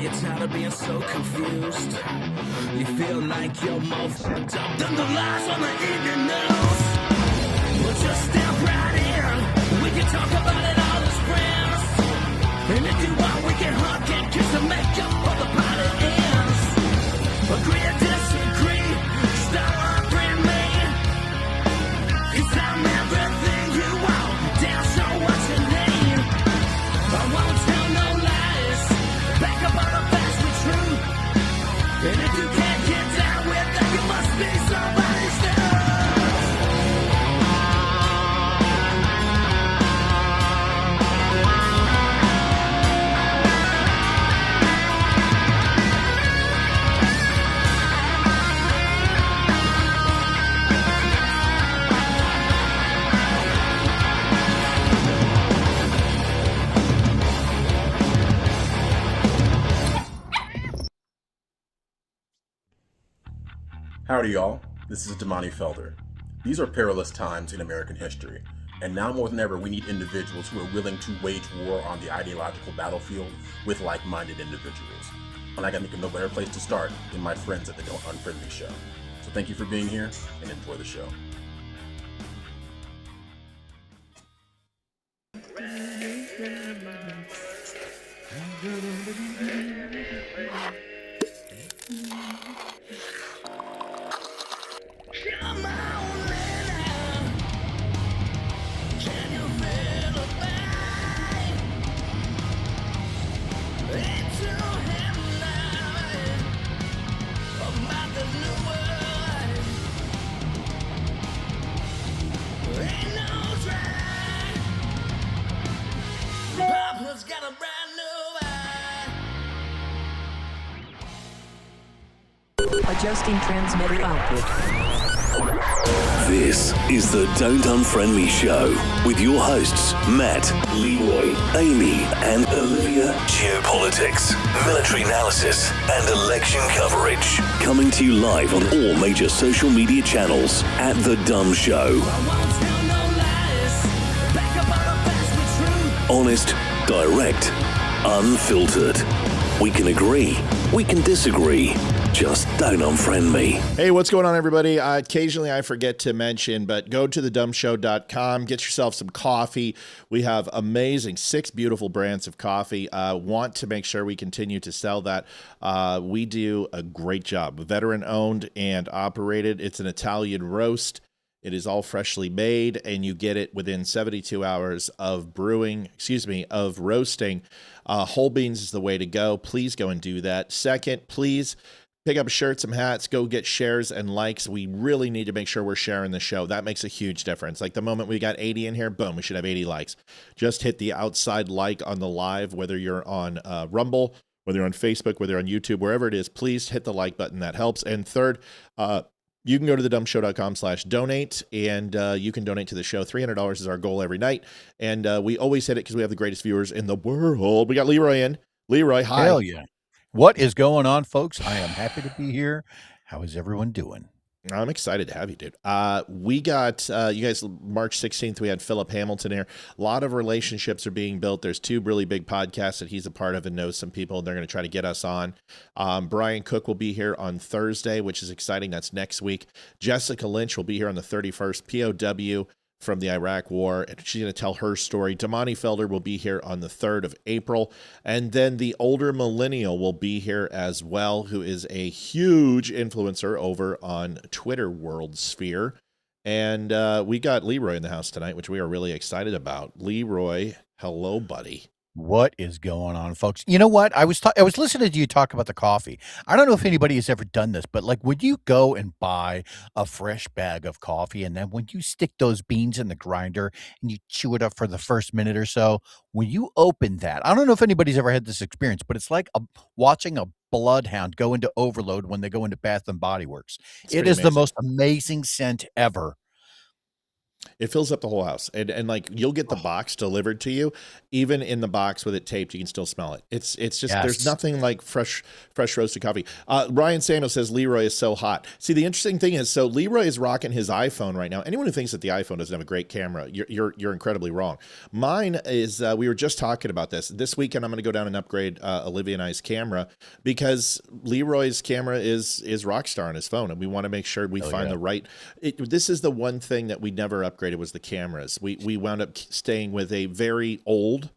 you're tired of being so confused. You feel like you're more fucked up than the lies on the evening news. Well, just step right in. We can talk about it all as friends. And if you want, we can hug and kiss and make up for the party ends. Agree or disagree, stop offering me. 'Cause I'm everything you want, damn sure what you need. I won't tell no lies, back up all the facts with truth. And if you can't get down with that, you must be somebody's dog. Howdy, y'all. This is Damani Felder. These are perilous times in American history, and now more than ever, we need individuals who are willing to wage war on the ideological battlefield with like-minded individuals. And I can think of no better place to start than my friends at the Don't Unfriend Me show. So thank you for being here, and enjoy the show. Come on now, can you feel the pain? Into him now, about the new world. Ain't no track, Papa's got a brand new eye. Adjusting transmitter output. This is the Don't Unfriend Me show with your hosts Matt, Leeroy, Amy, and Olivia. Geopolitics, military analysis, and election coverage. Coming to you live on all major social media channels at The Dumb Show. Honest, direct, unfiltered. We can agree, we can disagree. Just don't unfriend me. Hey, what's going on, everybody? Occasionally I forget to mention, but go to thedumbshow.com, get yourself some coffee. We have amazing 6 beautiful brands of coffee. Want to make sure we continue to sell that. We do a great job. Veteran owned and operated. It's an Italian roast. It is all freshly made, and you get it within 72 hours of of roasting. Whole beans is the way to go. Please go and do that. Second, please pick up a shirt, some hats, go get shares and likes. We really need to make sure we're sharing the show. That makes a huge difference. Like the moment we got 80 in here, boom, we should have 80 likes. Just hit the outside like on the live, whether you're on Rumble, whether you're on Facebook, whether you're on YouTube, wherever it is, please hit the like button. That helps. And third, you can go to thedumbshow.com/donate, and you can donate to the show. $300 is our goal every night. And we always hit it because we have the greatest viewers in the world. We got Leeroy in. Leeroy, hi. Hell yeah. What is going on, folks? I am happy to be here. How is everyone doing? I'm excited to have you, dude. We got, you guys, March 16th, we had Philip Hamilton here. A lot of relationships are being built. There's 2 really big podcasts that he's a part of and knows some people. They're going to try to get us on. Brian Cook will be here on Thursday, which is exciting. That's next week. Jessica Lynch will be here on the 31st, POW from the Iraq War, and she's going to tell her story. Damani Felder will be here on the 3rd of April, and then the older millennial will be here as well, who is a huge influencer over on Twitter world sphere. And we got Leeroy in the house tonight, which we are really excited about. Leeroy, hello, buddy. What is going on, folks? You know what? I was listening to you talk about the coffee. I don't know if anybody has ever done this, but like, would you go and buy a fresh bag of coffee, and then when you stick those beans in the grinder and you chew it up for the first minute or so, when you open that, I don't know if anybody's ever had this experience, but it's like watching a bloodhound go into overload when they go into Bath and Body Works. It is the most amazing scent ever. It fills up the whole house, and like you'll get the box delivered to you, even in the box with it taped, you can still smell it. It's just there's nothing like fresh roasted coffee. Ryan Samuel says Leeroy is so hot. See, the interesting thing is, so Leeroy is rocking his iPhone right now. Anyone who thinks that the iPhone doesn't have a great camera, you're incredibly wrong. Mine is. We were just talking about this weekend. I'm going to go down and upgrade Olivia and I's camera because Leeroy's camera is rock star on his phone, and we want to make sure we find the right. This is the one thing that we never upgraded was the cameras. We wound up staying with a very old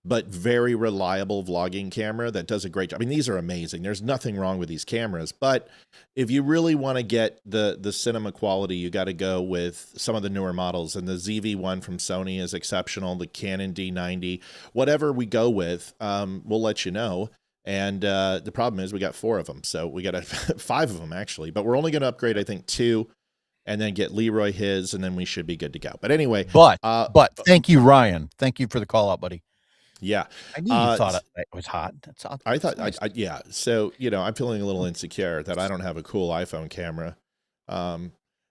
but very reliable vlogging camera that does a great job. I mean, these are amazing. There's nothing wrong with these cameras, but if you really want to get the cinema quality, you got to go with some of the newer models. And the ZV-1 from Sony is exceptional. The Canon D90, whatever we go with, we'll let you know. And the problem is we got 4 of them, so we got 5 of them actually. But we're only going to upgrade, I think, 2. And then get Leeroy his, and then we should be good to go. But anyway. But thank you, Ryan. Thank you for the call out, buddy. Yeah. I knew you thought it was hot. That's hot. I thought, nice. Yeah. So, I'm feeling a little insecure that I don't have a cool iPhone camera.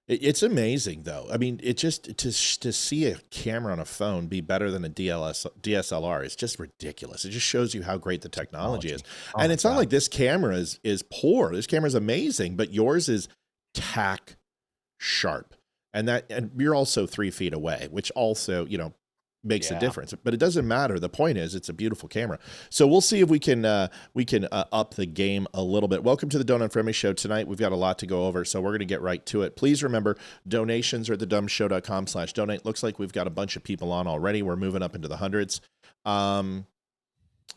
It's amazing, though. I mean, it just, to see a camera on a phone be better than a DSLR is just ridiculous. It just shows you how great the technology is. And it's not like this camera is poor. This camera is amazing, but yours is tack sharp, and you're also 3 feet away, which also makes a difference. But it doesn't matter. The point is, it's a beautiful camera. So we'll see if we can up the game a little bit. Welcome to the Don't Unfriend Me Show tonight. We've got a lot to go over, so we're going to get right to it. Please remember, donations are at thedumbshow.com/donate. Looks like we've got a bunch of people on already. We're moving up into the hundreds.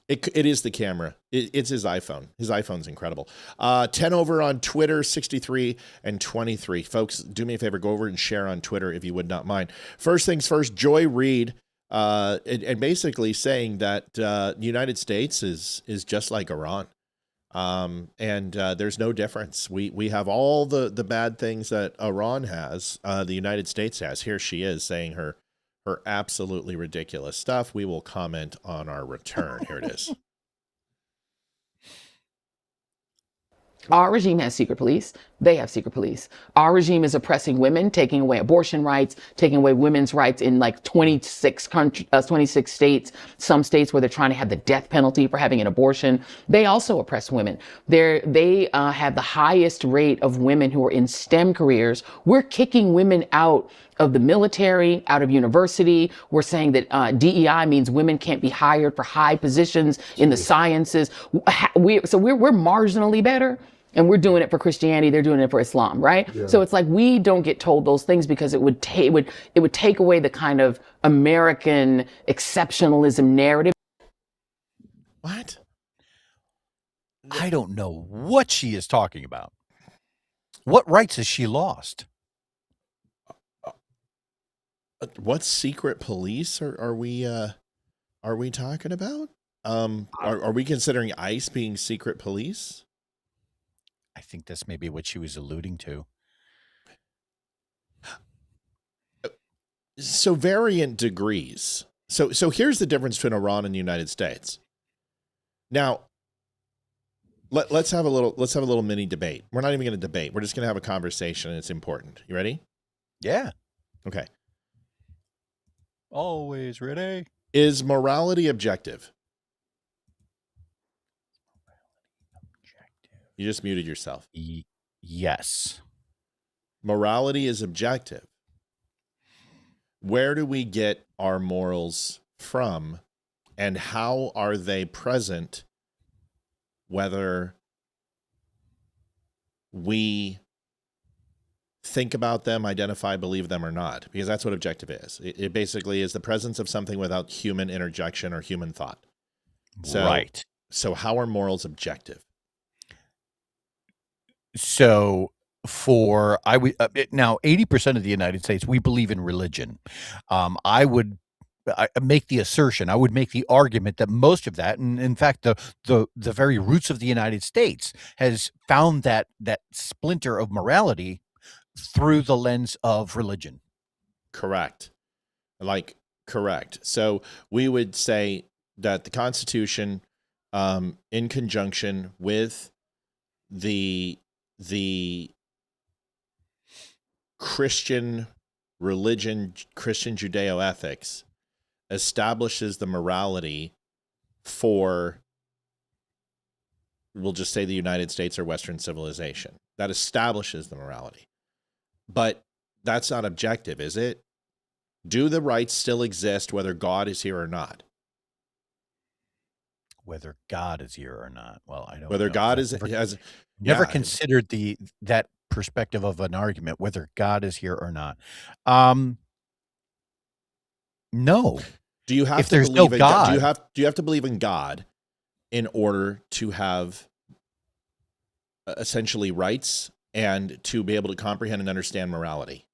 It is the camera. It's his iPhone. His iPhone's incredible. 10 over on Twitter, 63 and 23. Folks, do me a favor, go over and share on Twitter if you would not mind. First things first, Joy Reid, and basically saying that the United States is just like Iran. And there's no difference. We have all the bad things that Iran has, the United States has. Here she is saying her absolutely ridiculous stuff. We will comment on our return. Here it is. Our regime has secret police. They have secret police. Our regime is oppressing women, taking away abortion rights, taking away women's rights in like 26 states, some states where they're trying to have the death penalty for having an abortion. They also oppress women. They have the highest rate of women who are in STEM careers. We're kicking women out of the military, out of university. We're saying that DEI means women can't be hired for high positions in the sciences. We're marginally better. And we're doing it for Christianity. They're doing it for Islam, right? Yeah. So it's like we don't get told those things because it would take away the kind of American exceptionalism narrative. What? I don't know what she is talking about. What rights has she lost? What secret police are we talking about? Are we considering ICE being secret police? I think that's maybe what she was alluding to. So variant degrees. So here's the difference between Iran and the United States. Now, let's have a little mini debate. We're not even going to debate. We're just going to have a conversation, and it's important. You ready? Yeah. Okay. Always ready. Is morality objective? You just muted yourself. Yes. Morality is objective. Where do we get our morals from, and how are they present, whether we think about them, identify, believe them or not? Because that's what objective is. It basically is the presence of something without human interjection or human thought. Right. So how are morals objective? So now 80% of the United States, we believe in religion. I make the assertion, I would make the argument that most of that, and in fact, the very roots of the United States has found that splinter of morality through the lens of religion. Correct. Correct. So we would say that the Constitution, in conjunction with the Christian religion, Christian Judeo-ethics, establishes the morality for, we'll just say, the United States or Western civilization. That establishes the morality. But that's not objective, is it? Do the rights still exist whether God is here or not? Whether God is here or not. Well, I don't Whether know. God Never considered that perspective of an argument, whether God is here or not. No. Do you have If to there's believe no in God, do you have to believe in God in order to have essentially rights and to be able to comprehend and understand morality?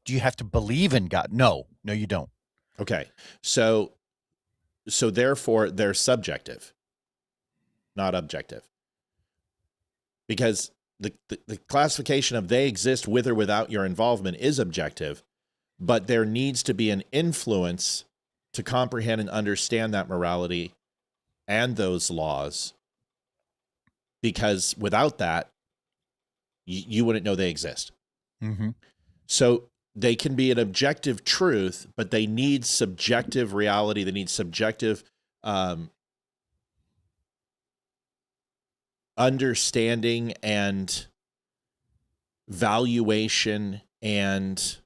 do you have to believe in God? No, you don't. Okay. So therefore they're subjective, not objective. Because the classification of they exist with or without your involvement is objective, but there needs to be an influence to comprehend and understand that morality and those laws, because without that, you wouldn't know they exist. Mm-hmm. So they can be an objective truth, but they need subjective reality. They need subjective understanding and valuation and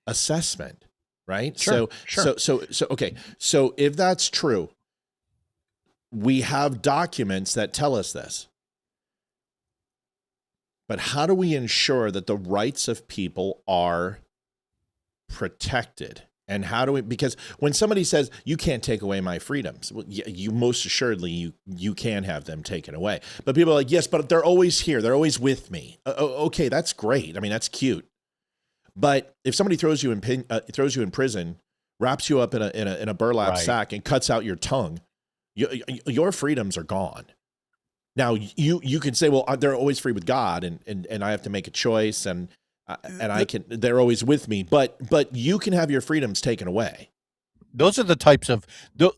assessment, right? Sure. So okay. So if that's true, we have documents that tell us this. But how do we ensure that the rights of people are protected? And how do we, because when somebody says you can't take away my freedoms, well, you most assuredly you can have them taken away. But people are like, yes, but they're always here. They're always with me. Okay, that's great. I mean, that's cute. But if somebody throws you in prison, wraps you up in a burlap sack and cuts out your tongue, your freedoms are gone. Now you can say, well, they're always free with God, and I have to make a choice, and they're always with me, but you can have your freedoms taken away. Those are the types of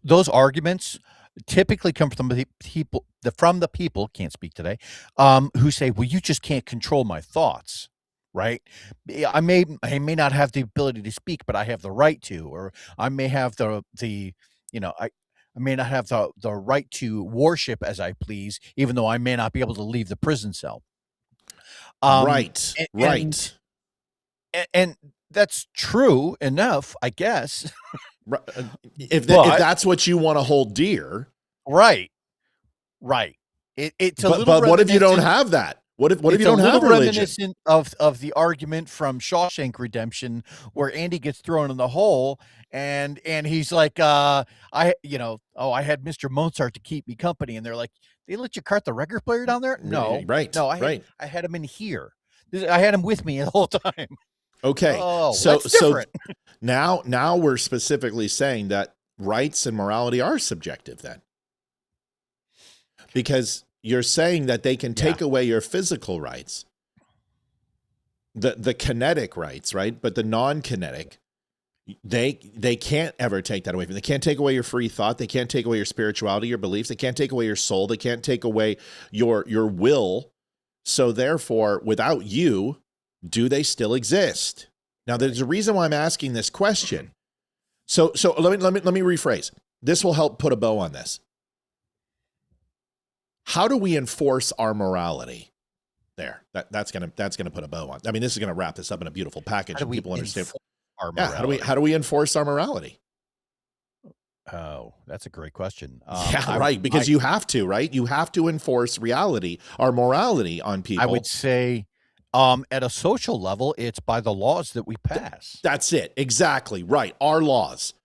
those arguments typically come from the people can't speak today, who say, well, you just can't control my thoughts, right? I may not have the ability to speak, but I have the right to, or I may have I may not have the right to worship as I please, even though I may not be able to leave the prison cell. Right. And that's true enough, I guess. If that's what you want to hold dear. Right. It's a little but what if you don't have that? What if you don't have religion? Reminiscent of the argument from Shawshank Redemption, where Andy gets thrown in the hole, and he's like, I had Mr. Mozart to keep me company, and they're like, they let you cart the record player down there? No, right. No, I had him in here. I had him with me the whole time. Okay, so now we're specifically saying that rights and morality are subjective then, because you're saying that they can take away your physical rights, the kinetic rights, right? But the non-kinetic, they can't ever take that away from you. They can't take away your free thought. They can't take away your spirituality, your beliefs. They can't take away your soul. They can't take away your will. So therefore, without you, do they still exist? Now, there's a reason why I'm asking this question. So let me rephrase. This will help put a bow on this. How do we enforce our morality? There, that's gonna put a bow on. I mean, this is gonna wrap this up in a beautiful package, and people understand our morality. How do we enforce our morality? Oh, that's a great question. Because you have to, right? You have to enforce reality, our morality on people. I would say, at a social level, it's by the laws that we pass. That's it. Exactly right. Our laws.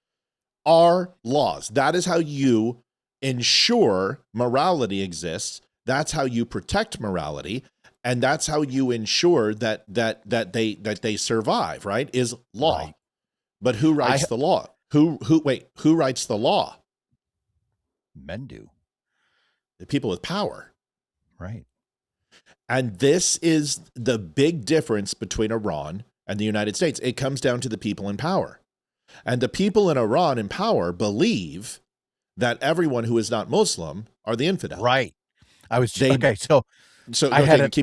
That is how you ensure morality exists. That's how you protect morality, and that's how you ensure that they survive. Right? Is law. Right. But who writes the law? Who writes the law? Men do. The people with power. Right. And this is the big difference between Iran and the United States. It comes down to the people in power. And the people in Iran in power believe that everyone who is not Muslim are the infidel. Right. Keep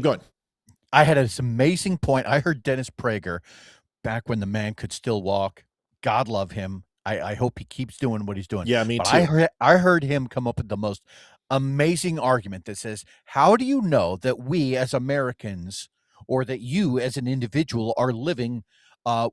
going. I had this amazing point. I heard Dennis Prager back when the man could still walk. God love him. I hope he keeps doing what he's doing. Yeah, me But too. I heard him come up with the most amazing argument that says, how do you know that we as Americans or that you as an individual are living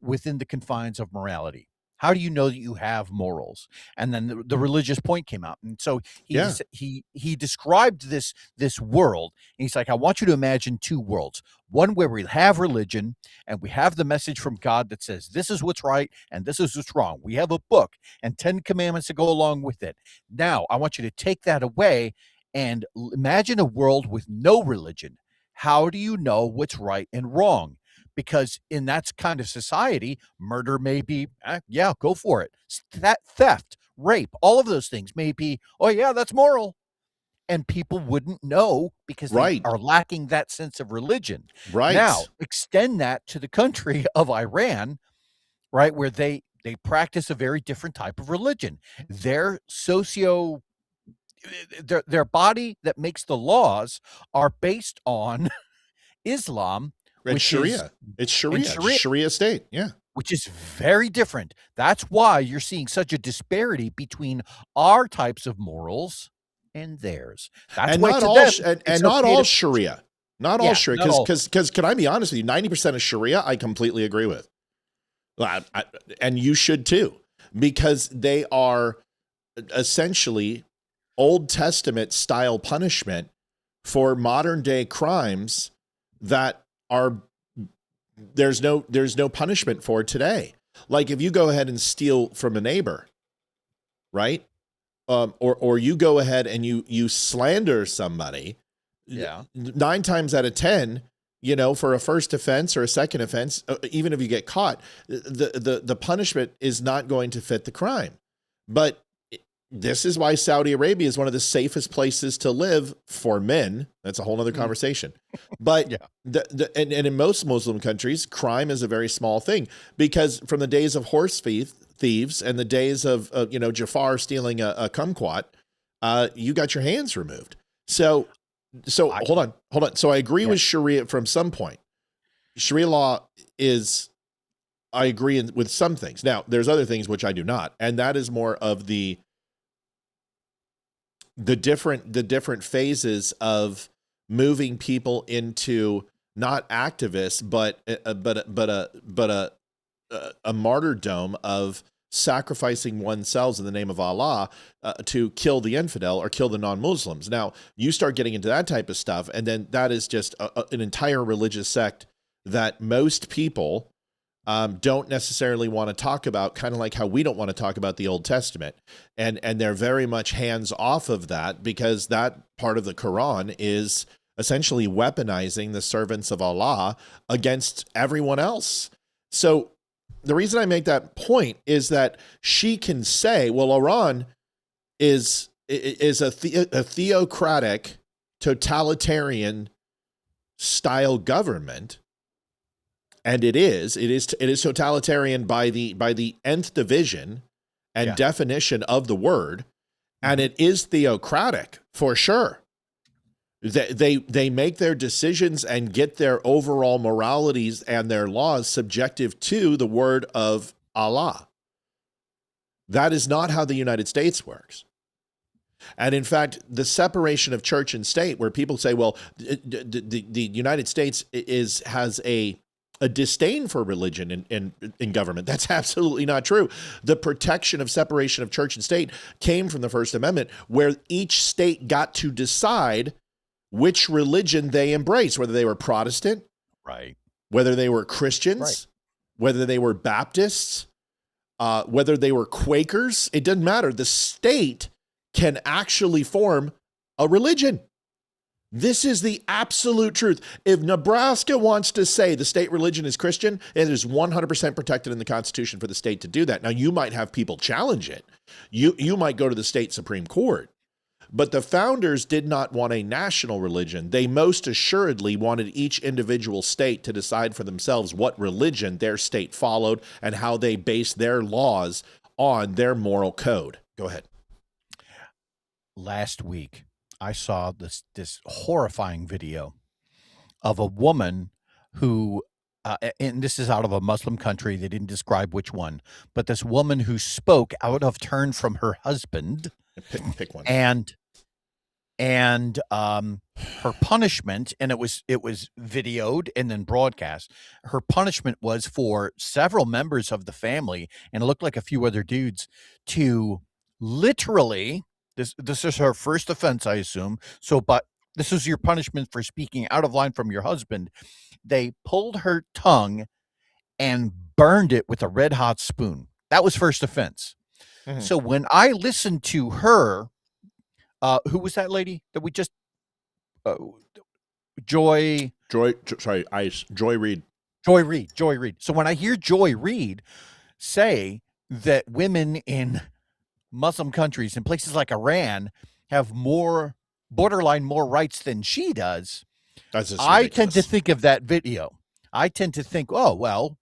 within the confines of morality? How do you know that you have morals? And then the religious point came out. And so Yeah. he described this world. And he's like, I want you to imagine two worlds. One where we have religion and we have the message from God that says this is what's right and this is what's wrong. We have a book and 10 commandments to go along with it. Now, I want you to take that away and imagine a world with no religion. How do you know what's right and wrong? Because in that kind of society, murder may be, yeah, go for it. That theft, rape, all of those things may be, oh, yeah, that's moral. And people wouldn't know because they Right. are lacking that sense of religion. Right. Now, extend that to the country of Iran, right, where they practice a very different type of religion. Their their body that makes the laws are based on Islam, And which Sharia. It's Sharia. Sharia. Sharia state. Yeah. which is very different. That's why you're seeing such a disparity between our types of morals and theirs. That's And why not to all them, and it's not okay all to- Sharia. Not Yeah, all Sharia. not all. Because can I be honest with you? 90% of Sharia, I completely agree with. And you should too, because they are essentially Old Testament style punishment for modern day crimes that are there's no punishment for today. Like if you go ahead and steal from a neighbor, right? Or you go ahead and you slander somebody. Yeah. 9 times out of 10, you know, for a first offense or a second offense, even if you get caught, the punishment is not going to fit the crime. But this is why Saudi Arabia is one of the safest places to live for men. That's a whole nother conversation. But Yeah. and in most Muslim countries, crime is a very small thing, because from the days of horse thieves and the days of Jafar stealing a kumquat, you got your hands removed. So hold on. So I agree with Sharia from some point. Sharia law is, I agree with some things. Now, there's other things which I do not, and that is more of the different phases of moving people into not activists, but a martyrdom of sacrificing oneself in the name of Allah to kill the infidel or kill the non-Muslims. Now, you start getting into that type of stuff, and then that is just an entire religious sect that most people don't necessarily want to talk about, kind of like how we don't want to talk about the Old Testament. And they're very much hands off of that, because that part of the Quran is essentially weaponizing the servants of Allah against everyone else. So the reason I make that point is that she can say, well, Iran is a theocratic, totalitarian style government. And it is totalitarian by the nth division and definition of the word, and it is theocratic for sure. They make their decisions and get their overall moralities and their laws subjective to the word of Allah. That is not how the United States works. And in fact, the separation of church and state, where people say, well, the United States has a disdain for religion in government. That's absolutely not true. The protection of separation of church and state came from the First Amendment, where each state got to decide which religion they embrace, whether they were Protestant, right, whether they were Christians, right, whether they were Baptists, whether they were Quakers. It doesn't matter. The state can actually form a religion. This is the absolute truth. If Nebraska wants to say the state religion is Christian, it is 100% protected in the Constitution for the state to do that. Now, you might have people challenge it. You might go to the state Supreme Court. But the founders did not want a national religion. They most assuredly wanted each individual state to decide for themselves what religion their state followed and how they based their laws on their moral code. Go ahead. Last week, I saw this horrifying video of a woman who and this is out of a Muslim country. They didn't describe which one, but this woman who spoke out of turn from her husband, Pick one. and her punishment, and it was videoed and then broadcast. Her punishment was for several members of the family, and it looked like a few other dudes, to literally, this is her first offense, I assume. So, but this is your punishment for speaking out of line from your husband. They pulled her tongue and burned it with a red hot spoon. That was first offense. Mhm. So when I listened to her, who was that lady that we just, Joy Reid. Joy Reid. So when I hear Joy Reid say that women in Muslim countries and places like Iran have borderline more rights than she does, That's just I tend to ridiculous. think of that video. I tend to think, oh, well,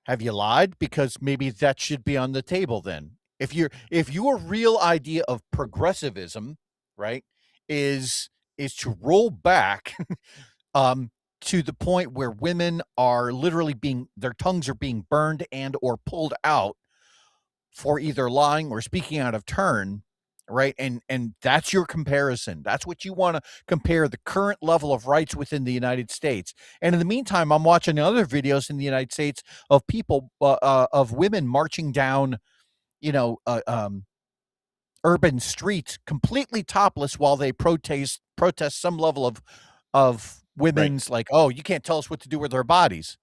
have you lied? Because maybe that should be on the table then. If your real idea of progressivism, right, is to roll back to the point where women are literally their tongues are being burned and or pulled out for either lying or speaking out of turn, right? And that's your comparison. That's what you want to compare the current level of rights within the United States. And in the meantime, I'm watching other videos in the United States of people, of women marching down, urban streets completely topless while they protest some level of women's, like, oh, you can't tell us what to do with our bodies.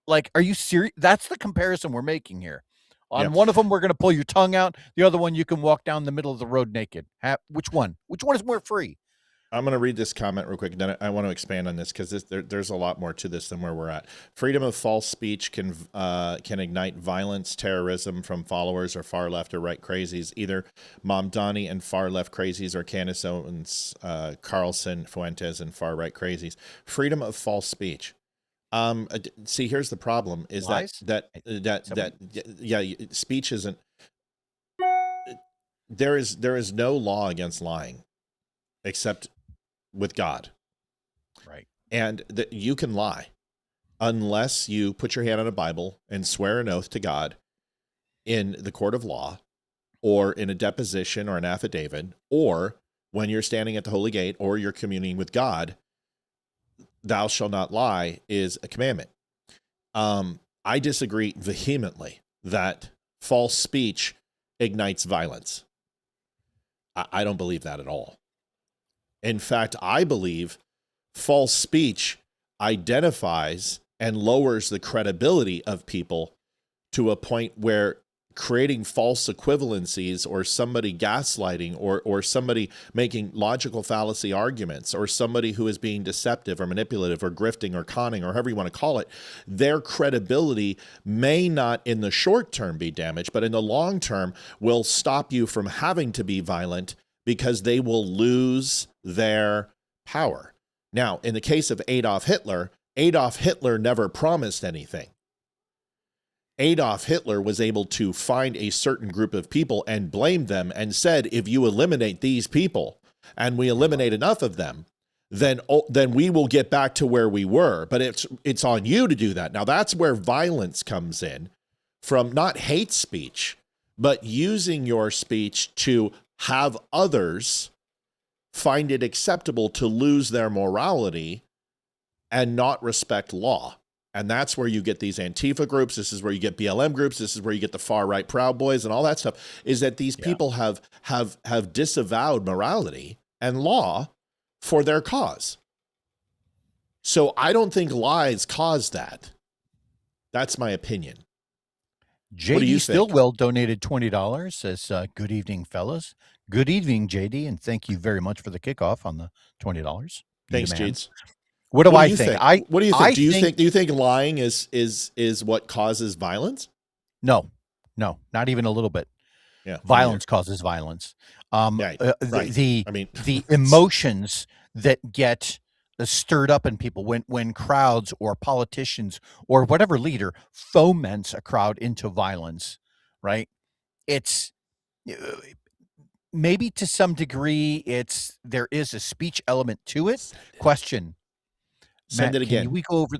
Like, are you serious? That's the comparison we're making here. On Yeah. one of them, we're going to pull your tongue out. The other one, you can walk down the middle of the road naked. Which one? Which one is more free? I'm going to read this comment real quick, and then I want to expand on this because there's a lot more to this than where we're at. Freedom of false speech can ignite violence, terrorism from followers or far left or right crazies, either Mamdani and far left crazies, or Candace Owens, Carlson, Fuentes, and far right crazies. Freedom of false speech. See, here's the problem: is Lies? speech isn't. There is no law against lying, except with God. Right. And that you can lie unless you put your hand on a Bible and swear an oath to God in the court of law, or in a deposition or an affidavit, or when you're standing at the Holy Gate or you're communing with God. Thou shalt not lie is a commandment. I disagree vehemently that false speech ignites violence. I don't believe that at all. In fact, I believe false speech identifies and lowers the credibility of people to a point where creating false equivalencies, or somebody gaslighting, or somebody making logical fallacy arguments, or somebody who is being deceptive or manipulative or grifting or conning, or however you want to call it, their credibility may not in the short term be damaged, but in the long term will stop you from having to be violent, because they will lose their power. Now, in the case of Adolf Hitler never promised anything. Adolf Hitler was able to find a certain group of people and blame them, and said, if you eliminate these people and we eliminate enough of them, then we will get back to where we were. But it's on you to do that. Now, that's where violence comes in, from not hate speech, but using your speech to have others find it acceptable to lose their morality and not respect law. And that's where you get these Antifa groups. This is where you get BLM groups. This is where you get the far right Proud Boys and all that stuff, is that these people have disavowed morality and law for their cause. So I don't think lies cause that. That's my opinion. What do you JD Stillwell donated $20, says, good evening, fellas. Good evening, JD, and thank you very much for the kickoff on the $20. Thanks, Jeets. What do I think? What do you think? Do you think lying is what causes violence? No, not even a little bit. Yeah, violence causes violence. Right. The emotions that get stirred up in people when crowds or politicians or whatever leader foments a crowd into violence, right? It's maybe to some degree there is a speech element to it. Question. Send Matt, it again. Can we go over?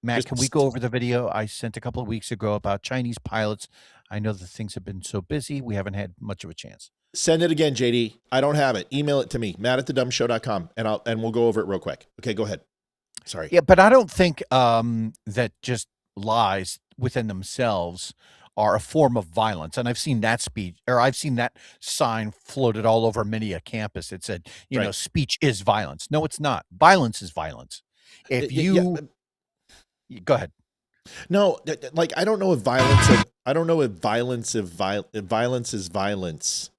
Matt, can we go over the video I sent a couple of weeks ago about Chinese pilots? I know that things have been so busy, we haven't had much of a chance. Send it again, JD. I don't have it. Email it to me, matt@thedumbshow.com, and we'll go over it real quick. Okay, go ahead. Sorry. Yeah, but I don't think that just lies within themselves are a form of violence. And I've seen that sign floated all over many a campus. It said, you know, speech is violence. No, it's not. Violence is violence. If you go ahead. No, like I don't know if violence is violence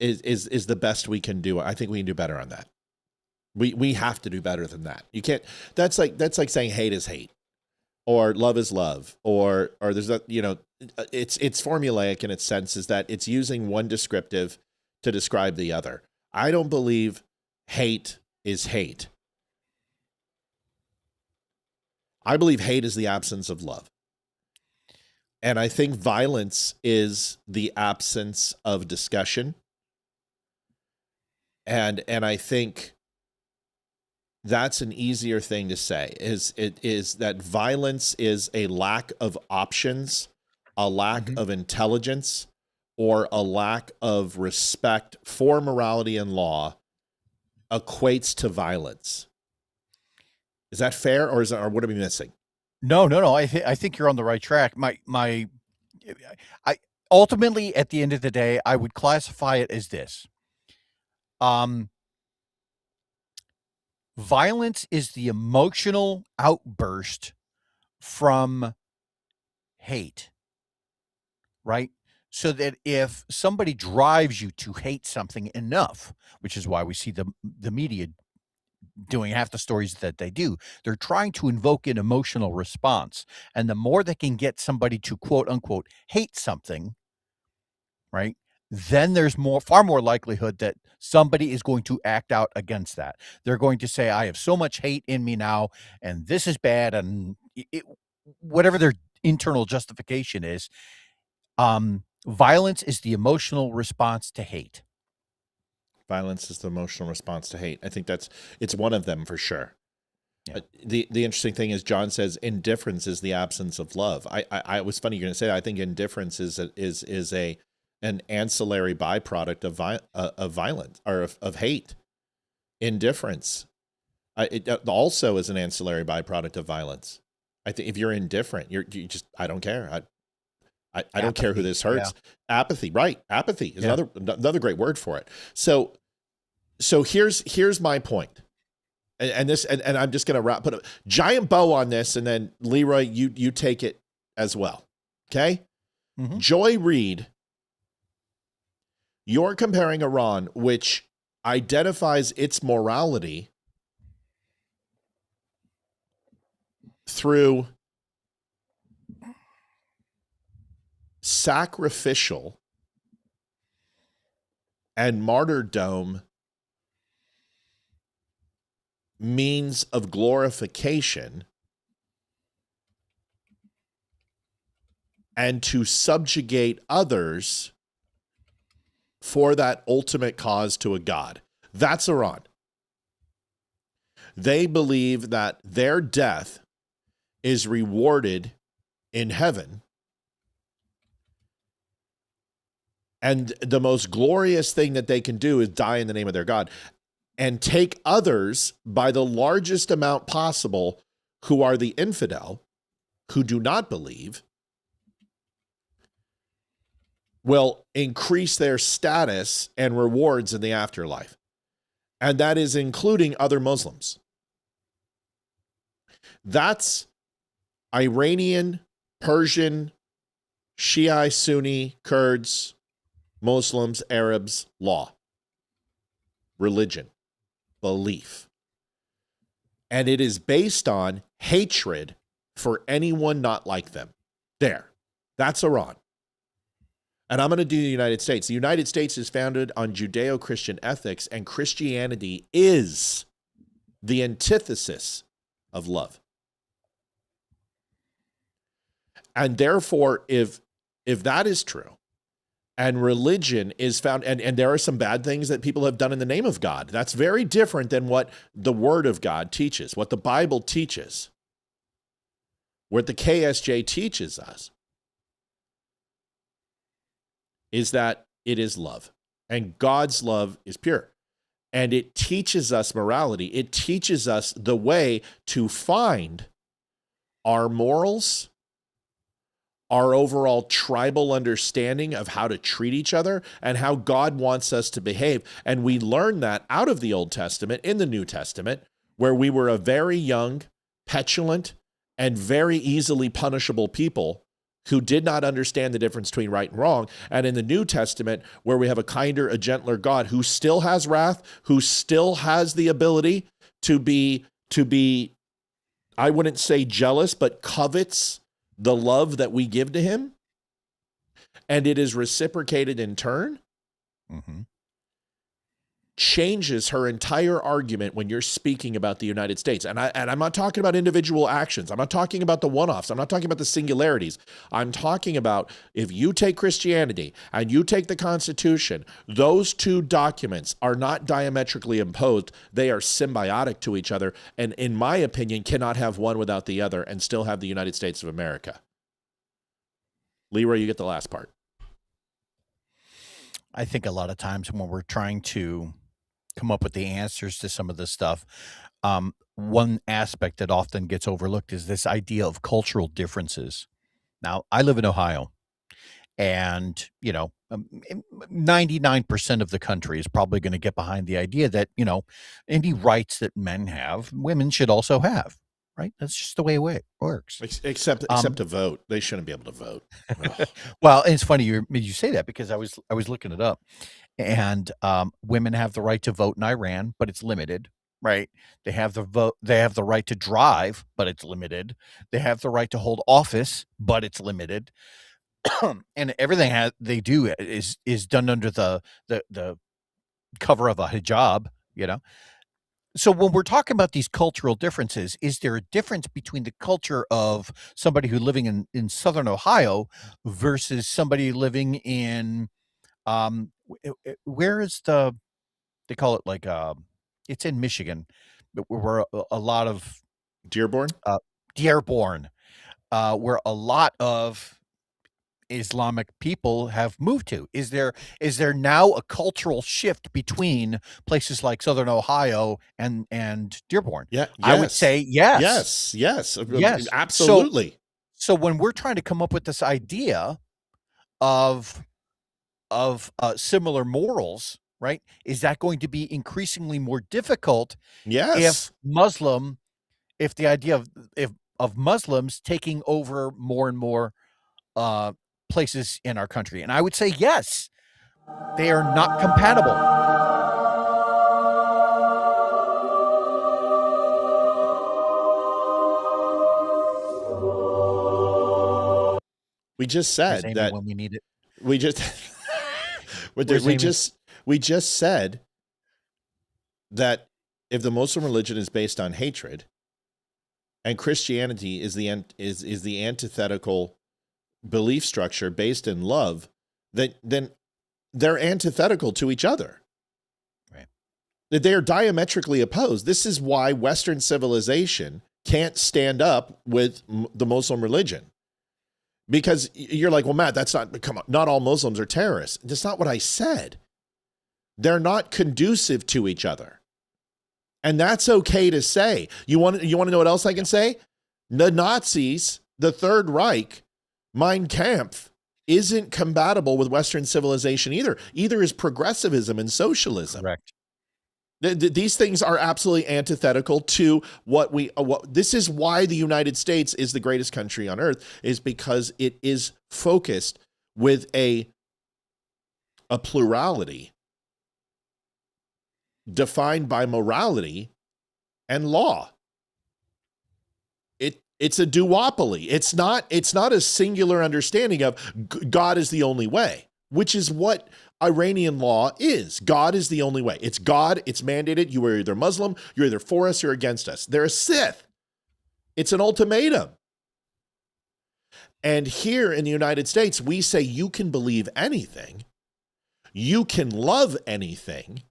is the best we can do. I think we can do better on that. We have to do better than that. You can't. That's like saying hate is hate, or love is love, or there's that. You know, it's formulaic in its sense, is that it's using one descriptive to describe the other. I don't believe hate is hate. I believe hate is the absence of love. And I think violence is the absence of discussion. And I think that's an easier thing to say, is that violence is a lack of options, a lack of intelligence, or a lack of respect for morality and law equates to violence. Is that fair, or what are we missing? No. I think you're on the right track. I ultimately, at the end of the day, I would classify it as this. Violence is the emotional outburst from hate, right? So that if somebody drives you to hate something enough, which is why we see the media doing half the stories that they do, they're trying to invoke an emotional response. And the more they can get somebody to quote unquote hate something, right, then there's far more likelihood that somebody is going to act out against that. They're going to say, I have so much hate in me now, and this is bad. And whatever their internal justification is, violence is the emotional response to hate. Violence is the emotional response to hate. I think it's one of them for sure. Yeah. The interesting thing is John says indifference is the absence of love. I was funny you're going to say that. I think indifference is an ancillary byproduct of violence, or of hate. Indifference, it also is an ancillary byproduct of violence. I think if you're indifferent, you just, I don't care. I don't care who this hurts. Yeah. Apathy, right? Apathy is another great word for it. So here's my point, and I'm just going to put a giant bow on this, and then Leeroy, you take it as well. Okay, Joy Reid, you're comparing Iran, which identifies its morality through sacrificial and martyrdom means of glorification, and to subjugate others for that ultimate cause to a god. That's Iran. They believe that their death is rewarded in heaven, and the most glorious thing that they can do is die in the name of their God and take others by the largest amount possible who are the infidel, who do not believe, will increase their status and rewards in the afterlife. And that is including other Muslims. That's Iranian, Persian, Shia, Sunni, Kurds, Muslims, Arabs, law, religion, belief. And it is based on hatred for anyone not like them. That's Iran. And I'm going to do the United States. The United States is founded on Judeo-Christian ethics, and Christianity is the antithesis of love. And therefore, if that is true, And religion is found, and there are some bad things that people have done in the name of God. That's very different than what the Word of God teaches, what the Bible teaches, what the KSJ teaches us is that it is love. And God's love is pure. And it teaches us morality. It teaches us the way to find our morals, our overall tribal understanding of how to treat each other and how God wants us to behave. And we learn that out of the Old Testament, in the New Testament, where we were a very young, petulant, and very easily punishable people who did not understand the difference between right and wrong. And in the New Testament, where we have a kinder, a gentler God who still has wrath, who still has the ability to be, I wouldn't say jealous, but covets the love that we give to him, and it is reciprocated in turn, changes her entire argument when you're speaking about the United States. And I'm not talking about individual actions. I'm not talking about the one-offs. I'm not talking about the singularities. I'm talking about if you take Christianity and you take the Constitution, those two documents are not diametrically opposed. They are symbiotic to each other, and in my opinion, cannot have one without the other and still have the United States of America. Leeroy, you get the last part. I think a lot of times when we're trying to come up with the answers to some of this stuff, one aspect that often gets overlooked is this idea of cultural differences. Now, I live in Ohio, and 99% of the country is probably going to get behind the idea that any rights that men have, women should also have. Right? That's just the way it works. Except to vote. They shouldn't be able to vote. Well, it's funny you say that, because I was looking it up, and women have the right to vote in Iran, but it's limited. Right? They have the right to drive, but it's limited. They have the right to hold office, but it's limited. And everything they do is done under the cover of a hijab. So when we're talking about these cultural differences, is there a difference between the culture of somebody who living in Southern Ohio versus somebody living in, where is they call it like, it's in Michigan, where a lot of Dearborn, where a lot of Islamic people have moved to. Is there now a cultural shift between places like Southern Ohio and Dearborn? Yeah, I would say yes. Yes, absolutely. So when we're trying to come up with this idea of similar morals, right? Is that going to be increasingly more difficult? Yes. If the idea of Muslims taking over more and more places in our country. And I would say, yes, they are not compatible. We just said that when we need it. We just we just said that if the Muslim religion is based on hatred and Christianity is the antithetical belief structure based in love, then they're antithetical to each other. Right. They are diametrically opposed. This is why Western civilization can't stand up with the Muslim religion. Because you're like, well, Matt, not all Muslims are terrorists. That's not what I said. They're not conducive to each other. And that's okay to say. You want to know what else I can say? The Nazis, the Third Reich, Mein Kampf, isn't compatible with Western civilization either. Either is progressivism and socialism. Correct. These things are absolutely antithetical to this is why the United States is the greatest country on earth, is because it is focused with a plurality defined by morality and law. It's a duopoly. It's not a singular understanding of God is the only way, which is what Iranian law is. God is the only way. It's God. It's mandated. You are either Muslim, you're either for us or against us. They're a Sith. It's an ultimatum. And here in the United States, we say you can believe anything. You can love anything.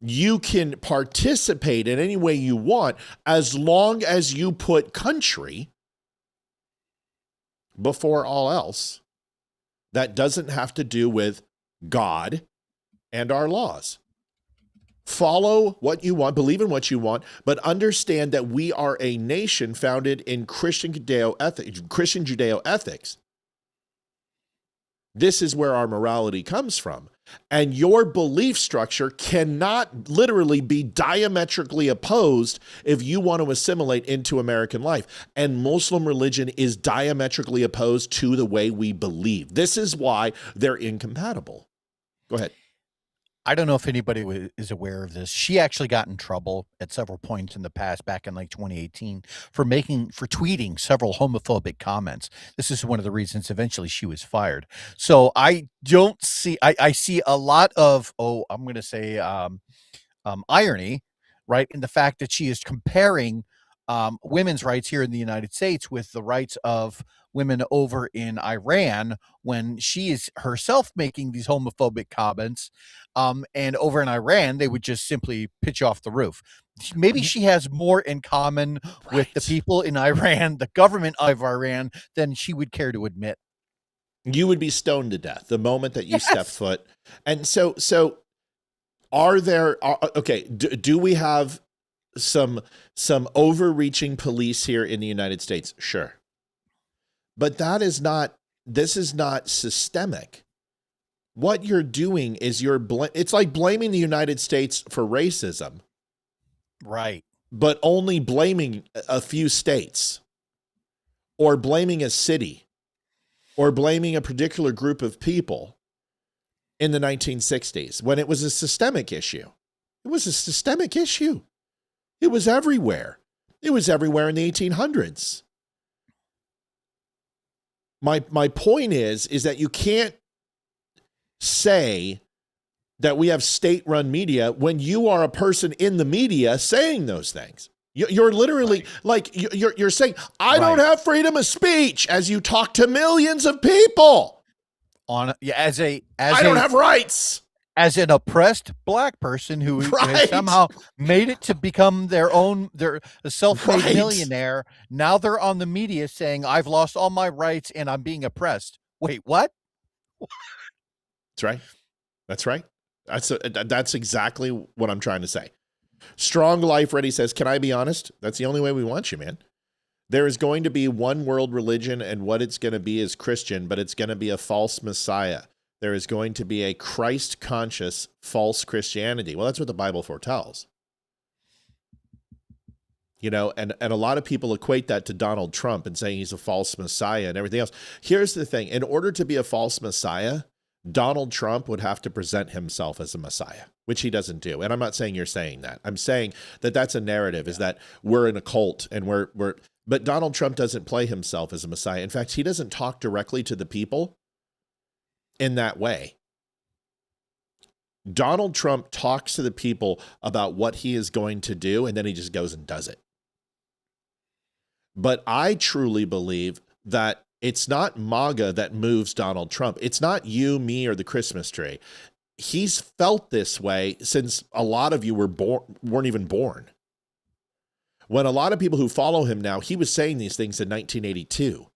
You can participate in any way you want as long as you put country before all else. That doesn't have to do with God and our laws. Follow what you want, believe in what you want, but understand that we are a nation founded in Christian Judeo ethics. This is where our morality comes from. And your belief structure cannot literally be diametrically opposed if you want to assimilate into American life. And Muslim religion is diametrically opposed to the way we believe. This is why they're incompatible. Go ahead. I don't know if anybody is aware of this. She actually got in trouble at several points in the past, back in like 2018, for tweeting several homophobic comments. This is one of the reasons eventually she was fired. So I see a lot of, I'm going to say irony, right, in the fact that she is comparing women's rights here in the United States with the rights of women over in Iran, when she is herself making these homophobic comments. And over in Iran, they would just simply pitch off the roof. Maybe she has more in common with the people in Iran, the government of Iran, than she would care to admit. You would be stoned to death the moment that you step foot. And so are there, okay, do we have some overreaching police here in the United States? Sure. But this is not systemic. What you're doing is it's like blaming the United States for racism. Right. But only blaming a few states, or blaming a city, or blaming a particular group of people in the 1960s when it was a systemic issue. It was a systemic issue. It was everywhere. It was everywhere in the 1800s. My point is that you can't say that we have state-run media when you are a person in the media saying those things. You're literally like you're saying, I don't have freedom of speech as you talk to millions of people. I don't have rights. As an oppressed black person who has somehow made it to become a self-made millionaire. Now they're on the media saying, I've lost all my rights and I'm being oppressed. Wait, what? That's right. That's right. That's exactly what I'm trying to say. Strong Life Ready says, can I be honest? That's the only way we want you, man. There is going to be one world religion, and what it's going to be is Christian, but it's going to be a false Messiah. There is going to be a Christ-conscious false Christianity. Well, that's what the Bible foretells. You know, and a lot of people equate that to Donald Trump and saying he's a false Messiah and everything else. Here's the thing. In order to be a false Messiah, Donald Trump would have to present himself as a Messiah, which he doesn't do. And I'm not saying you're saying that. I'm saying that that's a narrative, is that we're in a cult and but Donald Trump doesn't play himself as a Messiah. In fact, he doesn't talk directly to the people in that way. Donald Trump talks to the people about what he is going to do, and then he just goes and does it. But I truly believe that it's not MAGA that moves Donald Trump. It's not you, me, or the Christmas tree. He's felt this way since a lot of you weren't even born. When a lot of people who follow him now, he was saying these things in 1982.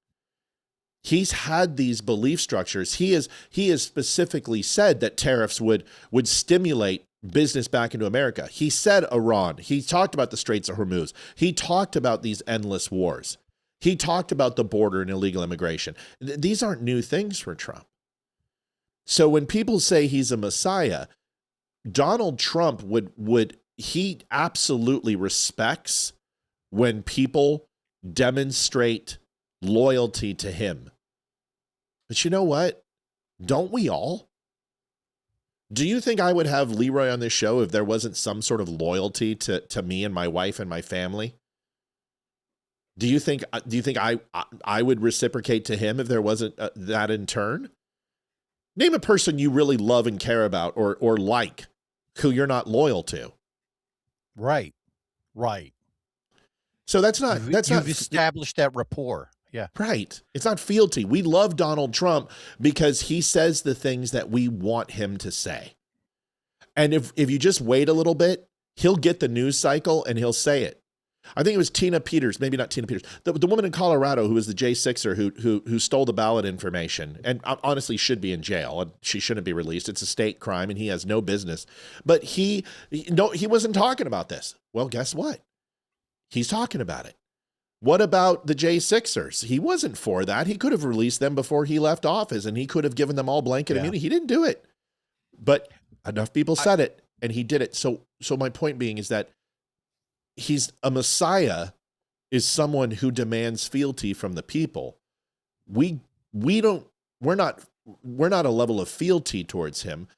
He's had these belief structures. He has specifically said that tariffs would stimulate business back into America. He said Iran. He talked about the Straits of Hormuz. He talked about these endless wars. He talked about the border and illegal immigration. These aren't new things for Trump. So when people say he's a Messiah, Donald Trump he absolutely respects when people demonstrate loyalty to him. But you know what? Don't we all? Do you think I would have Leeroy on this show if there wasn't some sort of loyalty to me and my wife and my family? Do you think I would reciprocate to him if there wasn't that in turn? Name a person you really love and care about or like who you're not loyal to. Right. So you've established that rapport. Yeah. Right. It's not fealty. We love Donald Trump because he says the things that we want him to say. And if you just wait a little bit, he'll get the news cycle and he'll say it. I think it was Tina Peters, maybe not Tina Peters, the woman in Colorado who was the J6er who stole the ballot information and honestly should be in jail. She shouldn't be released. It's a state crime and he has no business. But he wasn't talking about this. Well, guess what? He's talking about it. What about the J6ers? He wasn't for that. He could have released them before he left office and he could have given them all blanket immunity. He didn't do it. But enough people said it and he did it. So my point being is that he's a Messiah is someone who demands fealty from the people. We're not a level of fealty towards him.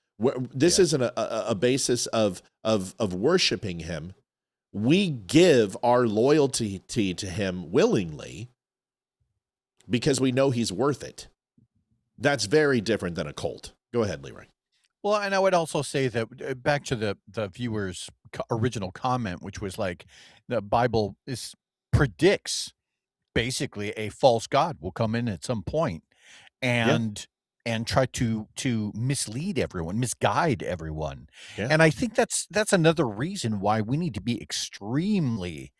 This isn't a basis of worshiping him. We give our loyalty to him willingly because we know he's worth it. That's very different than a cult. Go ahead, Leeroy. Well, and I would also say that back to the viewer's original comment, which was like the Bible predicts basically a false god will come in at some point and try to mislead everyone, misguide everyone. Yeah. And I think that's another reason why we need to be extremely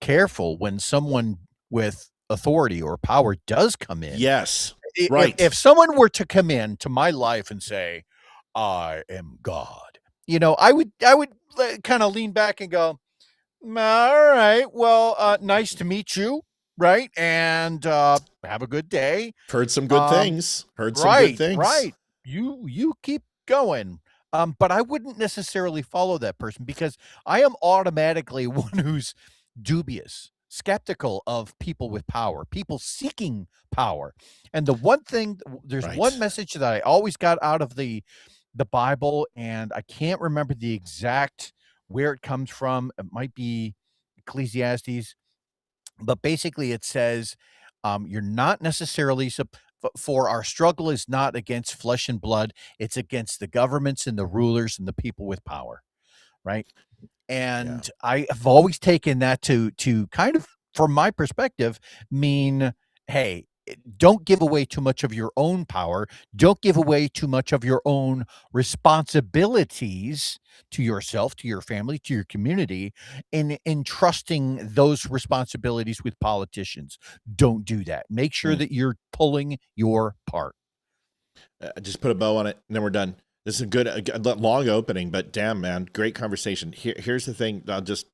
careful when someone with authority or power does come in. Yes. Right. If someone were to come into my life and say, I am God, I would kind of lean back and go, all right, well, nice to meet you. Right. And have a good day. Heard some good things. Heard some good things. Right. You keep going. But I wouldn't necessarily follow that person because I am automatically one who's dubious, skeptical of people with power, people seeking power. And the one thing, there's one message that I always got out of the Bible, and I can't remember the exact where it comes from. It might be Ecclesiastes, but basically it says, you're not necessarily for our struggle is not against flesh and blood. It's against the governments and the rulers and the people with power. Right. And I have always taken that to kind of, from my perspective, mean, hey, don't give away too much of your own power. Don't give away too much of your own responsibilities to yourself, to your family, to your community, in trusting those responsibilities with politicians. Don't do that. Make sure that you're pulling your part. Just put a bow on it, and then we're done. This is a long opening, but damn, man, great conversation. Here's the thing. I'll just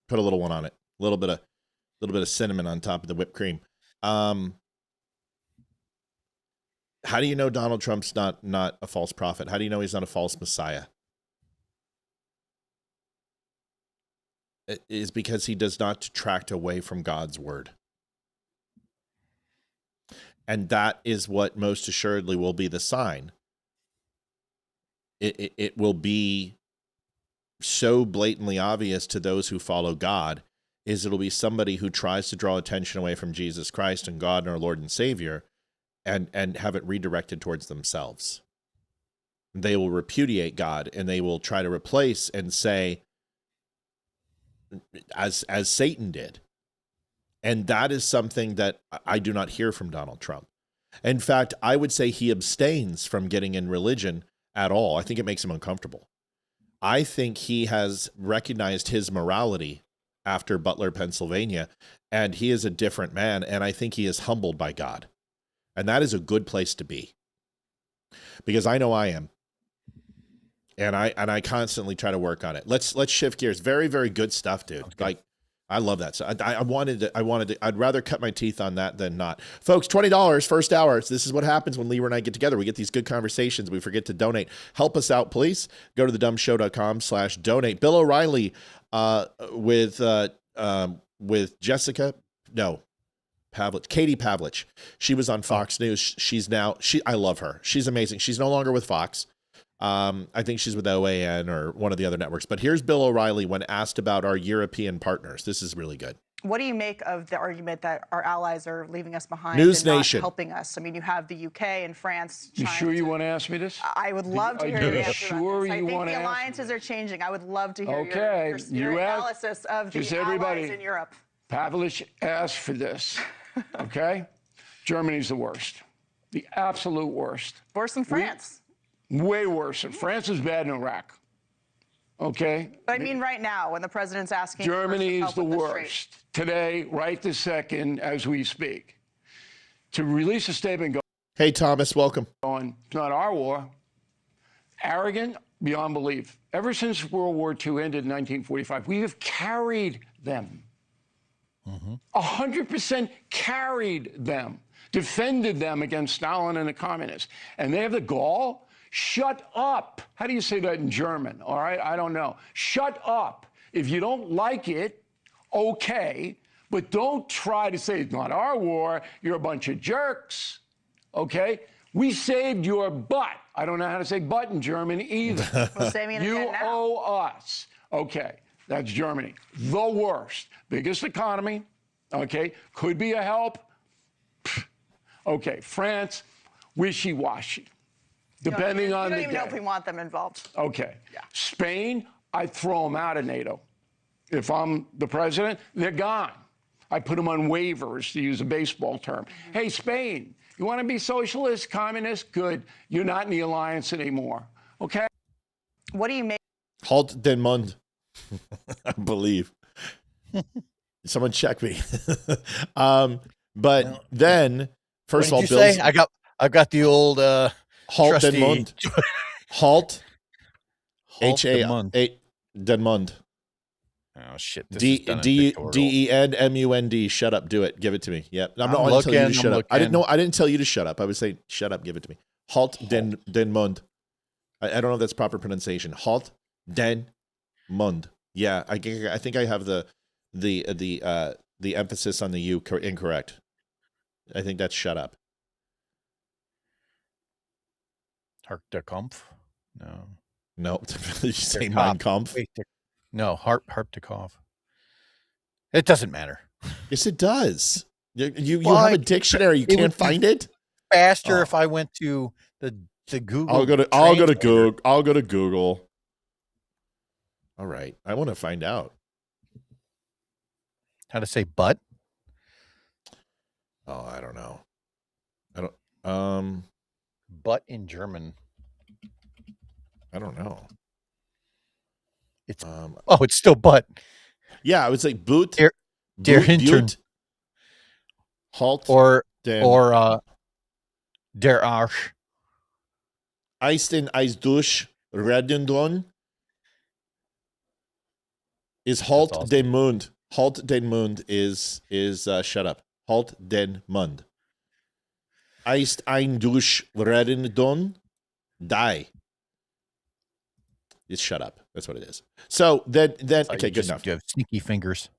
put a little one on it. A little bit of cinnamon on top of the whipped cream. How do you know Donald Trump's not a false prophet? How do you know he's not a false Messiah? It is because he does not detract away from God's word. And that is what most assuredly will be the sign. It will be so blatantly obvious to those who follow God, it'll be somebody who tries to draw attention away from Jesus Christ and God and our Lord and Savior, and have it redirected towards themselves. They will repudiate God and they will try to replace and say, as Satan did. And that is something that I do not hear from Donald Trump. In fact, I would say he abstains from getting in religion at all. I think it makes him uncomfortable. I think he has recognized his morality after Butler, Pennsylvania, and he is a different man, and I think he is humbled by God. And that is a good place to be, because I know I am, and I constantly try to work on it. Let's shift gears. Very, very good stuff, dude. Okay. Like, I love that. So I'd rather cut my teeth on that than not. Folks, $20 first hour. So this is what happens when Leeroy and I get together. We get these good conversations. We forget to donate. Help us out, please. Go to thedumbshow.com/donate. Bill O'Reilly with Jessica. No. Katie Pavlich. She was on Fox News. I love her. She's amazing. She's no longer with Fox. I think she's with OAN or one of the other networks. But here's Bill O'Reilly when asked about our European partners. This is really good. What do you make of the argument that our allies are leaving us behind News and Nation. not helping us? I mean, you have the UK and France, You China. sure you want to ask me this? I would love to hear your answer. Sure I you think want to the ask alliances are changing. I would love to hear Okay, your you asked- analysis of the just allies everybody. in Europe. Pavlich asked for this. Okay? Germany's the worst. The absolute worst. Worse than France. Way worse. And France is bad in Iraq. Okay? But I mean right now, when the president's asking Germany for is the help with worst. Today, right this second, as we speak. To release a statement Hey, Thomas, welcome. going, it's not our war. Arrogant beyond belief. Ever since World War II ended in 1945, we have carried them. 100% carried them, defended them against Stalin and the communists. And they have the gall. Shut up. How do you say that in German? All right, I don't know. Shut up. If you don't like it, okay, but don't try to say it's not our war. You're a bunch of jerks. Okay? We saved your butt. I don't know how to say butt in German either. Well, say me in You again now. owe us. Okay, that's Germany. The worst. Biggest economy. Okay, could be a help. Okay, France, wishy-washy. Depending on we the don't even know day. if we want them involved. Okay. Spain, I'd throw them out of NATO. If I'm the president, they're gone. I put them on waivers, to use a baseball term. Hey, Spain, you want to be socialist, communist? Good. You're not in the alliance anymore. Okay? What do you make? Halt den Mund. I believe. Someone check me. But then, first of all, What did you say? I've got the old halt den trusty- Mund. Halt. Halt den H-A Mund. Den Mund. Oh shit! This is done in pictorial. D-E-N-M-U-N-D. Shut up. Do it. Give it to me. Yep. I'm not telling you to looking, shut I'm up. I didn't know. looking. I didn't tell you to shut up. I was saying, shut up. Give it to me. Halt den Mund. I don't know if that's proper pronunciation. Halt den Mund. Yeah, I think I have the emphasis on the U incorrect. I think that's shut up. Hark der Kampf? No. No, did you say Der Mein Kampf. Kampf? Wait, no, harp der Kampf. It doesn't matter. Yes, it does. You Well, have I- a dictionary. You it would can't be find it. Faster Oh. if I went to the Google. I'll go to translator. Google. I'll go to Google. All right, I want to find out. How to say butt? Oh, I don't know. I don't. Butt in German. I don't know. It's it's still butt. Yeah, I would say boot. Der Hintern. Halt. Or den, der Arsch. Eisten Eis durch Redendon is halt awesome. den Mund. Halt den Mund is shut up. Halt den Mund. Eist ein durch Redendon die. Is shut up. That's what it is. So then okay, good enough. You have sneaky fingers.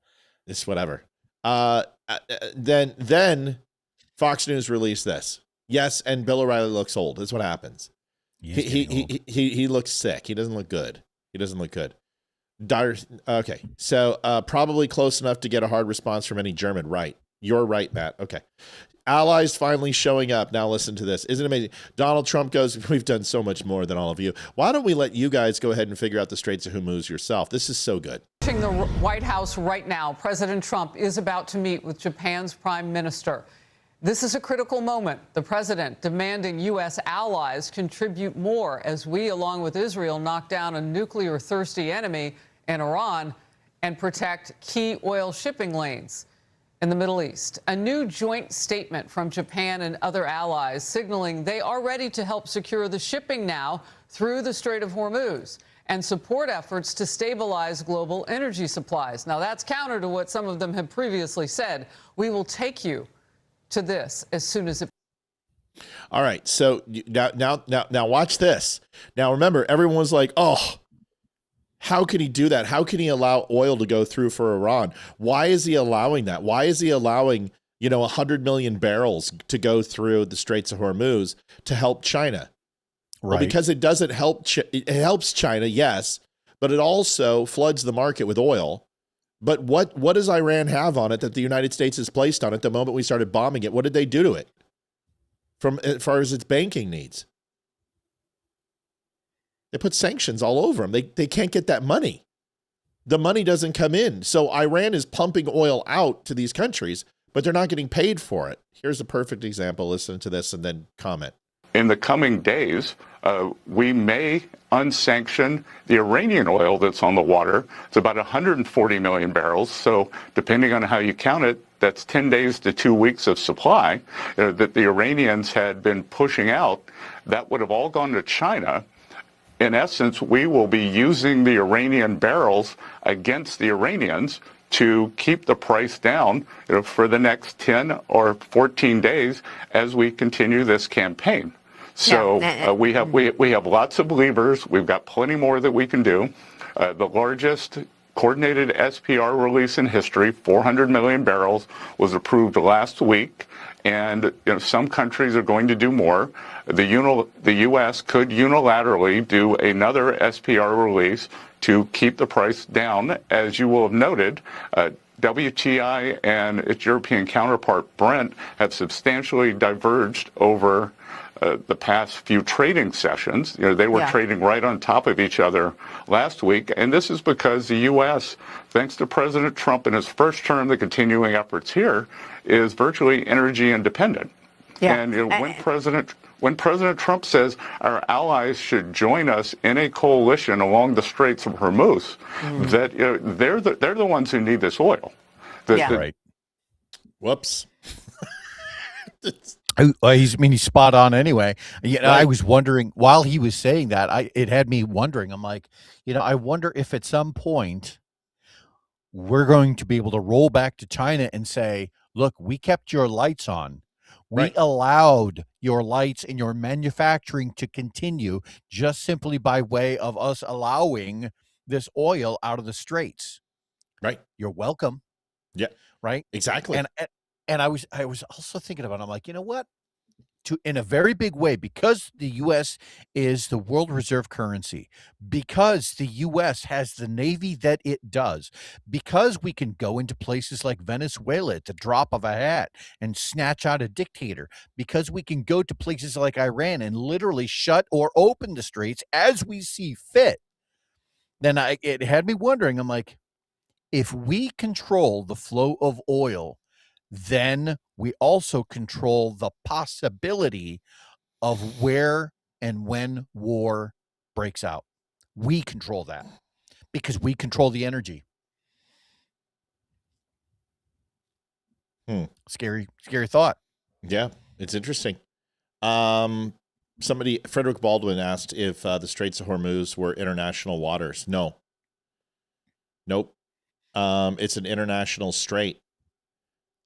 It's whatever. Then Fox News released this. Yes, and Bill O'Reilly looks old. That's what happens. He looks sick. He doesn't look good. Okay, so probably close enough to get a hard response from any German. Right. You're right, Matt. Okay. Allies finally showing up. Now listen to this. Isn't it amazing? Donald Trump goes, we've done so much more than all of you. Why don't we let you guys go ahead and figure out the Straits of Hormuz yourself? This is so good. In the White House right now, President Trump is about to meet with Japan's prime minister. This is a critical moment. The president demanding U.S. allies contribute more as we, along with Israel, knock down a nuclear-thirsty enemy in Iran and protect key oil shipping lanes in the Middle East. A new joint statement from Japan and other allies signaling they are ready to help secure the shipping now through the Strait of Hormuz and support efforts to stabilize global energy supplies. Now, that's counter to what some of them have previously said. We will take you to this as soon as it. All right. So now watch this. Now remember, everyone was like, oh, how can he do that? How can he allow oil to go through for Iran? Why is he allowing that? Why is he allowing, 100 million barrels to go through the Straits of Hormuz to help China? Right. Well, because it doesn't help. It helps China, yes, but it also floods the market with oil. But what does Iran have on it that the United States has placed on it the moment we started bombing it? What did they do to it? From as far as its banking needs, they put sanctions all over them. They can't get that money. The money doesn't come in. So Iran is pumping oil out to these countries, but they're not getting paid for it. Here's a perfect example. Listen to this and then comment. In the coming days, we may unsanction the Iranian oil that's on the water. It's about 140 million barrels. So depending on how you count it, that's 10 days to 2 weeks of supply that the Iranians had been pushing out. That would have all gone to China. In essence, we will be using the Iranian barrels against the Iranians to keep the price down for the next 10 or 14 days as we continue this campaign. So we have lots of levers. We've got plenty more that we can do. The largest coordinated SPR release in history, 400 million barrels, was approved last week. And some countries are going to do more. The U.S. could unilaterally do another SPR release to keep the price down. As you will have noted, WTI and its European counterpart Brent have substantially diverged over the past few trading sessions. They were trading right on top of each other last week. And this is because the U.S., thanks to President Trump in his first term, the continuing efforts here, is virtually energy independent. Yeah. And when President Trump says our allies should join us in a coalition along the Straits of Hormuz, that they're the ones who need this oil. Right. Whoops. He's spot on anyway. Right. I was wondering while he was saying that, it had me wondering. I'm like, I wonder if at some point we're going to be able to roll back to China and say, look, we kept your lights on. We allowed your lights and your manufacturing to continue just simply by way of us allowing this oil out of the straits. Right. You're welcome. Yeah. Right. Exactly. And I was also thinking about, I'm like, you know what? In a very big way, because the U.S. is the world reserve currency, because the U.S. has the Navy that it does, because we can go into places like Venezuela at the drop of a hat and snatch out a dictator, because we can go to places like Iran and literally shut or open the straits as we see fit, then it had me wondering, I'm like, if we control the flow of oil, then we also control the possibility of where and when war breaks out. We control that because we control the energy. Scary thought. Yeah, it's interesting. Frederick Baldwin asked if the Straits of Hormuz were international waters. No. Nope. It's an international strait.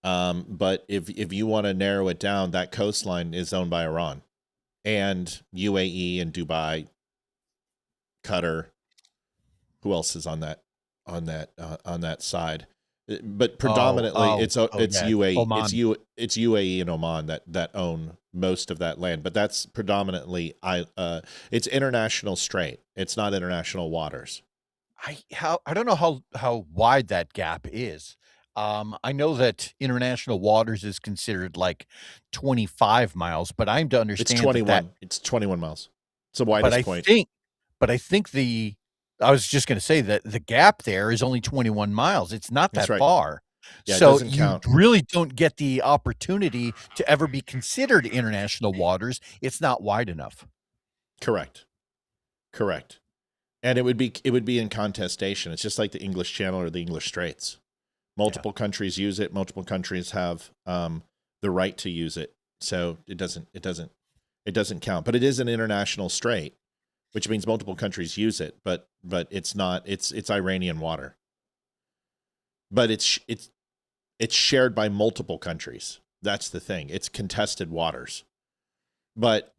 But if you want to narrow it down, that coastline is owned by Iran and UAE and Dubai, Qatar. Who else is on that side? But predominantly it's UAE. Oman. It's UAE and Oman that own most of that land. But that's predominantly it's international strait. It's not international waters. I don't know how wide that gap is. I know that international waters is considered like 25 miles, but I'm to understand it's 21. It's 21 miles. It's the widest point. I think I was just going to say that the gap there is only 21 miles. It's not that far. Yeah, so you really don't get the opportunity to ever be considered international waters. It's not wide enough. Correct. And it would be in contestation. It's just like the English Channel or the English Straits. Multiple countries use it. Multiple countries have the right to use it. So it doesn't count. But it is an international strait, which means multiple countries use it. But it's not. It's Iranian water. But it's shared by multiple countries. That's the thing. It's contested waters. But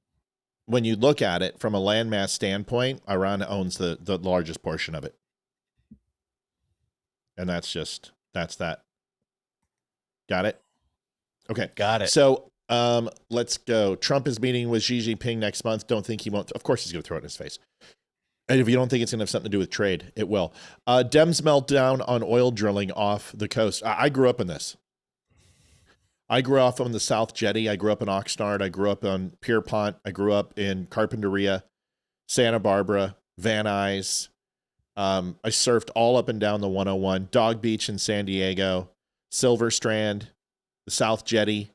when you look at it from a landmass standpoint, Iran owns the largest portion of it. And that's that. Got it? Okay. Got it. So let's go. Trump is meeting with Xi Jinping next month. Don't think he won't. Of course he's going to throw it in his face. And if you don't think it's going to have something to do with trade, it will. Dems meltdown on oil drilling off the coast. I grew up in this. I grew up on the South Jetty. I grew up in Oxnard. I grew up on Pierpont. I grew up in Carpinteria, Santa Barbara, Van Nuys. I surfed all up and down the 101, Dog Beach in San Diego, Silver Strand, the South Jetty,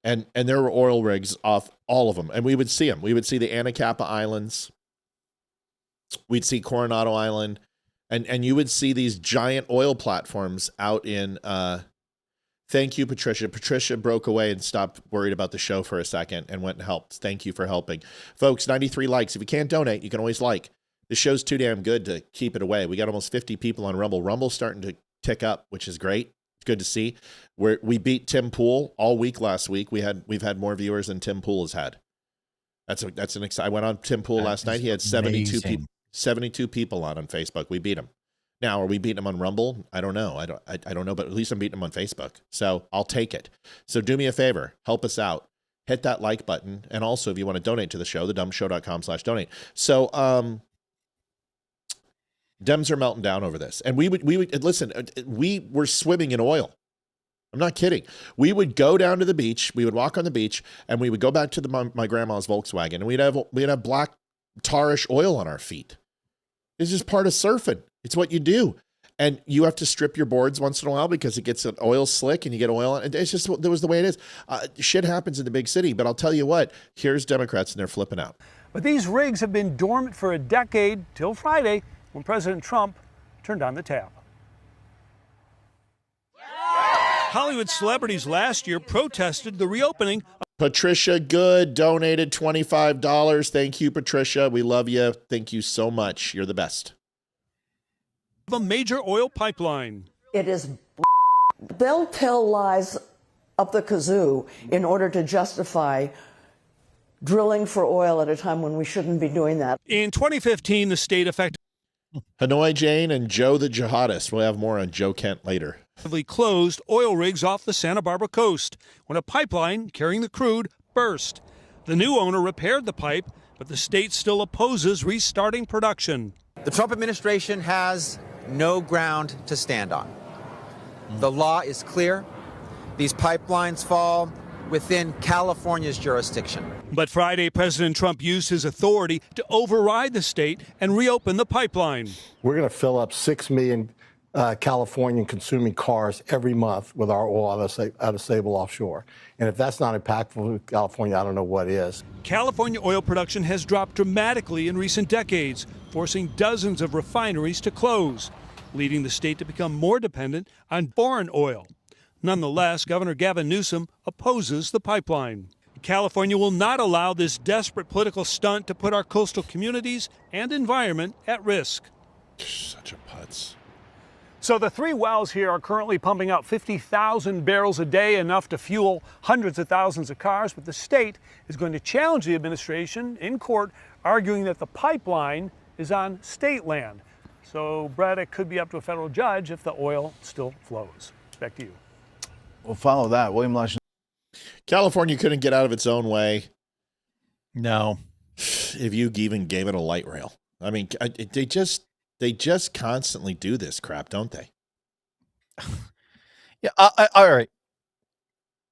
and there were oil rigs off all of them, and we would see them. We would see the Anacapa Islands. We'd see Coronado Island, and you would see these giant oil platforms out in. Thank you, Patricia. Patricia broke away and stopped worried about the show for a second and went and helped. Thank you for helping. Folks, 93 likes. If you can't donate, you can always like. This show's too damn good to keep it away. We got almost 50 people on Rumble. Rumble's starting to tick up, which is great. It's good to see. We beat Tim Pool all week last week. We've had more viewers than Tim Pool has had. That's an exciting. I went on Tim Pool last night. He had 72 people. 72 people on Facebook. We beat him. Now, are we beating him on Rumble? I don't know. I don't know, but at least I'm beating him on Facebook. So I'll take it. So do me a favor. Help us out. Hit that like button. And also, if you want to donate to the show, thedumbshow.com/donate. So, Dems are melting down over this. And we would listen, we were swimming in oil. I'm not kidding. We would go down to the beach. We would walk on the beach, and we would go back to my grandma's Volkswagen, and we'd have black tarish oil on our feet. It's just part of surfing. It's what you do. And you have to strip your boards once in a while because it gets an oil slick and you get oil. And it's just, that was the way it is. Shit happens in the big city. But I'll tell you what, here's Democrats and they're flipping out. But these rigs have been dormant for a decade till Friday when President Trump turned on the tap. Hollywood celebrities last year protested the reopening. Patricia Good donated $25. Thank you, Patricia. We love you. Thank you so much. You're the best. A major oil pipeline. It is. They'll tell lies up the kazoo in order to justify drilling for oil at a time when we shouldn't be doing that. In 2015, the state effectively Hanoi Jane and Joe the Jihadist. We'll have more on Joe Kent later. Closed oil rigs off the Santa Barbara coast when a pipeline carrying the crude burst. The new owner repaired the pipe, but the state still opposes restarting production. The Trump administration has no ground to stand on. The law is clear. These pipelines fall within California's jurisdiction. But Friday, President Trump used his authority to override the state and reopen the pipeline. We're going to fill up 6 million Californian consuming cars every month with our oil out of Sable offshore. And if that's not impactful to California, I don't know what is. California oil production has dropped dramatically in recent decades, forcing dozens of refineries to close, leading the state to become more dependent on foreign oil. Nonetheless, Governor Gavin Newsom opposes the pipeline. California will not allow this desperate political stunt to put our coastal communities and environment at risk. Such a putz. So the 3 wells here are currently pumping out 50,000 barrels a day, enough to fuel hundreds of thousands of cars. But the state is going to challenge the administration in court, arguing that the pipeline is on state land. So, Brett, it could be up to a federal judge if the oil still flows. Back to you. We'll follow that. William Lush. California couldn't get out of its own way. No. If you even gave it a light rail. I mean, they just constantly do this crap, don't they? Yeah. All right.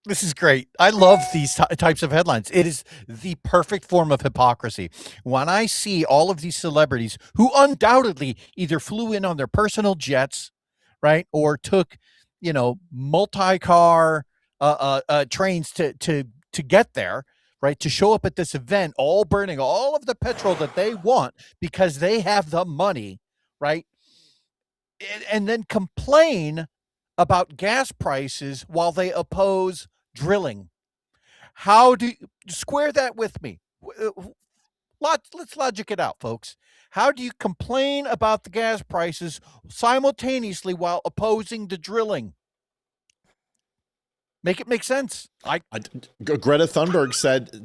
This is great. I love these types of headlines. It is the perfect form of hypocrisy. When I see all of these celebrities who undoubtedly either flew in on their personal jets, right, or took, multi-car trains to get there, right, to show up at this event, all burning all of the petrol that they want because they have the money, right, and then complain about gas prices while they oppose drilling. How do you square that with me? Let's logic it out, folks. How do you complain about the gas prices simultaneously while opposing the drilling? Make it make sense. Greta Thunberg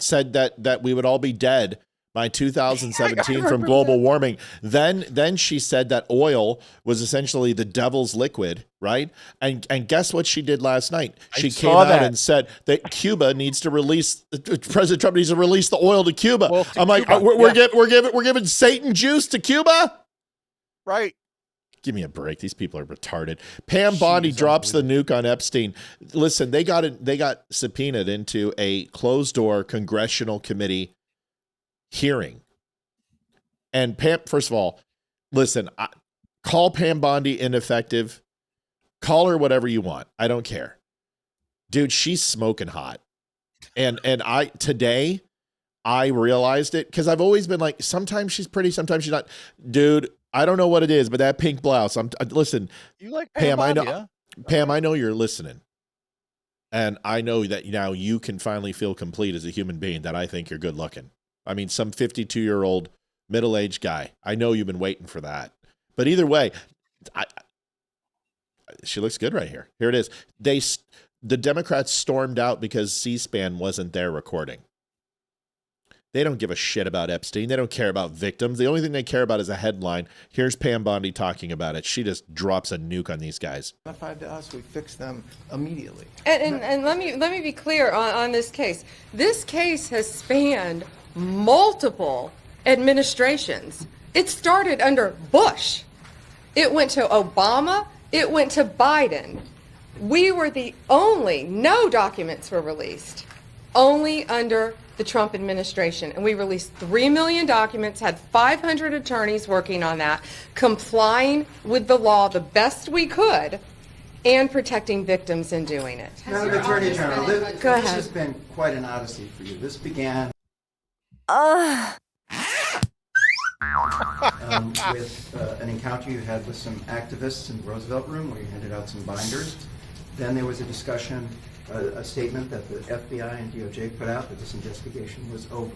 said that we would all be dead by 2017 from global warming. Then she said that oil was essentially the devil's liquid, right? And guess what she did last night? She came out and said that Cuba needs to release, President Trump needs to release the oil to Cuba. Well, I'm like, Cuba. We're giving Satan juice to Cuba, right? Give me a break. These people are retarded. Pam Bondi drops the nuke on Epstein. Listen, they got subpoenaed into a closed door congressional committee hearing. And Pam, first of all, listen, call Pam Bondi ineffective. Call her whatever you want. I don't care. Dude, she's smoking hot. And today I realized it because I've always been like, sometimes she's pretty, sometimes she's not. Dude, I don't know what it is, but that pink blouse. Listen, You like Pam, I know, Bondi, huh? Pam, I know you're listening. And I know that now you can finally feel complete as a human being that I think you're good looking. I mean, some 52-year-old middle-aged guy. I know you've been waiting for that. But either way, she looks good right here. Here it is. The Democrats stormed out because C-SPAN wasn't there recording. They don't give a shit about Epstein. They don't care about victims. The only thing they care about is a headline. Here's Pam Bondi talking about it. She just drops a nuke on these guys. Notified to us, we fix them immediately. And let me be clear on this case. This case has spanned multiple administrations. It started under Bush. It went to Obama. It went to Biden. We were the only, no documents were released, only under the Trump administration. And we released 3 million documents, had 500 attorneys working on that, complying with the law the best we could, and protecting victims in doing it. Madam Attorney General, Go this ahead. has been quite an odyssey for you. This began with an encounter you had with some activists in the Roosevelt Room where you handed out some binders. Then there was a discussion, a statement that the FBI and DOJ put out that this investigation was over.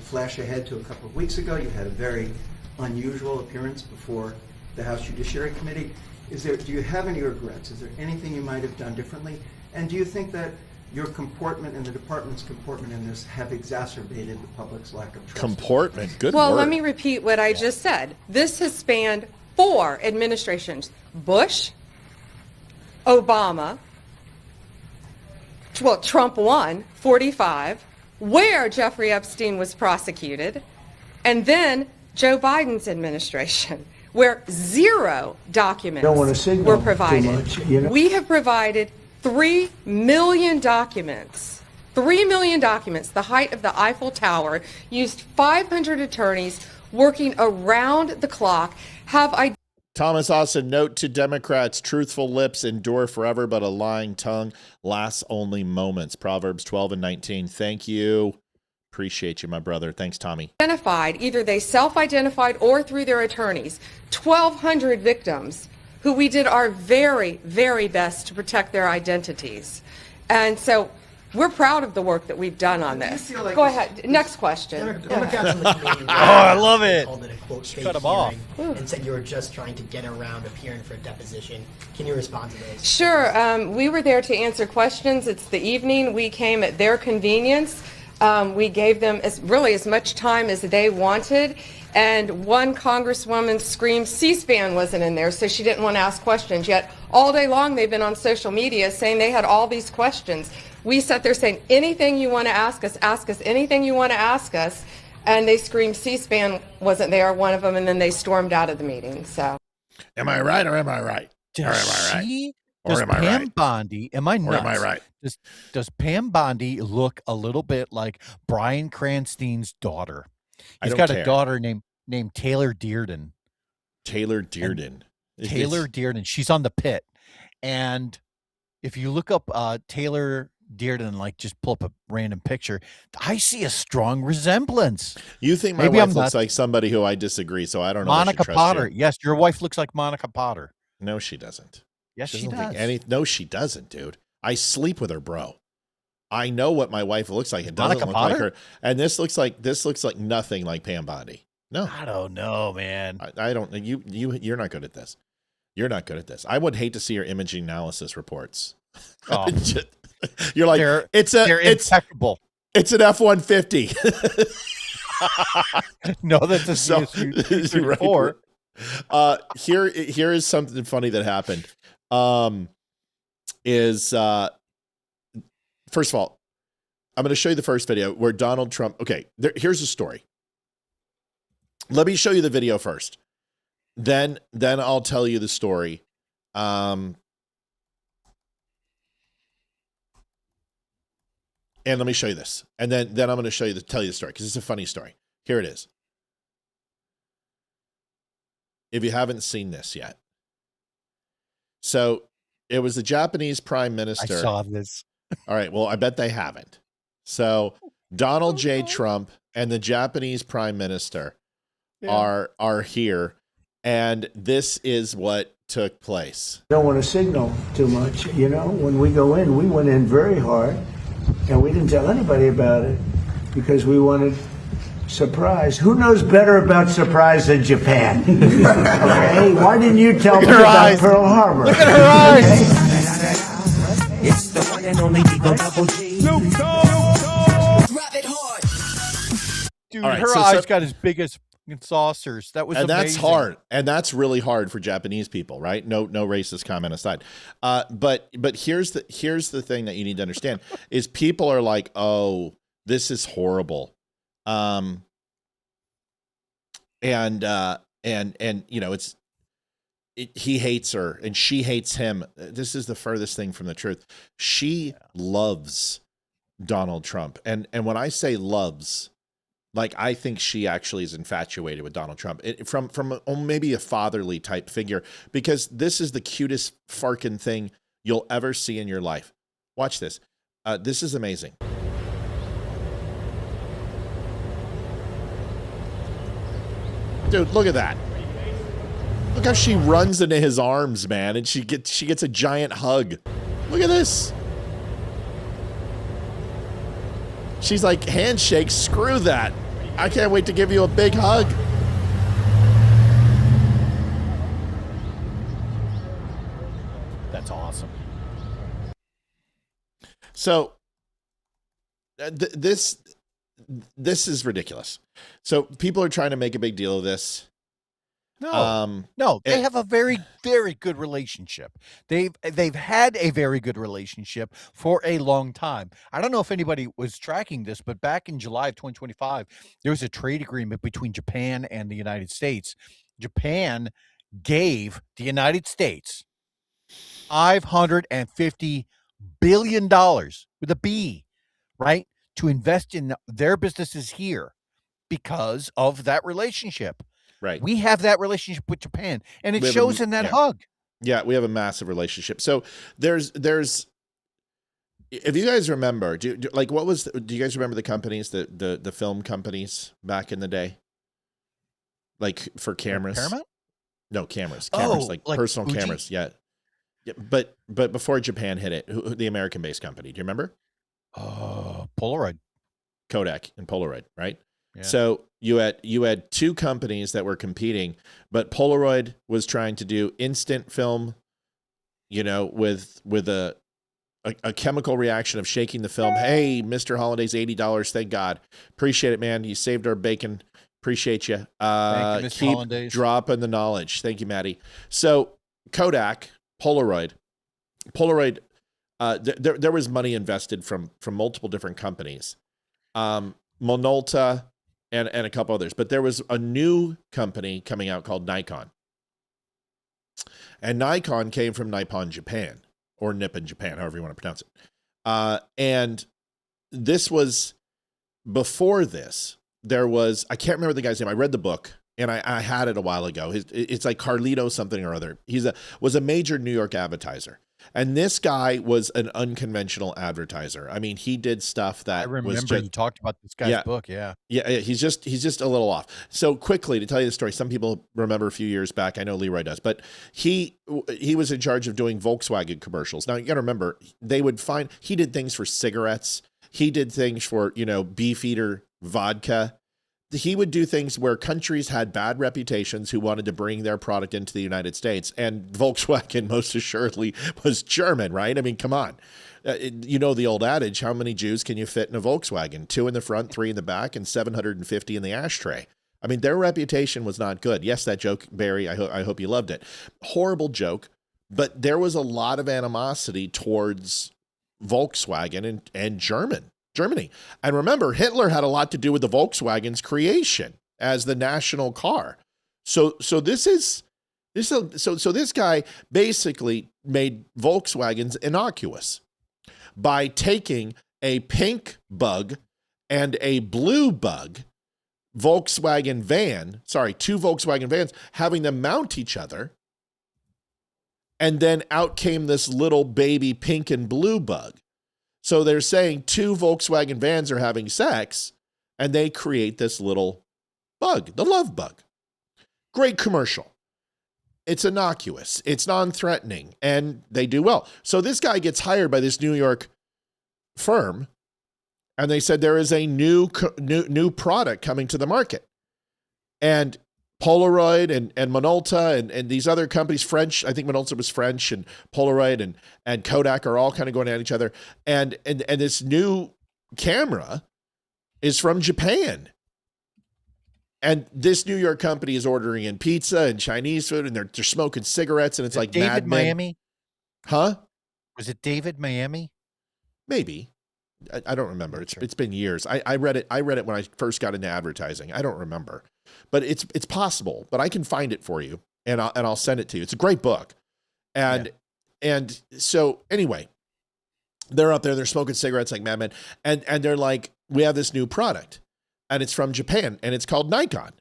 Flash ahead to a couple of weeks ago, you had a very unusual appearance before the House Judiciary Committee. Do you have any regrets? Is there anything you might have done differently? And do you think that your comportment and the department's comportment in this have exacerbated the public's lack of trust? Comportment, good Well, word. let me repeat what I just said. This has spanned 4 administrations. Bush, Obama, well, Trump won, 45, where Jeffrey Epstein was prosecuted, and then Joe Biden's administration, where 0 documents were provided. We have provided 3 million documents. 3 million documents, the height of the Eiffel Tower, used 500 attorneys working around the clock, have Thomas Austin, note to Democrats, truthful lips endure forever, but a lying tongue lasts only moments. Proverbs 12 and 19. Thank you. Appreciate you, my brother. Thanks, Tommy. identified, either they self-identified or through their attorneys, 1,200 victims who we did our very, very best to protect their identities. And so we're proud of the work that we've done on this. Go ahead. Next question. I love it. Called it a quote fake Cut 'em off. hearing and said you were just trying to get around appearing for a deposition. Can you respond to those? Sure. We were there to answer questions. It's the evening. We came at their convenience. We gave them as much time as they wanted. And one congresswoman screamed C-SPAN wasn't in there, so she didn't want to ask questions. Yet all day long they've been on social media saying they had all these questions. We sat there saying, anything you want to ask us, anything you want to ask us. And they screamed C-SPAN wasn't there, one of them, and then they stormed out of the meeting. So, am I right or am I right? Or am I right? Does Or am I Pam right? Bondi, am I nuts? Or am I right? Does Pam Bondi look a little bit like Bryan Cranstein's daughter? I He's don't got a care. daughter named Taylor Dearden. Taylor Dearden. Taylor Dearden. She's on the Pit. And if you look up Taylor Dearden, like just pull up a random picture, I see a strong resemblance. You think my Maybe wife I'm looks nuts. like somebody who I disagree, so I don't know. Monica if I should trust Potter. you. Yes, your wife looks like Monica Potter. No, she doesn't. Yes, she doesn't think does. No, she doesn't, dude. I sleep with her, bro. I know what my wife looks like. It doesn't Monica look Potter? like her. And this looks like nothing like Pam Bondi. No, I don't know, man. I don't. You're not good at this. You're not good at this. I would hate to see your imaging analysis reports. Oh. You're like it's impeccable. It's an F-150. No, that's a CSU-334. Here is something funny that happened. First of all, I'm going to show you the first video where Donald Trump. Okay, here's the story. Let me show you the video first. Then I'll tell you the story. And let me show you this. And then I'm going to tell you the story because it's a funny story. Here it is. If you haven't seen this yet. So It was the Japanese prime minister. I saw this. All right. Well, I bet they haven't. So Donald J. Trump and the Japanese prime minister are here, and this is what took place. Don't want to signal too much. You know, when we go in, we went in very hard, and we didn't tell anybody about it because we wanted surprise. Who knows better about surprise than Japan? Okay, why didn't you tell me about Pearl Harbor? Look at her eyes. It's the one and only Eagle Double G. Snoop Dogg. Drop it hard. Dude, All right, her eyes got as big as saucers. That was and amazing. that's hard, and that's really hard for Japanese people, right? No racist comment aside. But here's the thing that you need to understand is people are like, oh, this is horrible, and you know he hates her and she hates him. This is the furthest thing from the truth. She loves Donald Trump, and when I say loves, like, I think she actually is infatuated with Donald Trump from maybe a fatherly type figure, because this is the cutest farkin' thing you'll ever see in your life. Watch this. This is amazing. Dude, look at that. Look how she runs into his arms, man, and she gets a giant hug. Look at this. She's like, handshake, screw that. I can't wait to give you a big hug. That's awesome. So this is ridiculous. So people are trying to make a big deal of this. No, they have a very, very good relationship. They've had a very good relationship for a long time. I don't know if anybody was tracking this, but back in July of 2025, there was a trade agreement between Japan and the United States. Japan gave the United States $550 billion with a B, right, to invest in their businesses here because of that relationship. Right. We have that relationship with Japan, and it shows in that hug. Yeah, we have a massive relationship. So there's if you guys remember, do you guys remember the companies, the film companies back in the day? Like for cameras? Paramount? No, cameras, like personal Fuji? cameras. Yeah. But before Japan hit it, the American-based company, do you remember? Polaroid. Kodak and Polaroid, right? Yeah. So you had two companies that were competing, but Polaroid was trying to do instant film, you know, with a chemical reaction of shaking the film. Hey, Mr. Holiday's $80. Thank God. Appreciate it, man. You saved our bacon. Appreciate you. Thank you, Mr. Keep Hollandaise. dropping the knowledge. Thank you, Maddie. So Kodak, Polaroid, there was money invested from multiple different companies. Minolta and a couple others, but there was a new company coming out called Nikon. And Nikon came from Nippon, Japan, or Nippon, Japan, however you want to pronounce it. And this was, before this, there was, I can't remember the guy's name. I read the book, and I had it a while ago. It's like Carlito something or other. Was a major New York advertiser. And this guy was an unconventional advertiser. I mean, he did stuff that I remember was just, you talked about this guy's book. Yeah. Yeah, he's just a little off. So quickly to tell you the story, some people remember a few years back. I know Leeroy does, but he was in charge of doing Volkswagen commercials. Now you got to remember, he did things for cigarettes. He did things for, Beefeater vodka. He would do things where countries had bad reputations who wanted to bring their product into the United States. And Volkswagen most assuredly was German, right? I mean, come on. You know the old adage, how many Jews can you fit in a Volkswagen? 2 in the front, 3 in the back, and 750 in the ashtray. I mean, their reputation was not good. Yes, that joke, Barry, I hope you loved it. Horrible joke, but there was a lot of animosity towards Volkswagen and Germany. And remember, Hitler had a lot to do with the Volkswagen's creation as the national car. So this guy basically made Volkswagens innocuous by taking a pink bug and a blue bug two Volkswagen vans, having them mount each other And then out came this little baby pink and blue bug. So they're saying 2 Volkswagen vans are having sex, and they create this little bug, the love bug. Great commercial. It's innocuous. It's non-threatening, and they do well. So this guy gets hired by this New York firm, and they said there is a new product coming to the market. And Polaroid and Minolta and these other companies, French, I think Minolta was French, and Polaroid and Kodak are all kind of going at each other. And this new camera is from Japan. And this New York company is ordering in pizza and Chinese food, and they're smoking cigarettes, and it's like David Mad Men. Miami? Huh? Was it David Miami? Maybe. I don't remember. It's been years. I read it when I first got into advertising. I don't remember. But it's possible. But I can find it for you, and I'll send it to you. It's a great book. And so anyway, they're up there, they're smoking cigarettes like Mad Men, and they're like, we have this new product. And it's from Japan, and it's called Nikon.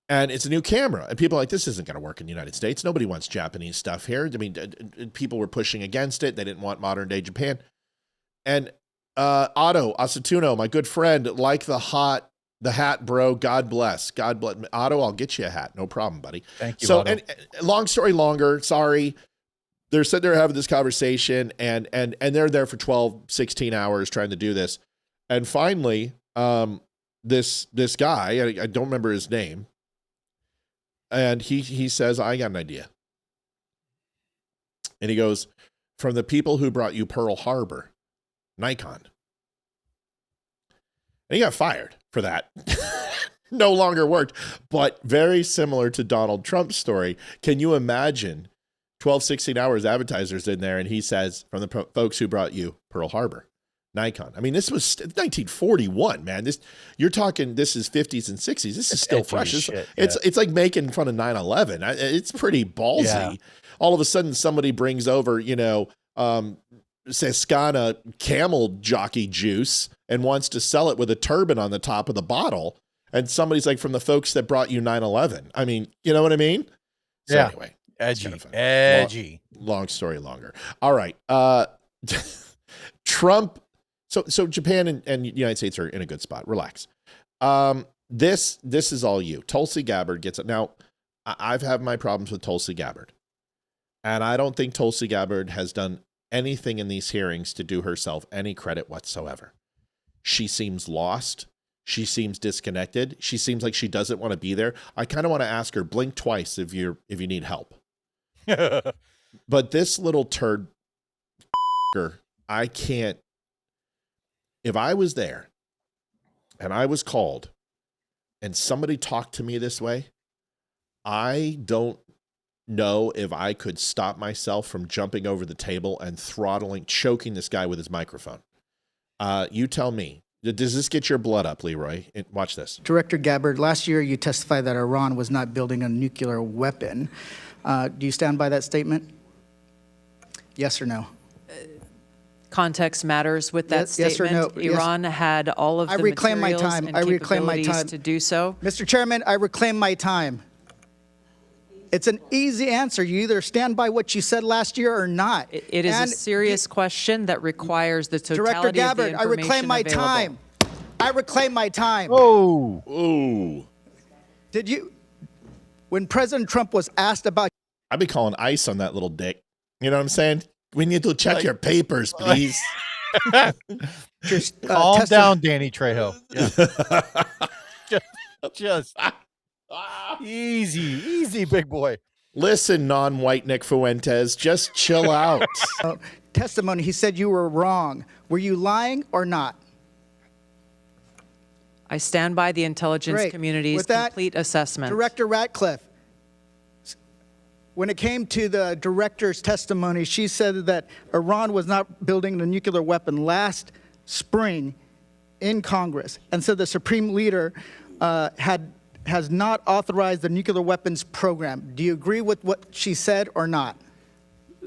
And it's a new camera. And people are like, this isn't going to work in the United States. Nobody wants Japanese stuff here. I mean, people were pushing against it. They didn't want modern day Japan. And Otto Asatuno, my good friend, like the hat, bro. God bless. God bless. Otto, I'll get you a hat. No problem, buddy. Thank you, So, Otto. and long story longer, sorry. They're sitting there having this conversation, and they're there for 12, 16 hours trying to do this. And finally, this guy, I don't remember his name, and he says, I got an idea. And he goes, from the people who brought you Pearl Harbor, Nikon. And he got fired for that. No longer worked, but very similar to Donald Trump's story. Can you imagine 12, 16 hours advertisers in there, and he says, from the folks who brought you Pearl Harbor, Nikon. I mean, this was 1941, man. You're talking, this is 50s and 60s. This is still fresh. It's like making fun of 9/11. It's pretty ballsy. Yeah. All of a sudden, somebody brings over, Sescana camel jockey juice and wants to sell it with a turban on the top of the bottle. And somebody's like, from the folks that brought you 9/11. I mean, you know what I mean? So yeah. Anyway, Edgy. Long story longer. All right. Trump. So Japan and the United States are in a good spot. Relax. This is all you. Tulsi Gabbard gets it. Now, I've had my problems with Tulsi Gabbard. And I don't think Tulsi Gabbard has done anything in these hearings to do herself any credit whatsoever. She seems lost. She seems disconnected. She seems like she doesn't want to be there. I kind of want to ask her, blink twice if you need help. But this little turd, I can't. If I was there and I was called and somebody talked to me this way, I don't know if I could stop myself from jumping over the table and choking this guy with his microphone. You tell me. Does this get your blood up, Leeroy? Watch this. Director Gabbard, last year you testified that Iran was not building a nuclear weapon. Do you stand by that statement? Yes or no? Context matters with that statement. Yes or no? Iran had all of the materials and capabilities to do so. Mr. Chairman, I reclaim my time. It's an easy answer. You either stand by what you said last year or not. It is a serious question that requires the totality Director Gabbard, of the information I reclaim my available. time. I reclaim my time. Oh. Did you, when President Trump was asked about... I'd be calling ICE on that little dick. You know what I'm saying? We need to check your papers, please. Calm down, Danny Trejo. Yeah. just easy, big boy. Listen, non-white Nick Fuentes, just chill out. Testimony, he said you were wrong. Were you lying or not? I stand by the intelligence community's complete assessment. Director Ratcliffe, when it came to the director's testimony, she said that Iran was not building a nuclear weapon last spring in Congress, and so the Supreme Leader has not authorized the nuclear weapons program. Do you agree with what she said or not?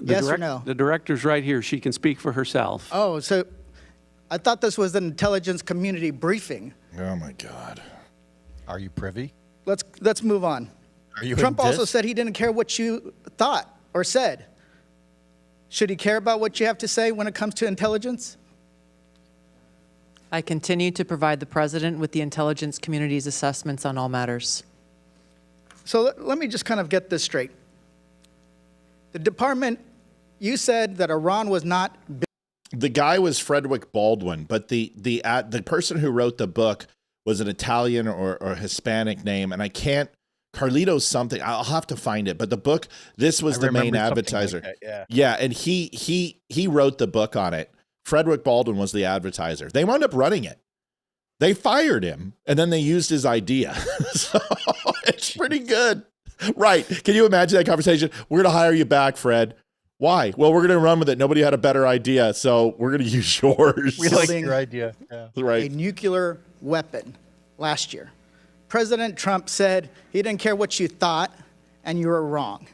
Yes or no? The director's right here. She can speak for herself. Oh, so I thought this was an intelligence community briefing. Oh my God. Are you privy? Let's move on. Are you Trump also said he didn't care what you thought or said. Should he care about what you have to say when it comes to intelligence? I continue to provide the president with the intelligence community's assessments on all matters. So let me just kind of get this straight. The department, you said that Iran was not. The guy was Frederick Baldwin, but the person who wrote the book was an Italian or Hispanic name, and I can't. Carlito's something. I'll have to find it. But the book, this was the main advertiser. Like that, yeah, and he wrote the book on it. Frederick Baldwin was the advertiser. They wound up running it. They fired him, and then they used his idea. So it's pretty good. Right. Can you imagine that conversation? We're going to hire you back, Fred. Why? Well, we're going to run with it. Nobody had a better idea, so we're going to use yours. We like your idea. Yeah. Right. A nuclear weapon last year. President Trump said he didn't care what you thought, and you were wrong.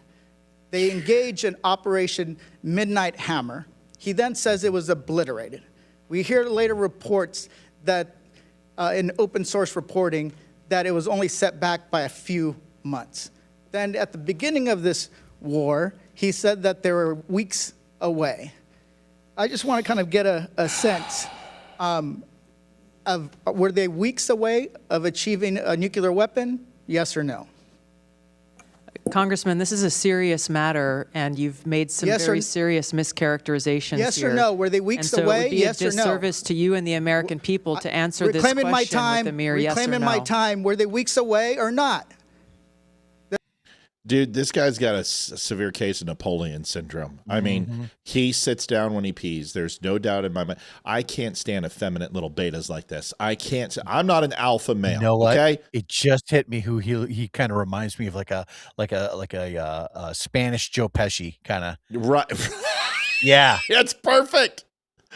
They engaged in Operation Midnight Hammer. He then says it was obliterated. We hear later reports that in open source reporting that it was only set back by a few months. Then at the beginning of this war, he said that they were weeks away. I just want to kind of get a sense of, were they weeks away of achieving a nuclear weapon? Yes or no? Congressman, this is a serious matter, and you've made some very serious mischaracterizations yes here. Yes or no? Were they weeks and so away? It would be yes a disservice to you and the American people to answer this question my time, with a mere yes or no. Reclaiming my time. Were they weeks away or not? Dude, this guy's got a severe case of Napoleon syndrome. I mean, he sits down when he pees. There's no doubt in my mind. I can't stand effeminate little betas like this. I can't. I'm not an alpha male. You know what? Okay? It just hit me who he kind of reminds me of like a Spanish Joe Pesci kind of. Right. Yeah. That's perfect.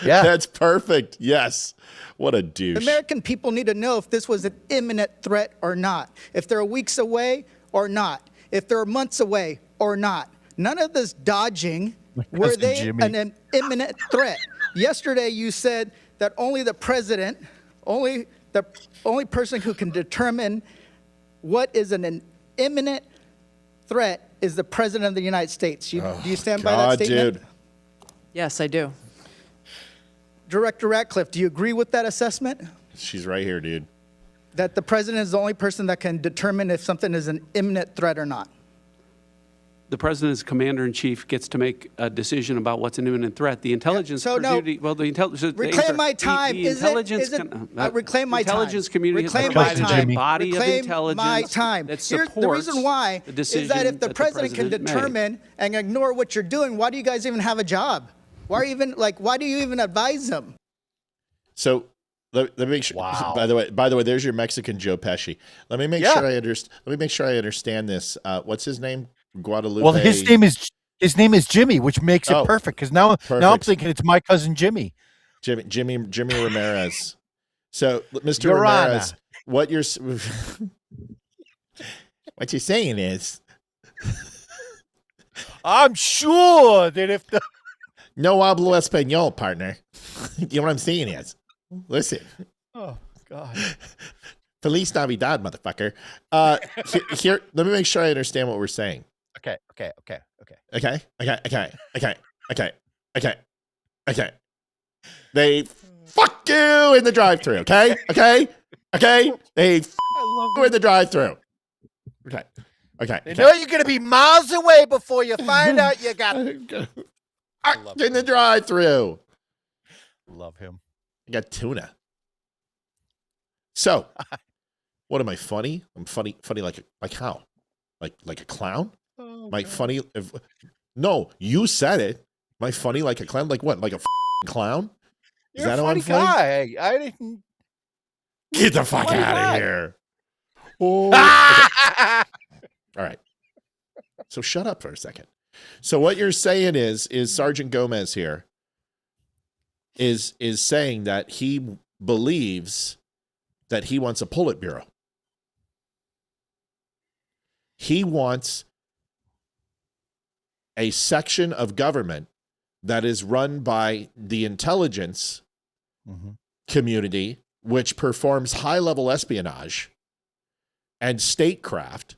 Yeah. That's perfect. Yes. What a douche. The American people need to know if this was an imminent threat or not. If they're weeks away or not. If they're months away or not. None of this dodging. Were they an imminent threat? Yesterday you said that only the president, only person who can determine what is an imminent threat is the president of the United States. Do you stand by that statement? Dude. Yes, I do. Director Ratcliffe, do you agree with that assessment? She's right here, dude. That the president is the only person that can determine if something is an imminent threat or not? The president, as commander-in-chief, gets to make a decision about what's an imminent threat. The intelligence community, well, the intelligence. Reclaim my time. Reclaim my time. Intelligence community reclaim has my provided time. a body reclaim of intelligence my time. that supports the reason why the decision is that if the president can made. determine and ignore what you're doing, why do you guys even have a job? Why do you even advise them? So let me make sure. Wow. By the way, there's your Mexican Joe Pesci. Let me make sure I understand. Let me make sure I understand this. What's his name? Guadalupe. Well, his name is Jimmy, which makes it perfect. Because now I'm thinking it's my cousin Jimmy. Jimmy Ramirez. So, Mr. Your Ramirez, Honor. what you're saying is, I'm sure that if the no hablo español, partner. You know what I'm saying is, listen. Oh God. Feliz Navidad, motherfucker. Here, let me make sure I understand what we're saying. Okay. They fuck you in the drive-thru. Okay. They fuck you in the drive-thru. Okay. You know you're gonna be miles away before you find out you got in the drive-thru. Love him. I got tuna. So, what am I funny? I'm funny like how? Like a clown? Oh, Am I funny? No, you said it. Am I funny like a clown? Like what? Like a clown? Is You're that a how I'm funny funny? guy. I didn't. Get the fuck out of here. Oh. All right. So shut up for a second. So what you're saying is Sergeant Gomez here is saying that he believes that he wants a Politburo. He wants a section of government that is run by the intelligence community, which performs high-level espionage and statecraft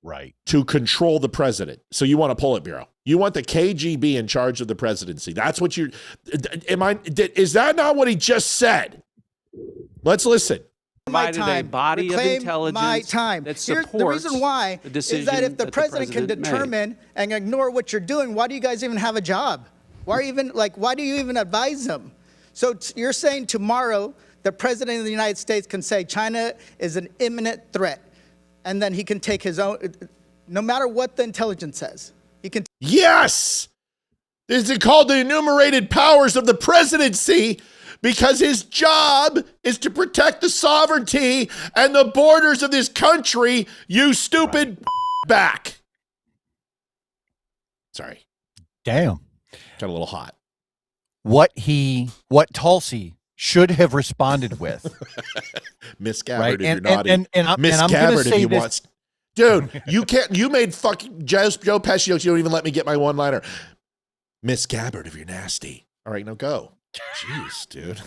Right. to control the president. So you want a Politburo. You want the KGB in charge of the presidency. That's what you is that not what he just said? Let's listen. Provided a body of intelligence my time. that Here's supports the reason why the decision is that if the that president can made. determine and ignore what you're doing, why do you guys even have a job? Why do you even advise them? So you're saying tomorrow the president of the United States can say China is an imminent threat, and then he can take his own, no matter what the intelligence says, he can. Yes! This is called the enumerated powers of the presidency, because his job is to protect the sovereignty and the borders of this country, you stupid back. Sorry. Damn. Got a little hot. What Tulsi should have responded with. Miss Gabbard, right? if you're naughty. Miss I'm Gabbard, if you this. want. Dude, you made fucking Joe Pesci jokes. You don't even let me get my one-liner. Miss Gabbard, if you're nasty. All right, now go. Jeez, dude.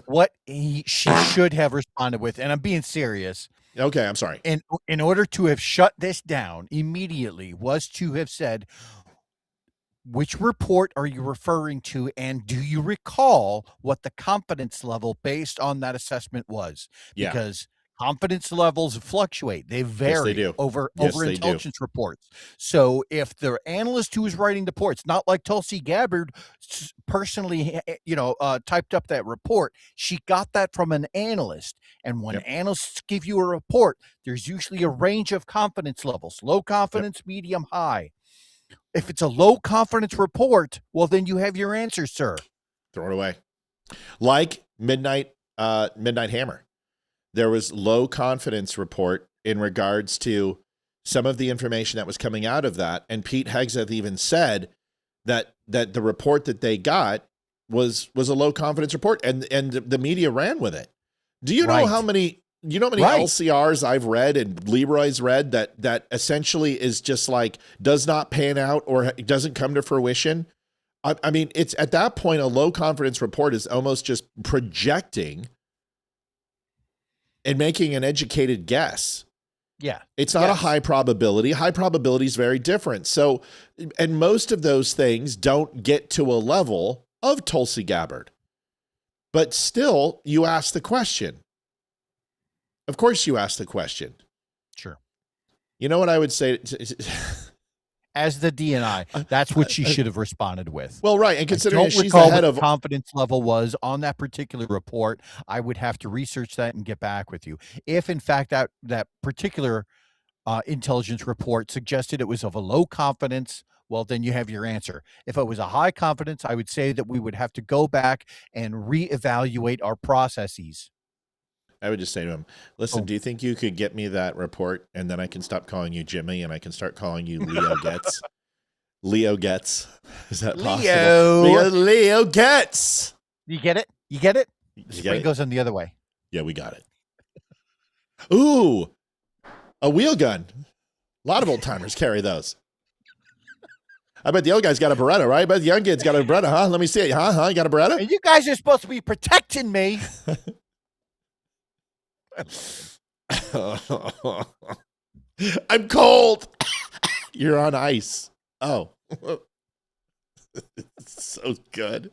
What she should have responded with, and I'm being serious. Okay, I'm sorry. In order to have shut this down immediately was to have said, which report are you referring to, and do you recall what the confidence level based on that assessment was? Yeah. Because confidence levels fluctuate. They vary Yes, they do. over Yes, they do. intelligence reports. So if the analyst who was writing the report, it's not like Tulsi Gabbard personally, typed up that report. She got that from an analyst. And when analysts give you a report, there's usually a range of confidence levels: low confidence, medium, high. If it's a low confidence report, well, then you have your answer, sir. Throw it away. Like Midnight Hammer. There was low confidence report in regards to some of the information that was coming out of that. And Pete Hegseth even said that the report that they got was a low confidence report, and the media ran with it. Do you know how many LCRs I've read and Leeroy's read that essentially is just like does not pan out or doesn't come to fruition? I mean, it's at that point, a low confidence report is almost just projecting and making an educated guess. Yeah. It's not a high probability. High probability is very different. So, and most of those things don't get to a level of Tulsi Gabbard. But still, you ask the question. Of course you ask the question. Sure. You know what I would say? As the DNI, that's what she should have responded with. Well, right. And considering I don't she's recall the head what of the confidence level was on that particular report, I would have to research that and get back with you. If in fact that particular intelligence report suggested it was of a low confidence, well, then you have your answer. If it was a high confidence, I would say that we would have to go back and reevaluate our processes. I would just say to him, listen, do you think you could get me that report and then I can stop calling you Jimmy and I can start calling you Leo Getz? Leo Getz. Is that possible? Leo Getz. You get it? You get it? You Spring goes on the other way. Yeah, we got it. Ooh, a wheel gun. A lot of old timers carry those. I bet the old guy's got a Beretta, right? I bet the young kid's got a Beretta, huh? Let me see it. Huh? You got a Beretta? And you guys are supposed to be protecting me. I'm cold. You're on ice. Oh, so good.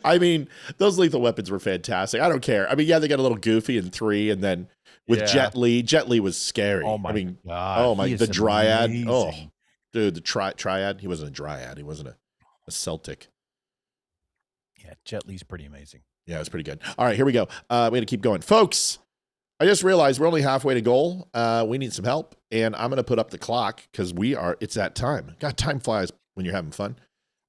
I mean, those Lethal Weapons were fantastic. I don't care. I mean, yeah, they got a little goofy in 3, and then with Jet Li was scary. Oh my God. Oh my, the Dryad. Amazing. Oh, dude, the Triad. He wasn't a Dryad. He wasn't a Celtic. Yeah, Jet Li's pretty amazing. Yeah, it was pretty good. All right, here we go. We got to keep going, folks. I just realized we're only halfway to goal. We need some help, and I'm going to put up the clock because it's that time. God, time flies when you're having fun.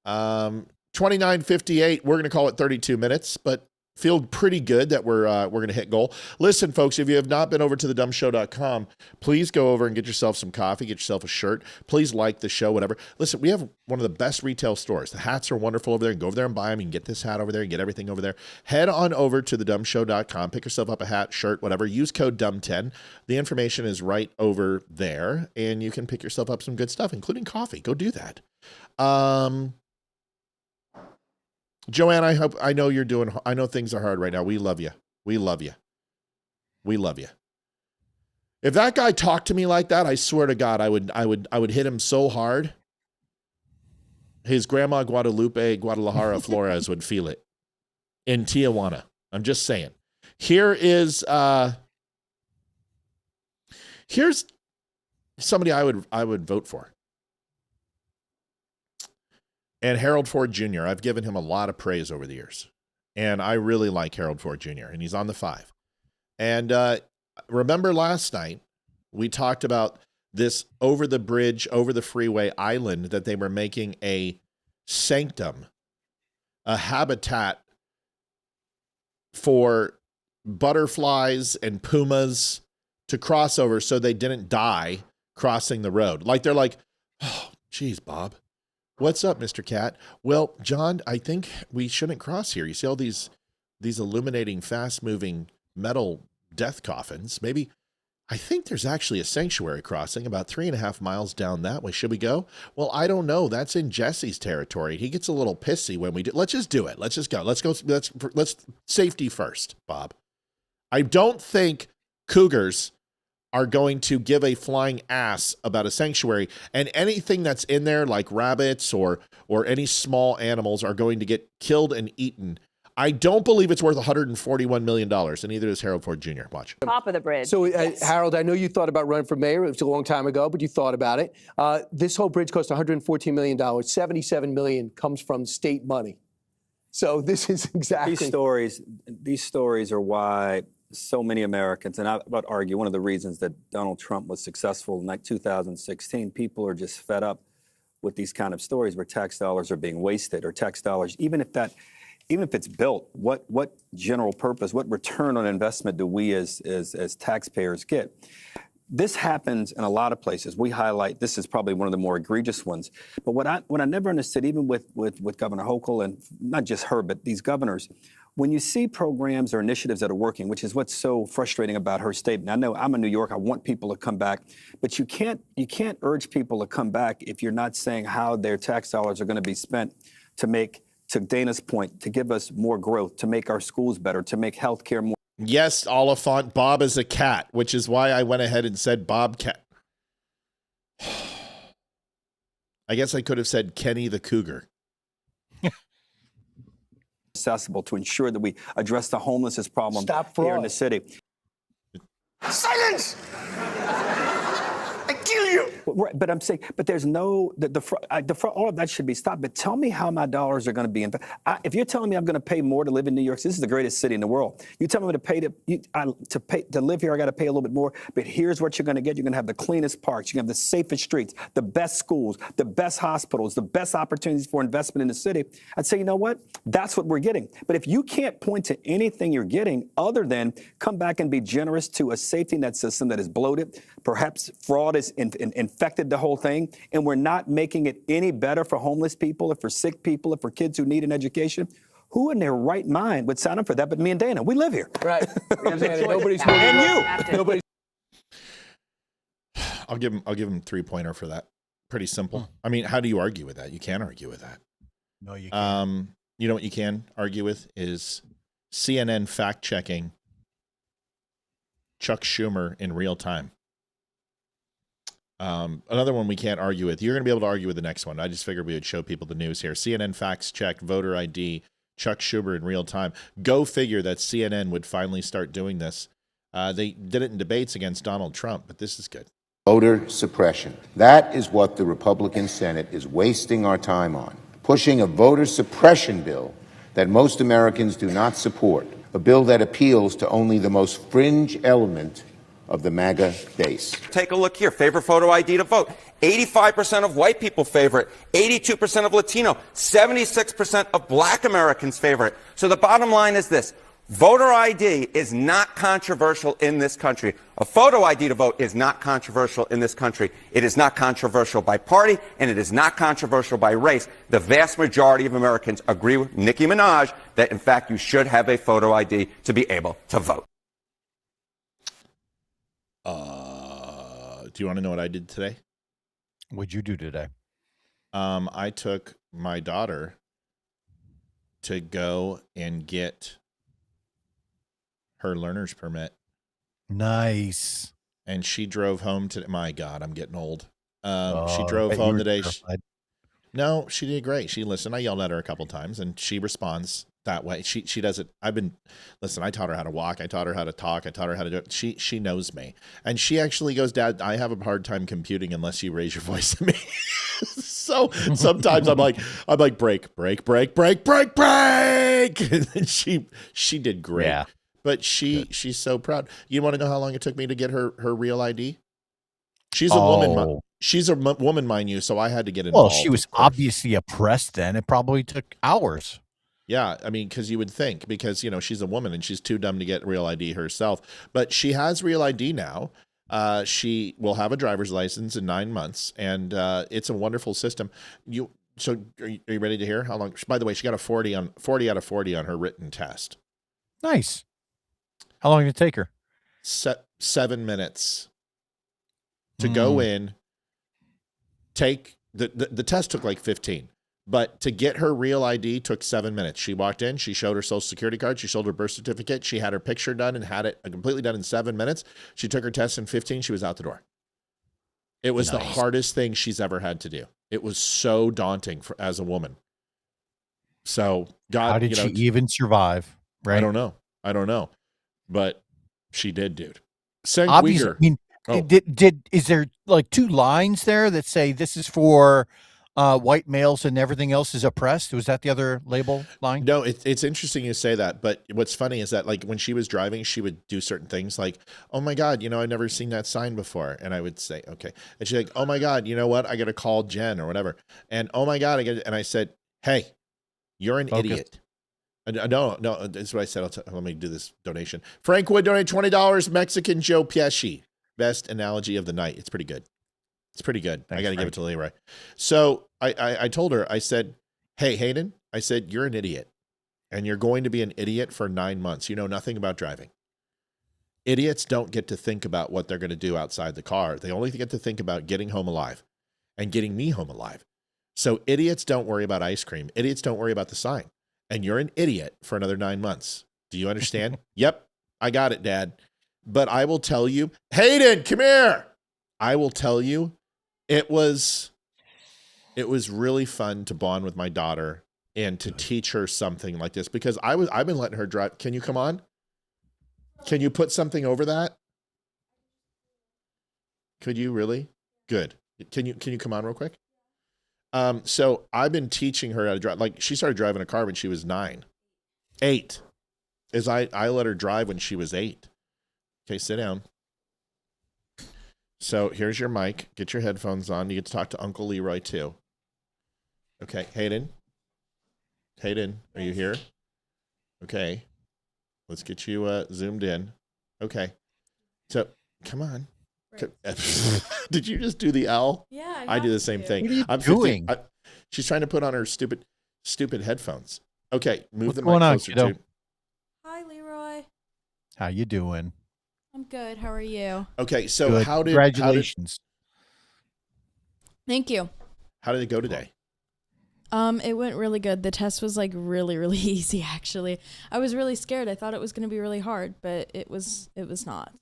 29:58. We're going to call it 32 minutes, but feel pretty good that we're going to hit goal. Listen, folks, if you have not been over to thedumbshow.com, please go over and get yourself some coffee, get yourself a shirt. Please like the show, whatever. Listen, we have one of the best retail stores. The hats are wonderful over there. You can go over there and buy them. You can get this hat over there and get everything over there. Head on over to thedumbshow.com. Pick yourself up a hat, shirt, whatever. Use code DUMB10. The information is right over there, and you can pick yourself up some good stuff, including coffee. Go do that. Joanne, I know you're doing, I know things are hard right now. We love you. We love you. We love you. If that guy talked to me like that, I swear to God, I would hit him so hard. His grandma Guadalajara Flores would feel it in Tijuana. I'm just saying. Here's somebody I would vote for. And Harold Ford Jr. I've given him a lot of praise over the years. And I really like Harold Ford Jr. And he's on the 5. And remember last night, we talked about this over the bridge, over the freeway island that they were making a sanctum, a habitat for butterflies and pumas to cross over so they didn't die crossing the road. Like they're like, oh, geez, Bob. What's up, Mr. Cat? Well, John, I think we shouldn't cross here. You see all these illuminating, fast-moving metal death coffins. Maybe, I think there's actually a sanctuary crossing about 3.5 miles down that way. Should we go? Well, I don't know. That's in Jesse's territory. He gets a little pissy when we do. Let's just do it. Let's just go. Let's safety first, Bob. I don't think cougars are going to give a flying ass about a sanctuary, and anything that's in there, like rabbits or any small animals, are going to get killed and eaten. I don't believe it's worth $141 million, and neither is Harold Ford Jr. Watch. Top of the bridge. So, Harold, I know you thought about running for mayor. It was a long time ago, but you thought about it. This whole bridge cost $114 million. $77 million comes from state money. So this is exactly... These stories are why so many Americans, and I would argue one of the reasons that Donald Trump was successful in 2016, people are just fed up with these kind of stories where tax dollars are being wasted, or tax dollars, even if it's built, what general purpose, what return on investment do we as taxpayers get? This happens in a lot of places. We highlight, this is probably one of the more egregious ones. But what I never understood, even with Governor Hochul, and not just her, but these governors, when you see programs or initiatives that are working, which is what's so frustrating about her statement. I know I'm in New York, I want people to come back, but you can't urge people to come back if you're not saying how their tax dollars are going to be spent to make, to Dana's point, to give us more growth, to make our schools better, to make healthcare more. Yes, Oliphant, Bob is a cat, which is why I went ahead and said Bobcat. I guess I could have said Kenny the Cougar. Accessible to ensure that we address the homelessness problem here in the city. Silence! I kill you! Right, but I'm saying, but there's no, all of that should be stopped. But tell me how my dollars are going to be invested. If you're telling me I'm going to pay more to live in New York, this is the greatest city in the world. You tell me to live here, I got to pay a little bit more. But here's what you're going to get. You're going to have the cleanest parks. You're going to have the safest streets, the best schools, the best hospitals, the best opportunities for investment in the city. I'd say, you know what? That's what we're getting. But if you can't point to anything you're getting other than come back and be generous to a safety net system that is bloated, perhaps fraud is infected the whole thing, and we're not making it any better for homeless people, or for sick people, or for kids who need an education, who in their right mind would sign up for that? But me and Dana, we live here. Right. Nobody's and you. Nobody's. I'll give him 3-pointer for that. Pretty simple. I mean, how do you argue with that? You can't argue with that. No, you can't. You know what you can argue with is CNN fact-checking Chuck Schumer in real time. Another one we can't argue with. You're going to be able to argue with the next one. I just figured we would show people the news here. CNN facts check voter ID, Chuck Schumer in real time. Go figure that CNN would finally start doing this. They did it in debates against Donald Trump, but this is good. Voter suppression. That is what the Republican Senate is wasting our time on. Pushing a voter suppression bill that most Americans do not support. A bill that appeals to only the most fringe element of the MAGA base. Take a look here. Favorite photo ID to vote. 85% of white people favor it. 82% of Latino. 76% of black Americans favor it. So the bottom line is this. Voter ID is not controversial in this country. A photo ID to vote is not controversial in this country. It is not controversial by party, and it is not controversial by race. The vast majority of Americans agree with Nicki Minaj that, in fact, you should have a photo ID to be able to vote. Do you want to know what I did today? What'd you do today? I took my daughter to go and get her learner's permit. Nice. and she drove home to. My God, I'm getting old. She I drove bet you home were today. terrified. No, she did great. She listened. I yelled at her a couple times, and she responds that way. She does it. Listen, I taught her how to walk. I taught her how to talk. I taught her how to do it. She knows me. And she actually goes, Dad, I have a hard time computing unless you raise your voice to me. So sometimes I'm like, break. And she did great. Yeah. But she's so proud. You want to know how long it took me to get her real ID? She's a woman. She's a woman, mind you, so I had to get involved. Well, she was obviously oppressed then. It probably took hours. Yeah, I mean, because you would think, because, she's a woman and she's too dumb to get real ID herself. But she has real ID now. She will have a driver's license in 9 months, and it's a wonderful system. So are you ready to hear how long? By the way, she got a 40 out of 40 on her written test. Nice. How long did it take her? 7 minutes to go in. Take the test took like 15, but to get her real ID took 7 minutes. She walked in, she showed her social security card, she showed her birth certificate, she had her picture done and had it completely done in 7 minutes. She took her test in 15, she was out the door. It was the hardest thing she's ever had to do. It was so daunting as a woman. So God, how did she even survive? Right? I don't know, but she did, dude. Obviously, I mean, is there like 2 lines there that say this is for white males and everything else is oppressed? Was that the other label line? No, it's interesting you say that, but what's funny is that like when she was driving, she would do certain things like, oh my God, I've never seen that sign before. And I would say, okay. And she's like, oh my God, you know what? I got to call Jen or whatever. And oh my God, and I said, hey, you're an idiot. No, that's what I said. Let me do this donation. Frank Wood donated $20. Mexican Joe Pesci. Best analogy of the night. It's pretty good. Thanks, I got to give it to Leeroy. So I told her, I said, hey, Hayden, I said, you're an idiot. And you're going to be an idiot for 9 months. You know nothing about driving. Idiots don't get to think about what they're going to do outside the car. They only get to think about getting home alive and getting me home alive. So idiots don't worry about ice cream. Idiots don't worry about the sign. And you're an idiot for another 9 months. Do you understand? Yep, I got it, Dad. But I will tell you, Hayden, come here. I will tell you, it was really fun to bond with my daughter and to teach her something like this because I've been letting her drive. Can you come on? Can you put something over that? Could you really? Good. Can you come on real quick? So I've been teaching her how to drive. Like she started driving a car when she was 8. I let her drive when she was 8. Okay, sit down. So here's your mic. Get your headphones on. You get to talk to Uncle Leeroy too. Okay, Hayden, are you here? Okay, let's get you zoomed in. Okay, so come on. Right. Did you just do the L? Yeah, I do the same thing. What are you I'm doing? She's trying to put on her stupid headphones. Okay, move What's the going mic on, closer kiddo? to. Hi, Leeroy. How you doing? I'm good. How are you? Okay, so Good. Congratulations. Thank you. How did it go today? It went really good. The test was like really, really easy actually. I was really scared. I thought it was going to be really hard, but it was not.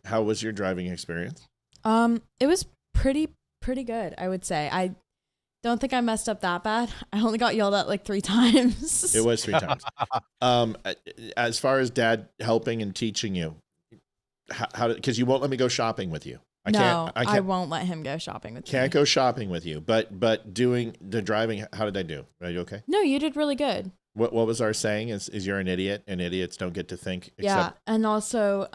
How was your driving experience? It was pretty good, I would say. I don't think I messed up that bad. I only got yelled at like 3 times. It was 3 times. As far as Dad helping and teaching you, how because you won't let me go shopping with you. I won't let him go shopping with me. Can't go shopping with you. But doing the driving, how did I do? Are you okay? No, you did really good. What was our saying? Is you're an idiot and idiots don't get to think. Yeah, and also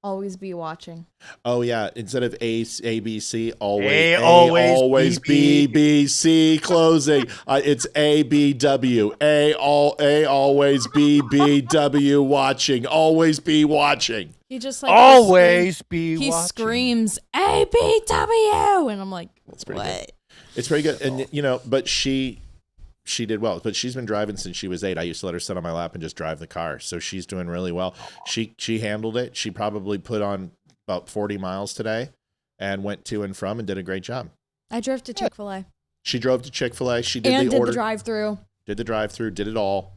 always be watching. Oh yeah, instead of ABC, always BBC closing. It's ABW. Always BBW watching. Always be watching. He just like always be he watching. Screams ABW, and I'm like, what? Good. It's pretty good, and but she did well. But she's been driving since she was 8. I used to let her sit on my lap and just drive the car, so she's doing really well. She handled it. She probably put on about 40 miles today, and went to and from, and did a great job. I drove to Chick-fil-A. She drove to Chick-fil-A. She did the drive-through. Did the drive-through. Did it all,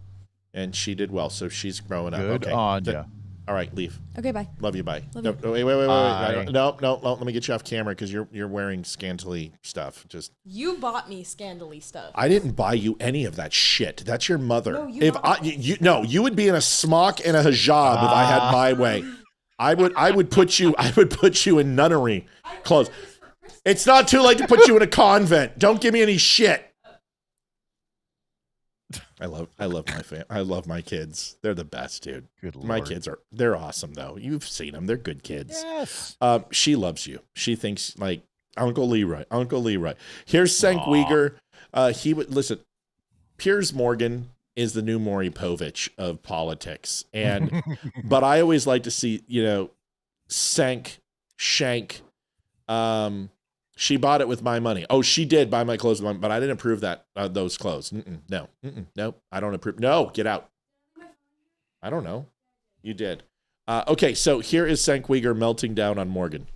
and she did well. So she's growing up. Good okay. on ya. All right, leave. Okay, bye. Love you, bye. Love No, you. wait. Bye. No, let me get you off camera because you're wearing scantily stuff. Just You bought me scandally stuff. I didn't buy you any of that shit. That's your mother. No, you if bought you would be in a smock and a hijab if I had my way. I would put you in nunnery clothes. It's not too late to put you in a convent. Don't give me any shit. I love my I love my kids. They're the best, dude. Good Lord. My kids they're awesome though. You've seen them. They're good kids. Yes. She loves you. She thinks like Uncle Leeroy. Here's Cenk Uygur. He would listen. Piers Morgan is the new Maury Povich of politics. And but I always like to see, Cenk, Shank. She bought it with my money. Oh, she did buy my clothes with my money, but I didn't approve that those clothes. No, I don't approve. No, get out. I don't know. You did. Okay, so here is Cenk Uygur melting down on Morgan.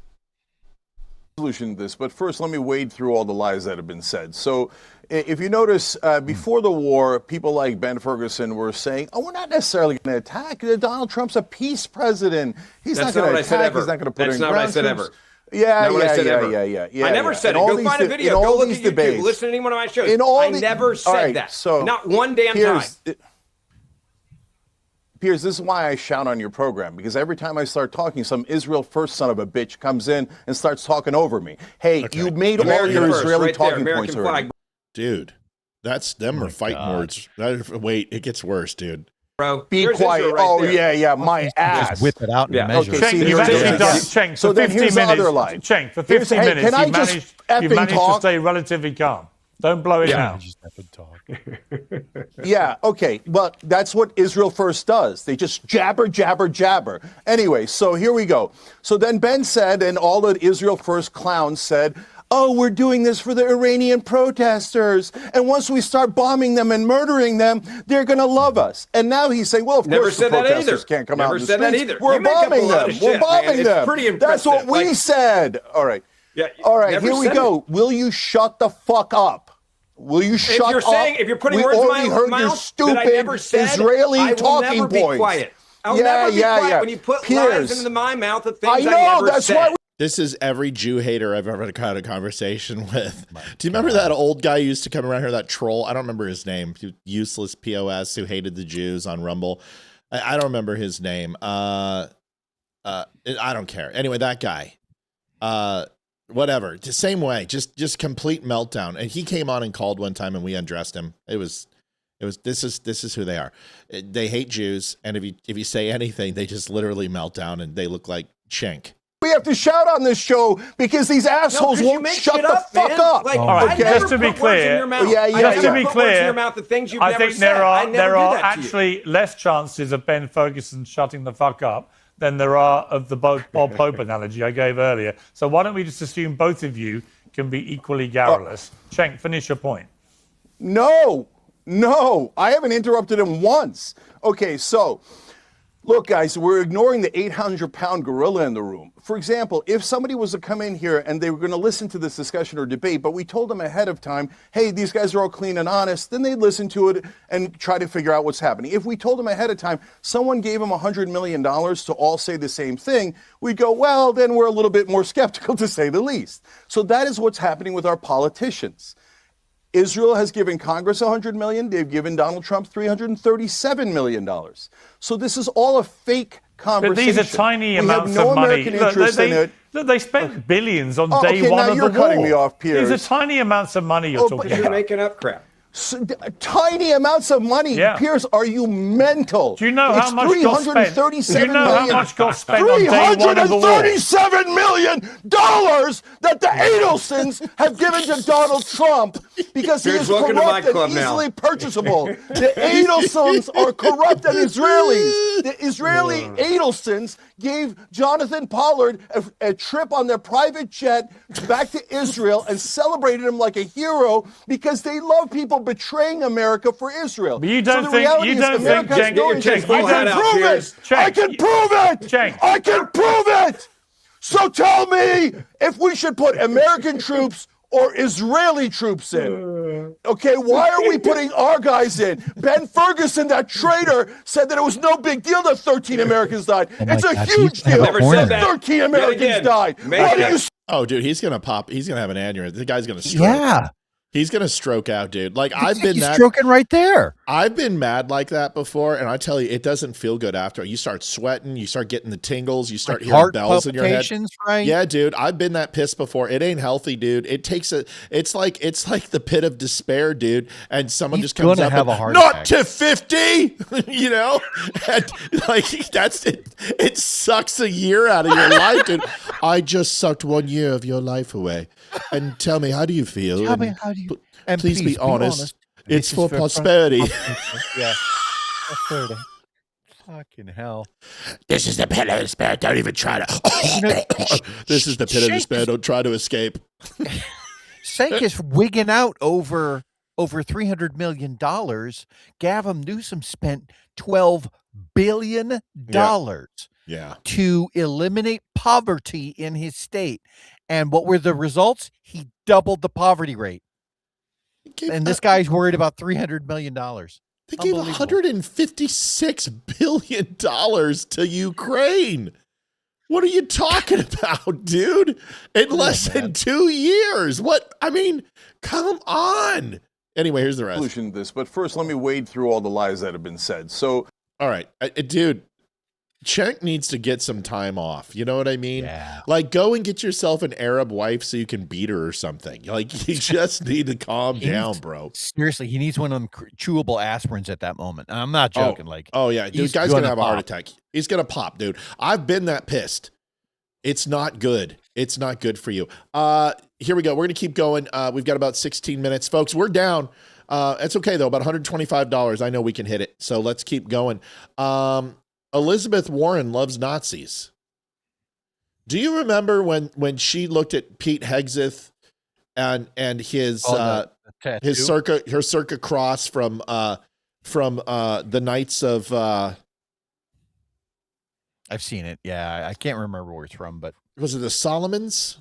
Solution to this, but first let me wade through all the lies that have been said. So if you notice, before the war, people like Ben Ferguson were saying, we're not necessarily going to attack. Donald Trump's a peace president. He's not going to attack. He's not going to put in ground troops. That's not what I said ever. Yeah. I never said it. Go find a video. Go look at YouTube. Listen to any one of my shows. I never said that. So not one damn time. Piers, this is why I shout on your program, because every time I start talking, some Israel first son of a bitch comes in and starts talking over me. Hey, you made all your Israeli talking points already. Dude, them are fighting words. Wait, it gets worse, dude. Bro, be quiet. My ass. Just whip it out and measure. Okay, You've actually done, Cenk, for 50 minutes. Cenk, for 50 minutes, you've managed to stay relatively calm. Don't blow it now. Yeah, okay. Well, that's what Israel First does. They just jabber. Anyway, so here we go. So then Ben said, and all the Israel First clowns said, we're doing this for the Iranian protesters. And once we start bombing them and murdering them, they're going to love us. And now he's saying, well, of course the protesters can't come out in the streets. We're bombing them. We're bombing them. Pretty impressive. That's what we said. All right. Yeah, all right, here we go. Will you shut the fuck up? Will you shut up? If you're putting words in my mouth that I never said, Israeli I will talking never be points. Quiet. I'll never be quiet when you put lies into my mouth of things I never said. This is every Jew hater I've ever had a conversation with. Do you remember that old guy who used to come around here, that troll? I don't remember his name. Useless POS who hated the Jews on Rumble. I don't remember his name. I don't care. Anyway, that guy. Whatever. The same way. Just complete meltdown. And he came on and called one time and we undressed him. This is who they are. They hate Jews, and if you say anything, they just literally melt down and they look like Cenk. We have to shout on this show because these assholes won't shut the fuck up. All right, just to be clear, I think there are actually less chances of Ben Ferguson shutting the fuck up than there are of the Bob Hope analogy I gave earlier. So why don't we just assume both of you can be equally garrulous? Cenk, finish your point. No, I haven't interrupted him once. Okay, so look, guys, we're ignoring the 800-pound gorilla in the room. For example, if somebody was to come in here and they were going to listen to this discussion or debate, but we told them ahead of time, hey, these guys are all clean and honest, then they'd listen to it and try to figure out what's happening. If we told them ahead of time, someone gave them $100 million to all say the same thing, we'd go, well, then we're a little bit more skeptical, to say the least. So that is what's happening with our politicians. Israel has given Congress $100 million. They've given Donald Trump $337 million. So this is all a fake conversation. But these are tiny amounts of money. They spent billions on day one of the war. Now you're cutting me off, Piers. These are tiny amounts of money you're talking about. You're making up crap. Tiny amounts of money. Yeah. Piers, are you mental? Do you know how much got spent? Do you know how much got spent on day one of the war? $337 million that the Adelsons have given to Donald Trump because he is corrupt and easily purchasable. The Adelsons are corrupt and Israelis. The Israeli Adelsons gave Jonathan Pollard a trip on their private jet back to Israel and celebrated him like a hero because they love people betraying America for Israel. But you don't think Cenk, I can prove it. So tell me if we should put American troops or Israeli troops in? Okay, why are we putting our guys in? Ben Ferguson, that traitor, said that it was no big deal that 13 Americans died. It's a huge deal that 13 Americans died. Oh, dude, he's gonna pop. He's gonna have an aneurysm. The guy's gonna stroke. Yeah. He's gonna stroke out, dude. Like I've been He's stroking right there. I've been mad like that before, and I tell you, it doesn't feel good after. You start sweating, you start getting the tingles, you start hearing heart bells in your head. Right? Yeah, dude. I've been that pissed before. It ain't healthy, dude. It takes it's like the pit of despair, dude. And someone just comes up have and, a heart not attack. to 50, you know? And like that's it. It sucks a year out of your life, dude. I just sucked 1 year of your life away. And tell me, how do you feel? Tell me, how do you? And please be honest. It's for prosperity. Yeah. Prosperity. Fucking hell. This is the pit of despair. Don't even try to. This is the pit of despair. Don't try to escape. Sank is wigging out over $300 million. Gavin Newsom spent $12 billion to eliminate poverty in his state. And what were the results? He doubled the poverty rate. And this guy's worried about $300 million. They gave $156 billion to Ukraine. What are you talking about, dude? In less than 2 years. What? I mean, come on. Anyway, here's the rest. Solution to this, but first, let me wade through all the lies that have been said. So, all right, dude. Cenk needs to get some time off. You know what I mean? Yeah. Like, go and get yourself an Arab wife so you can beat her or something. Like, you just need to calm down, bro. Seriously, he needs one of them chewable aspirins at that moment. And I'm not joking. Oh yeah, dude, he's guy's gonna have pop. a heart attack. He's gonna pop, dude. I've been that pissed. It's not good. It's not good for you. Here we go. We're gonna keep going. We've got about 16 minutes, folks. We're down. It's okay though. About $125. I know we can hit it. So let's keep going. Elizabeth Warren loves Nazis. Do you remember when she looked at Pete Hegseth and his her circa cross from the Knights of I've seen it. Yeah, I can't remember where it's from, but was it the Solomons?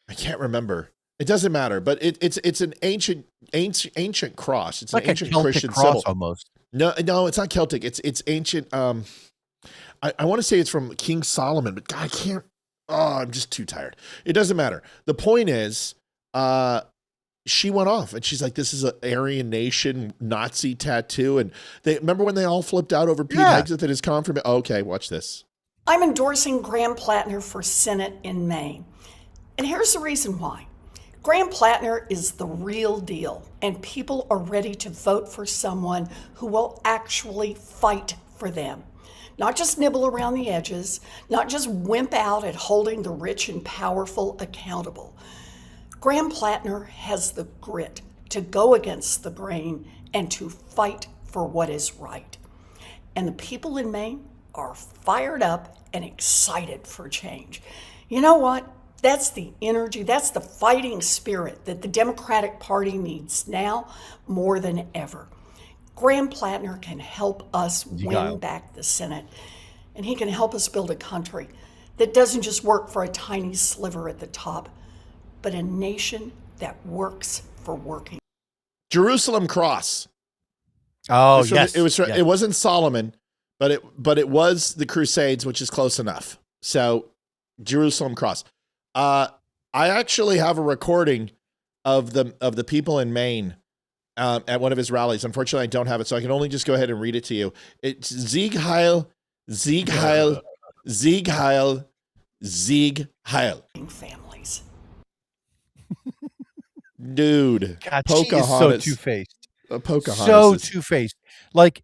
I can't remember. It doesn't matter, but it's an ancient cross. It's like an ancient a Celtic Christian cross symbol. almost. No, it's not Celtic. It's ancient. I want to say it's from King Solomon, but God, I can't. Oh, I'm just too tired. It doesn't matter. The point is, she went off and she's like, "This is an Aryan Nation Nazi tattoo." And they remember when they all flipped out over Pete Hegseth and his confirmation. Okay, watch this. I'm endorsing Graham Plattner for Senate in Maine, and here's the reason why. Graham Plattner is the real deal, and people are ready to vote for someone who will actually fight for them. Not just nibble around the edges, not just wimp out at holding the rich and powerful accountable. Graham Plattner has the grit to go against the grain and to fight for what is right. And the people in Maine are fired up and excited for change. You know what? That's the energy, that's the fighting spirit that the Democratic Party needs now more than ever. Graham Plattner can help us win back the Senate, and he can help us build a country that doesn't just work for a tiny sliver at the top, but a nation that works for working. Jerusalem Cross. Oh, yes. yes. It wasn't Solomon, but it was the Crusades, which is close enough. So Jerusalem Cross. I actually have a recording of the people in Maine at one of his rallies. Unfortunately, I don't have it, so I can only just go ahead and read it to you. It's Sieg Heil, Sieg Heil, Sieg Heil, Sieg Heil. Families. Dude, God, Pocahontas. she is so two-faced. Pocahontas. So two-faced. Like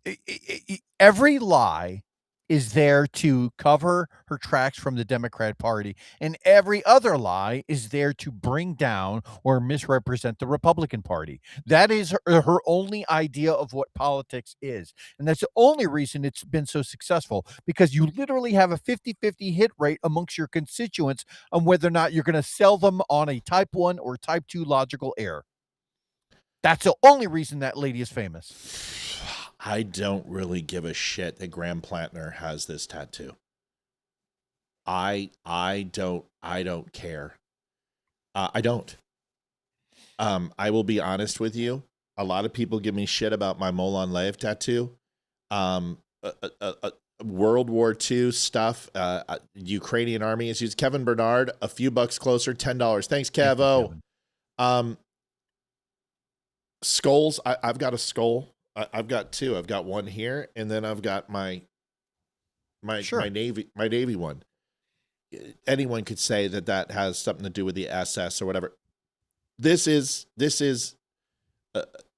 every lie is there to cover her tracks from the Democrat Party, and every other lie is there to bring down or misrepresent the Republican Party. That is her only idea of what politics is, and that's the only reason it's been so successful, because you literally have a 50-50 hit rate amongst your constituents on whether or not you're going to sell them on a type 1 or type 2 logical error. That's the only reason that lady is famous. I don't really give a shit that Graham Plattner has this tattoo. I don't care. I don't. I will be honest with you. A lot of people give me shit about my Molan Lev tattoo. World War II stuff. Ukrainian army is used. Kevin Bernard, a few bucks closer, $10. Thanks, Kevo. Skulls. I've got a skull. I've got two. I've got one here, and then I've got my Navy one. Anyone could say that has something to do with the SS or whatever. This is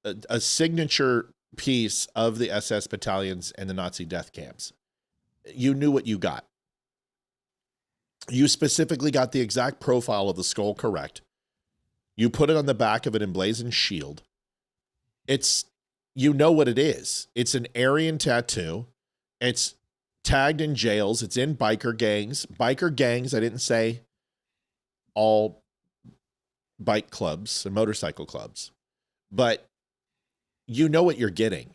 a signature piece of the SS battalions and the Nazi death camps. You knew what you got. You specifically got the exact profile of the skull correct. You put it on the back of an emblazoned shield. You know what it is. It's an Aryan tattoo. It's tagged in jails. It's in biker gangs. Biker gangs, I didn't say all bike clubs and motorcycle clubs, but you know what you're getting.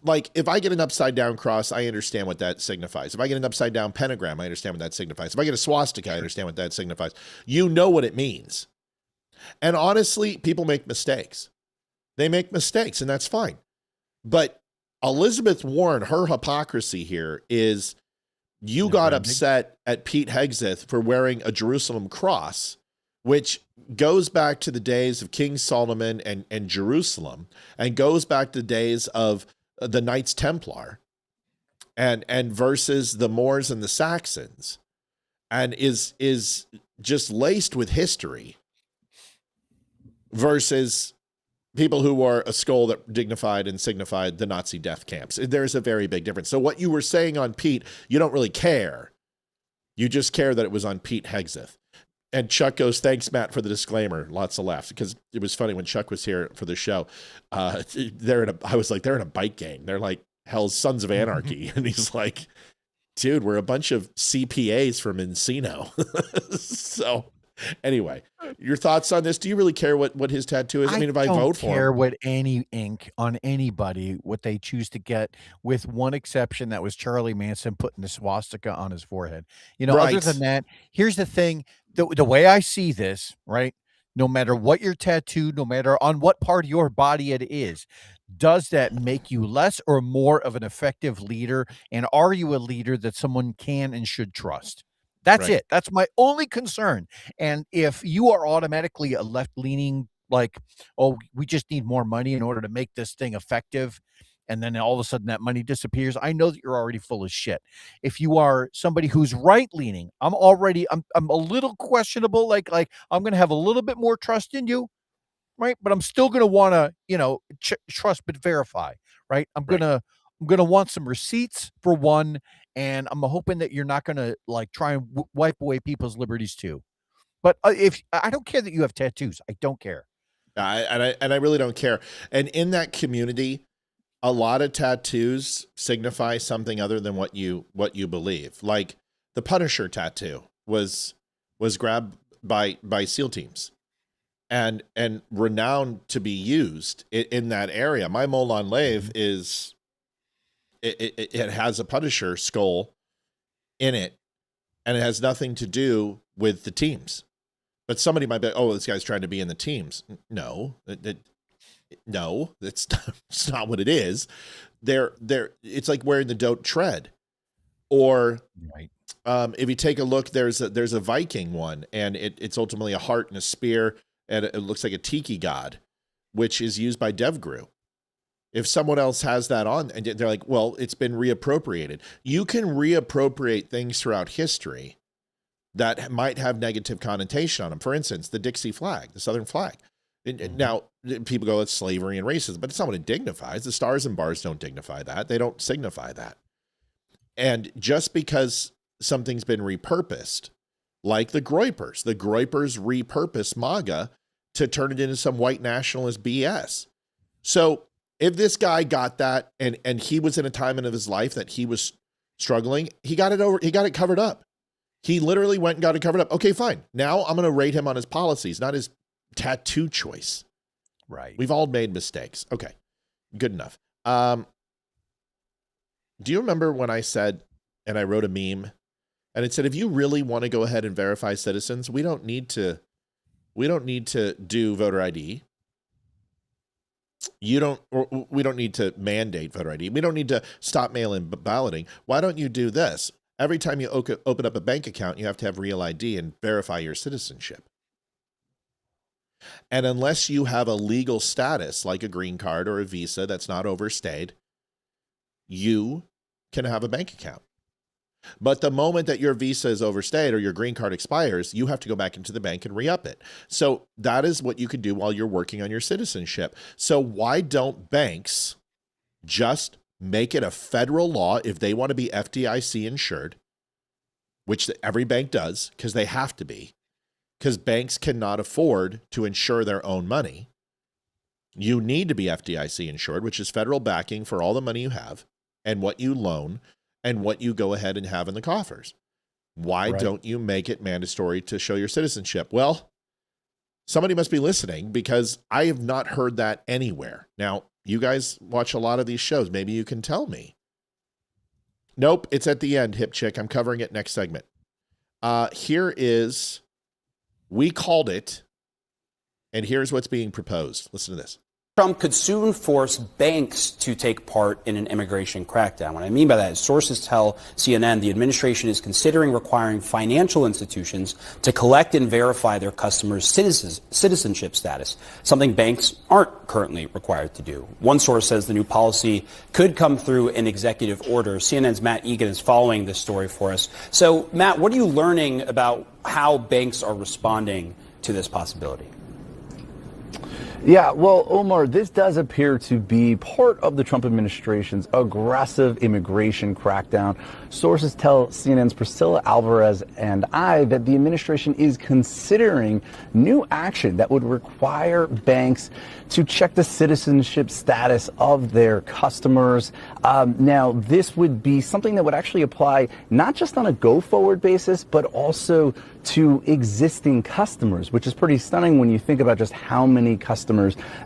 Like, if I get an upside down cross, I understand what that signifies. If I get an upside down pentagram, I understand what that signifies. If I get a swastika, I understand what that signifies. You know what it means. And honestly, people make mistakes. They make mistakes, and that's fine. But Elizabeth Warren, her hypocrisy here is you got upset at Pete Hegseth for wearing a Jerusalem cross, which goes back to the days of King Solomon and Jerusalem, and goes back to the days of the Knights Templar and versus the Moors and the Saxons, and is just laced with history versus people who wore a skull that dignified and signified the Nazi death camps. There's a very big difference. So what you were saying on Pete, you don't really care. You just care that it was on Pete Hegseth. And Chuck goes, thanks, Matt, for the disclaimer. Lots of laughs, because it was funny when Chuck was here for the show. I was like, they're in a bike gang. They're like hell's Sons of Anarchy. And he's like, dude, we're a bunch of CPAs from Encino. So anyway, your thoughts on this? Do you really care what his tattoo is? I mean, if I vote for him. I don't care what any ink on anybody, what they choose to get, with one exception. That was Charlie Manson putting the swastika on his forehead. You know, Right. Other than that, here's the thing. The way I see this, right, no matter what your tattoo, no matter on what part of your body it is, does that make you less or more of an effective leader? And are you a leader that someone can and should trust? That's Right. it. That's my only concern. And if you are automatically a left-leaning, like, oh, we just need more money in order to make this thing effective, and then all of a sudden that money disappears, I know that you're already full of shit. If you are somebody who's right-leaning, I'm a little questionable. Like I'm going to have a little bit more trust in you, right? But I'm still going to want to, trust but verify, right? I'm going to want some receipts for one, and I'm hoping that you're not going to like try and wipe away people's liberties too. But if I don't care that you have tattoos, I don't care. I really don't care. And in that community, a lot of tattoos signify something other than what you believe. Like the Punisher tattoo was grabbed by SEAL teams and renowned to be used in that area. My Molan Lev is it has a Punisher skull in it, and it has nothing to do with the teams. But somebody might be, oh, this guy's trying to be in the teams. No, no, it's not what it is. It's like wearing the don't tread. Or right. If you take a look, there's a Viking one, and it's ultimately a heart and a spear, and it looks like a tiki god, which is used by DevGru. If someone else has that on, and they're like, well, it's been reappropriated. You can reappropriate things throughout history that might have negative connotation on them. For instance, the Dixie flag, the Southern flag. Now, people go, it's slavery and racism, but it's not what it dignifies. The stars and bars don't dignify that. They don't signify that. And just because something's been repurposed, like the Groypers repurposed MAGA to turn it into some white nationalist BS. So if this guy got that, and he was in a time in his life that he was struggling, he got it covered up. He literally went and got it covered up. Okay, fine. Now I'm going to rate him on his policies, not his tattoo choice. Right. We've all made mistakes. Okay, good enough. Do you remember when I said, and I wrote a meme, and it said, if you really want to go ahead and verify citizens, we don't need to do voter ID. we don't need to mandate voter ID. We don't need to stop mail-in balloting. Why don't you do this? Every time you open up a bank account, you have to have real ID and verify your citizenship. And unless you have a legal status like a green card or a visa that's not overstayed, you can have a bank account. But the moment that your visa is overstayed or your green card expires, you have to go back into the bank and re-up it. So that is what you could do while you're working on your citizenship. So why don't banks just make it a federal law if they want to be FDIC insured, which every bank does because they have to be, because banks cannot afford to insure their own money. You need to be FDIC insured, which is federal backing for all the money you have and what you loan and what you go ahead and have in the coffers. Why don't you make it mandatory to show your citizenship? Well, somebody must be listening because I have not heard that anywhere. Now, you guys watch a lot of these shows. Maybe you can tell me. Nope, it's at the end, hip chick. I'm covering it next segment. Here is, we called it, and here's what's being proposed. Listen to this. Trump could soon force banks to take part in an immigration crackdown. What I mean by that is sources tell CNN the administration is considering requiring financial institutions to collect and verify their customers' citizenship status, something banks aren't currently required to do. One source says the new policy could come through an executive order. CNN's Matt Egan is following this story for us. So, Matt, what are you learning about how banks are responding to this possibility? Yeah, well, Omar, this does appear to be part of the Trump administration's aggressive immigration crackdown. Sources tell CNN's Priscilla Alvarez and I that the administration is considering new action that would require banks to check the citizenship status of their customers. Now, this would be something that would actually apply not just on a go-forward basis, but also to existing customers, which is pretty stunning when you think about just how many customers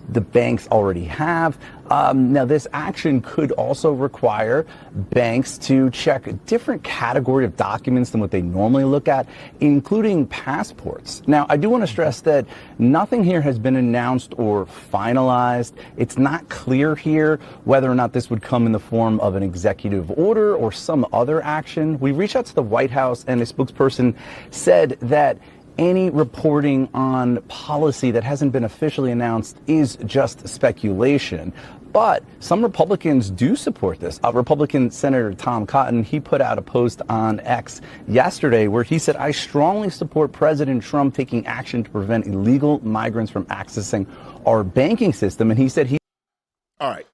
the banks already have. Now, this action could also require banks to check a different category of documents than what they normally look at, including passports. Now, I do want to stress that nothing here has been announced or finalized. It's not clear here whether or not this would come in the form of an executive order or some other action. We reached out to the White House, and a spokesperson said that any reporting on policy that hasn't been officially announced is just speculation. But some Republicans do support this. Republican Senator Tom Cotton, he put out a post on X yesterday where he said, "I strongly support President Trump taking action to prevent illegal migrants from accessing our banking system." And he said All right,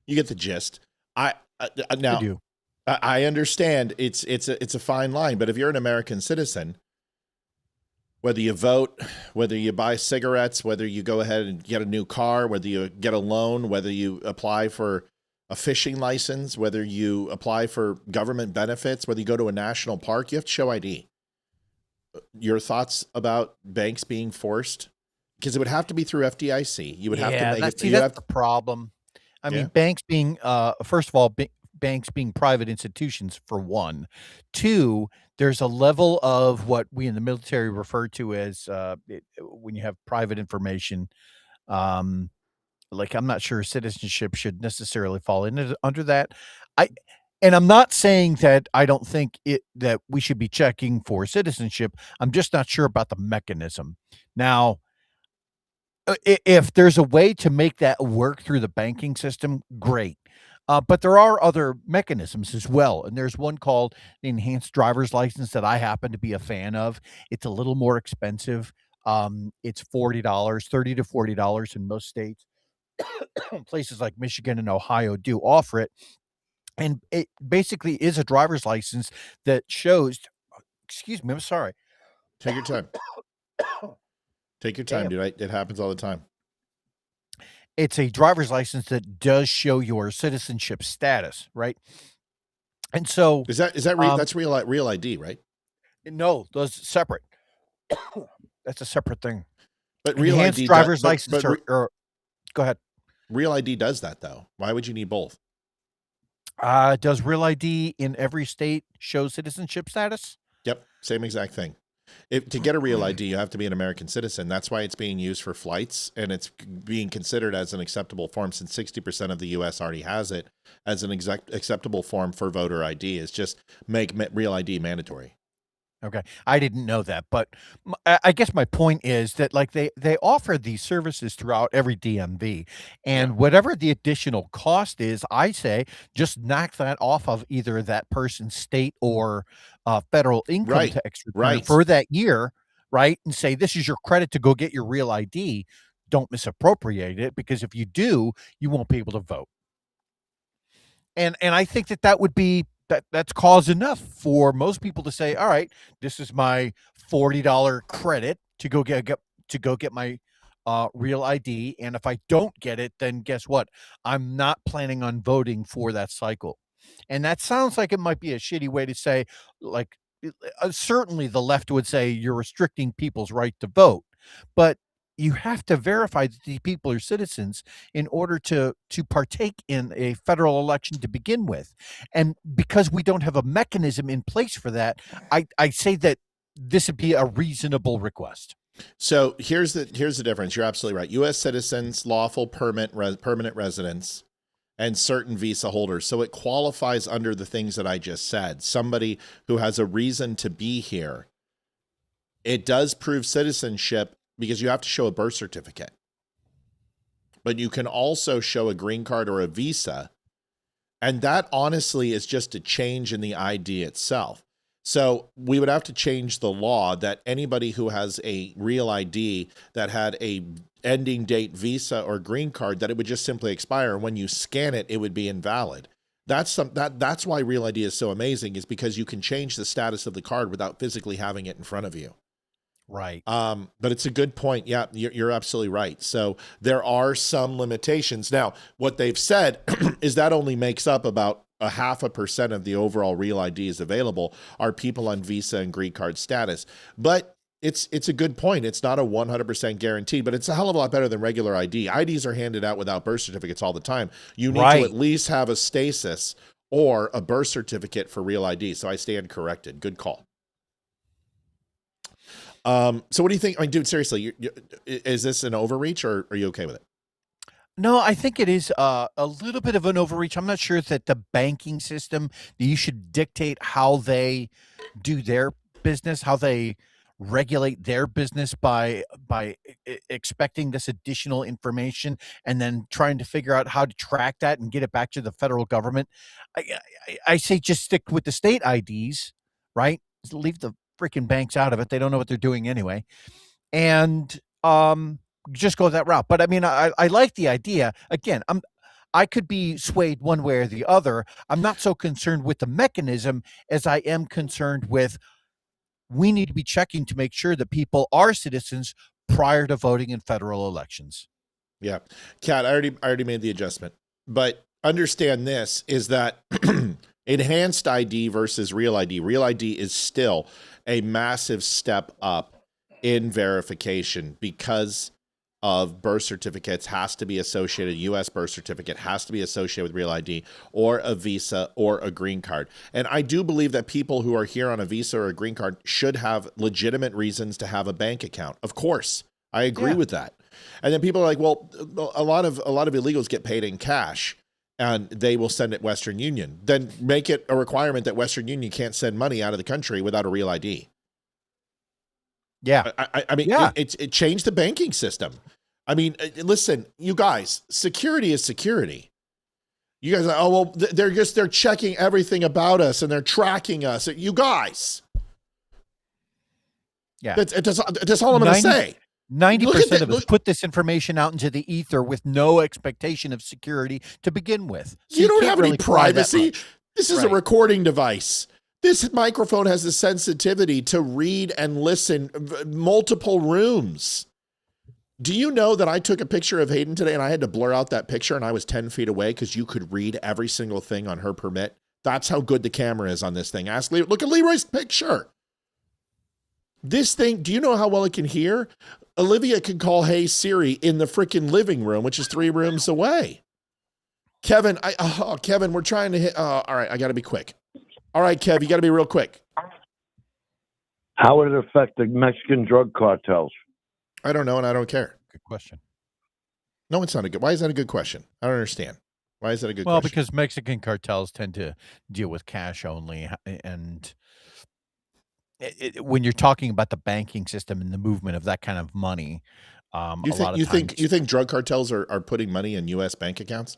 you get the gist. I understand it's a fine line, but if you're an American citizen, whether you vote, whether you buy cigarettes, whether you go ahead and get a new car, whether you get a loan, whether you apply for a fishing license, whether you apply for government benefits, whether you go to a national park, you have to show ID. Your thoughts about banks being forced? Because it would have to be through FDIC. You would have to make it. That's the problem. I mean, banks being, first of all, banks being private institutions, for one. Two, there's a level of what we in the military refer to as when you have private information. Like, I'm not sure citizenship should necessarily fall under that. And I'm not saying that I don't think that we should be checking for citizenship. I'm just not sure about the mechanism. Now, if there's a way to make that work through the banking system, great. But there are other mechanisms as well. And there's one called the enhanced driver's license that I happen to be a fan of. It's a little more expensive. It's $40, $30 to $40 in most states. Places like Michigan and Ohio do offer it. And it basically is a driver's license that shows, excuse me, I'm sorry. Take your time. Take your time, dude. It happens all the time. It's a driver's license that does show your citizenship status, right? And so that's real ID, right? No, those separate. That's a separate thing. But real enhanced ID driver's license or go ahead. Real ID does that though. Why would you need both? Does Real ID in every state show citizenship status? Yep, same exact thing. To get a real ID, you have to be an American citizen. That's why it's being used for flights, and it's being considered as an acceptable form since 60% of the U.S. already has it as an acceptable form for voter ID. Is just make real ID mandatory. Okay, I didn't know that, but I guess my point is that like they offer these services throughout every DMV, and whatever the additional cost is, I say just knock that off of either that person's state or federal income tax return for that year, right? And say this is your credit to go get your real ID. Don't misappropriate it, because if you do, you won't be able to vote. And I think that would be that's cause enough for most people to say, all right, this is my $40 credit to go get my real ID, and if I don't get it, then guess what? I'm not planning on voting for that cycle. And that sounds like it might be a shitty way to say, like, certainly the left would say you're restricting people's right to vote, but you have to verify that these people are citizens in order to partake in a federal election to begin with. And because we don't have a mechanism in place for that, I say that this would be a reasonable request. So here's the difference. You're absolutely right. U.S. citizens, lawful permanent residents, and certain visa holders. So it qualifies under the things that I just said. Somebody who has a reason to be here. It does prove citizenship, because you have to show a birth certificate. But you can also show a green card or a visa. And that honestly is just a change in the ID itself. So we would have to change the law that anybody who has a real ID that had a ending date visa or green card, that it would just simply expire. And when you scan it, it would be invalid. That's why real ID is so amazing, is because you can change the status of the card without physically having it in front of you. Right. But it's a good point. Yeah, you're absolutely right. So there are some limitations. Now, what they've said is that only makes up about 0.5% of the overall real IDs available are people on visa and green card status. But it's a good point. It's not a 100% guarantee, but it's a hell of a lot better than regular ID. IDs are handed out without birth certificates all the time. You need to at least have a stasis or a birth certificate for real ID. So I stand corrected. Good call. So what do you think? I mean, dude, seriously, is this an overreach, or are you okay with it? No, I think it is a little bit of an overreach. I'm not sure that the banking system, that you should dictate how they do their business, how they regulate their business by expecting this additional information and then trying to figure out how to track that and get it back to the federal government. I say just stick with the state IDs, right? Leave the freaking banks out of it. They don't know what they're doing anyway. And just go that route. But I mean, I like the idea. Again, I could be swayed one way or the other. I'm not so concerned with the mechanism as I am concerned with, we need to be checking to make sure that people are citizens prior to voting in federal elections. Yeah. Kat, I already made the adjustment. But understand this is that enhanced ID versus real ID. Real ID is still a massive step up in verification because of birth certificates has to be associated, U.S. birth certificate has to be associated with real ID or a visa or a green card. And I do believe that people who are here on a visa or a green card should have legitimate reasons to have a bank account. Of course, I agree with that. And then people are like, well, a lot of illegals get paid in cash and they will send it Western Union. Then make it a requirement that Western Union can't send money out of the country without a real ID. Yeah. I mean, it changed the banking system. I mean, listen, you guys, security is security. You guys are, oh, well, they're checking everything about us and they're tracking us. You guys. Yeah. That's all I'm going to say. 90% of us put this information out into the ether with no expectation of security to begin with. So you don't have any privacy. This is a recording device. This microphone has the sensitivity to read and listen multiple rooms. Do you know that I took a picture of Hayden today and I had to blur out that picture and I was 10 feet away because you could read every single thing on her permit? That's how good the camera is on this thing. Ask Leeroy. Look at Leeroy's picture. This thing, do you know how well it can hear? Olivia can call Hey Siri in the freaking living room, which is 3 rooms away. Kevin, Kevin, we're trying to hit. All right, I got to be quick. All right, Kev, you got to be real quick. How would it affect the Mexican drug cartels? I don't know, and I don't care. Good question. No, it's not a good. Why is that a good question? I don't understand. Why is that a good Well, question? because Mexican cartels tend to deal with cash only, and when you're talking about the banking system and the movement of that kind of money, You a lot of think times, drug cartels are putting money in U.S. bank accounts?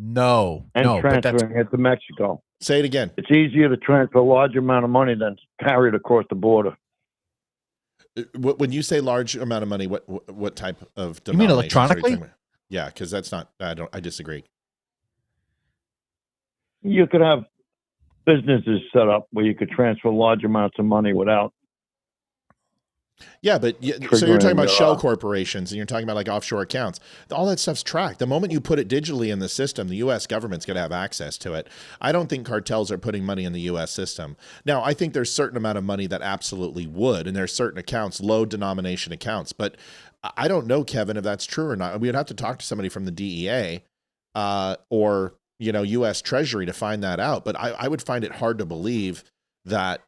no, And no, but that's transferring it to Mexico. Say it again. It's easier to transfer a large amount of money than carry it across the border. When you say large amount of money, what type of You mean denominations are electronically? talking about? Yeah, because that's not. I disagree. You could have businesses set up where you could transfer large amounts of money without. Yeah, but so you're talking about Triggering, shell corporations, and you're talking about like offshore accounts. All that stuff's tracked. The moment you put it digitally in the system, the U.S. government's going to have access to it. I don't think cartels are putting money in the U.S. system. Now, I think there's a certain amount of money that absolutely would, and there's certain accounts, low denomination accounts. But I don't know, Kevin, if that's true or not. We would have to talk to somebody from the DEA or U.S. Treasury to find that out. But I would find it hard to believe that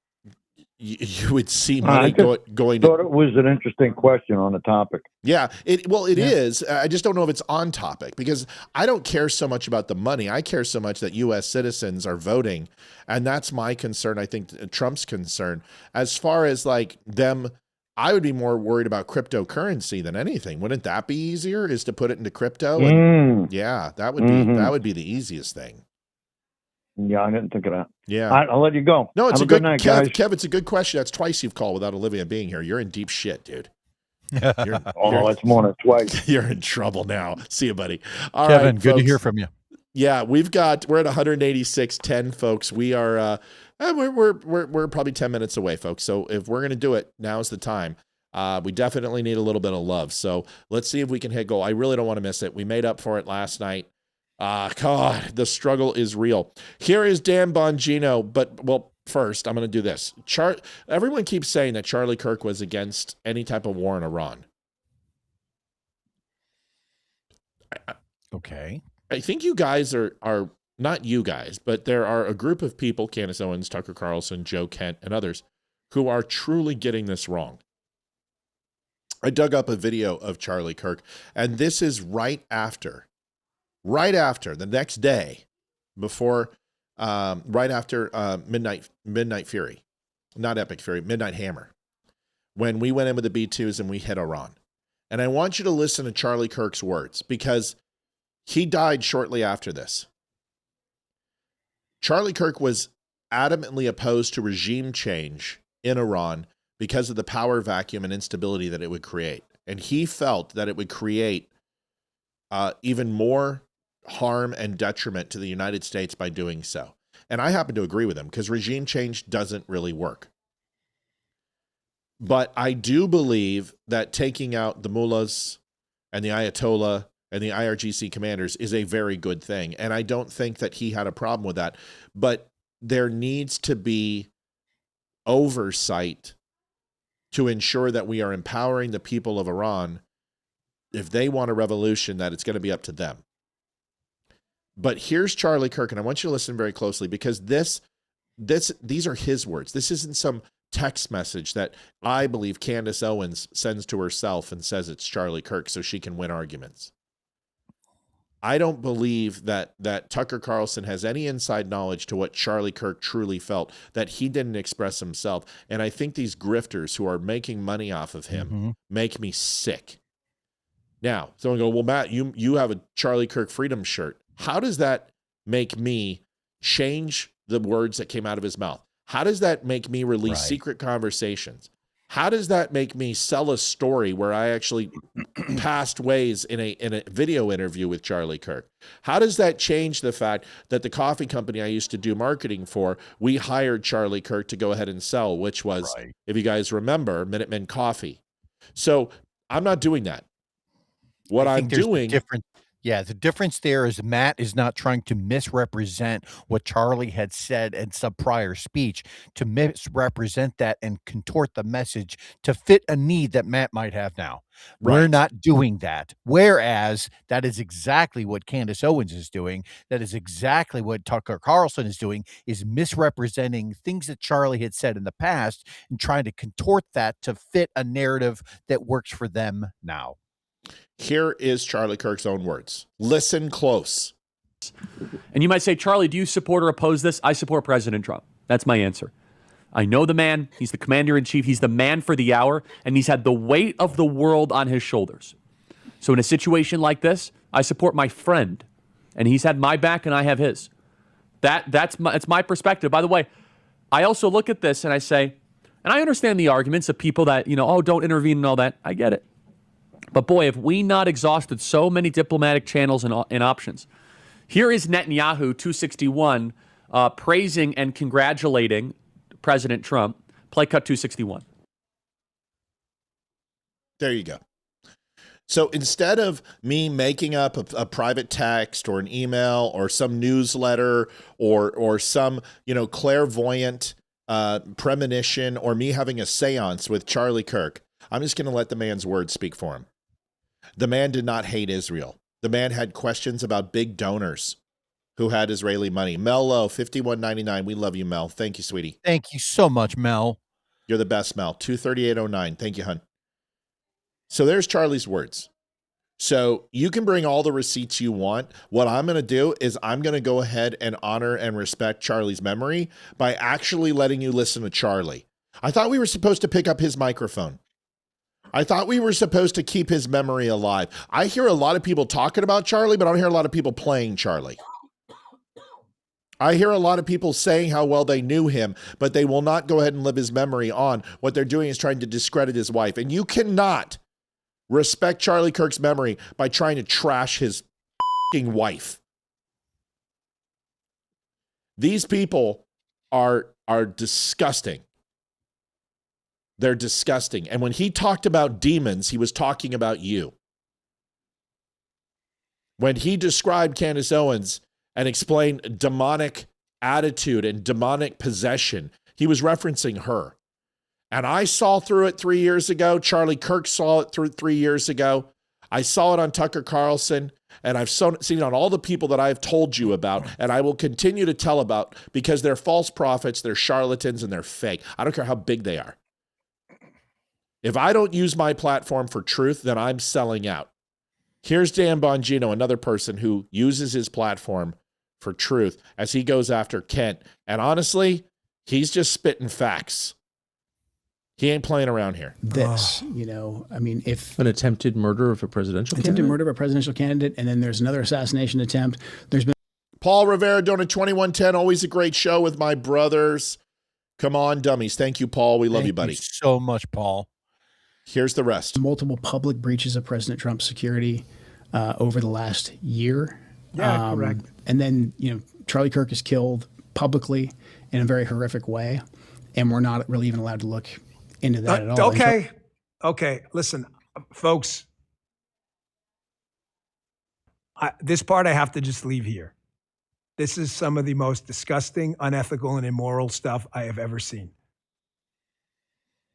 you would see money going. Thought it was an interesting question on the topic. Yeah, it is. I just don't know if it's on topic because I don't care so much about the money. I care so much that U.S. citizens are voting, and that's my concern. I think Trump's concern. As far as like them, I would be more worried about cryptocurrency than anything. Wouldn't that be easier? Is to put it into crypto? And, yeah, that would be the easiest thing. Yeah, I didn't think of that. Yeah. All right, I'll let you go. No, it's Have a good night, Kev, guys. Kev, it's a good question. That's twice you've called without Olivia being here. You're in deep shit, dude. It's more than twice. You're in trouble now. See you, buddy. All Kevin, right, good to folks. hear from you. Yeah, we're at 186.10, folks. We are we're probably 10 minutes away, folks. So if we're gonna do it, now's the time. We definitely need a little bit of love. So let's see if we can hit goal. I really don't want to miss it. We made up for it last night. God, the struggle is real. Here is Dan Bongino, but first I'm going to do this. Everyone keeps saying that Charlie Kirk was against any type of war in Iran. Okay. I think you guys are not you guys, but there are a group of people, Candace Owens, Tucker Carlson, Joe Kent, and others, who are truly getting this wrong. I dug up a video of Charlie Kirk, and this is right after the next day before, right after Midnight Fury, not Epic Fury, Midnight Hammer, when we went in with the B-2s and we hit Iran. And I want you to listen to Charlie Kirk's words because he died shortly after this. Charlie Kirk was adamantly opposed to regime change in Iran because of the power vacuum and instability that it would create. And he felt that it would create even more harm and detriment to the United States by doing so. And I happen to agree with him because regime change doesn't really work. But I do believe that taking out the mullahs and the Ayatollah and the IRGC commanders is a very good thing. And I don't think that he had a problem with that. But there needs to be oversight to ensure that we are empowering the people of Iran. If they want a revolution, that it's going to be up to them. But here's Charlie Kirk, and I want you to listen very closely because these are his words. This isn't some text message that I believe Candace Owens sends to herself and says it's Charlie Kirk so she can win arguments. I don't believe that Tucker Carlson has any inside knowledge to what Charlie Kirk truly felt, that he didn't express himself. And I think these grifters who are making money off of him make me sick. Now, someone go, well, Matt, you have a Charlie Kirk Freedom shirt. How does that make me change the words that came out of his mouth? How does that make me release secret conversations? How does that make me sell a story where I actually passed ways in a video interview with Charlie Kirk? How does that change the fact that the coffee company I used to do marketing for, we hired Charlie Kirk to go ahead and sell, which was, if you guys remember, Minutemen Coffee. So I'm not doing that. What I'm doing, Yeah, the difference there is Matt is not trying to misrepresent what Charlie had said in some prior speech, to misrepresent that and contort the message to fit a need that Matt might have now. We're Right. not doing that. Whereas that is exactly what Candace Owens is doing. That is exactly what Tucker Carlson is doing, is misrepresenting things that Charlie had said in the past and trying to contort that to fit a narrative that works for them now. Here is Charlie Kirk's own words. Listen close. And you might say, Charlie, do you support or oppose this? I support President Trump. That's my answer. I know the man. He's the commander-in-chief. He's the man for the hour, and he's had the weight of the world on his shoulders. So in a situation like this, I support my friend, and he's had my back and I have his. That's my perspective. By the way, I also look at this and I say, and I understand the arguments of people that, oh, don't intervene and all that. I get it. But boy, have we not exhausted so many diplomatic channels and options. Here is Netanyahu, 261, praising and congratulating President Trump. Play cut 261. There you go. So instead of me making up a private text or an email or some newsletter or some, clairvoyant premonition or me having a seance with Charlie Kirk, I'm just going to let the man's words speak for him. The man did not hate Israel. The man had questions about big donors who had Israeli money. Mel Lowe, 51.99. We love you, Mel. Thank you, sweetie. Thank you so much, Mel. You're the best, Mel. 238.09. Thank you, hon. So there's Charlie's words. So you can bring all the receipts you want. What I'm going to do is I'm going to go ahead and honor and respect Charlie's memory by actually letting you listen to Charlie. I thought we were supposed to pick up his microphone. I thought we were supposed to keep his memory alive. I hear a lot of people talking about Charlie, but I don't hear a lot of people playing Charlie. I hear a lot of people saying how well they knew him, but they will not go ahead and live his memory on. What they're doing is trying to discredit his wife. And you cannot respect Charlie Kirk's memory by trying to trash his f***ing wife. These people are disgusting. They're disgusting. And when he talked about demons, he was talking about you. When he described Candace Owens and explained demonic attitude and demonic possession, he was referencing her. And I saw through it 3 years ago. Charlie Kirk saw it through 3 years ago. I saw it on Tucker Carlson, and I've seen it on all the people that I've told you about, and I will continue to tell about, because they're false prophets, they're charlatans, and they're fake. I don't care how big they are. If I don't use my platform for truth, then I'm selling out. Here's Dan Bongino, another person who uses his platform for truth as he goes after Kent. And honestly, he's just spitting facts. He ain't playing around here. If an attempted murder of a presidential candidate, and then there's another assassination attempt. There's been Paul Rivera doing a 2110. Always a great show with my brothers. Come on, dummies. Thank you, Paul. We love you, buddy. Thank you so much, Paul. Here's the rest. multiple public breaches of President Trump's security over the last year. Yeah, correct. And then, Charlie Kirk is killed publicly in a very horrific way, and we're not really even allowed to look into that at all. Okay. Listen, folks, this part I have to just leave here. This is some of the most disgusting, unethical, and immoral stuff I have ever seen.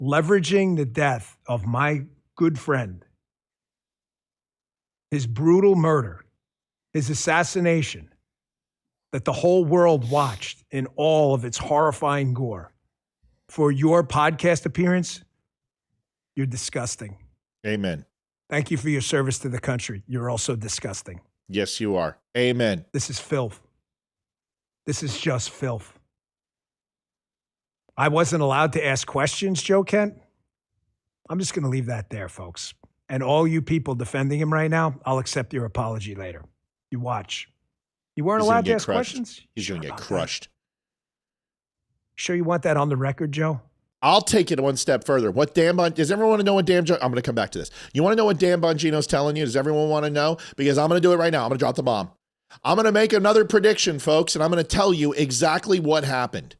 Leveraging the death of my good friend, his brutal murder, his assassination that the whole world watched in all of its horrifying gore for your podcast appearance, you're disgusting. Amen. Thank you for your service to the country. You're also disgusting. Yes, you are. Amen. This is filth. This is just filth. I wasn't allowed to ask questions, Joe Kent. I'm just going to leave that there, folks. And all you people defending him right now, I'll accept your apology later. You watch. You weren't allowed to ask questions? He's going to get crushed. Sure you want that on the record, Joe? I'll take it one step further. Does everyone want to know what I'm going to come back to this. You want to know what Dan Bongino's telling you? Does everyone want to know? Because I'm going to do it right now. I'm going to drop the bomb. I'm going to make another prediction, folks, and I'm going to tell you exactly what happened.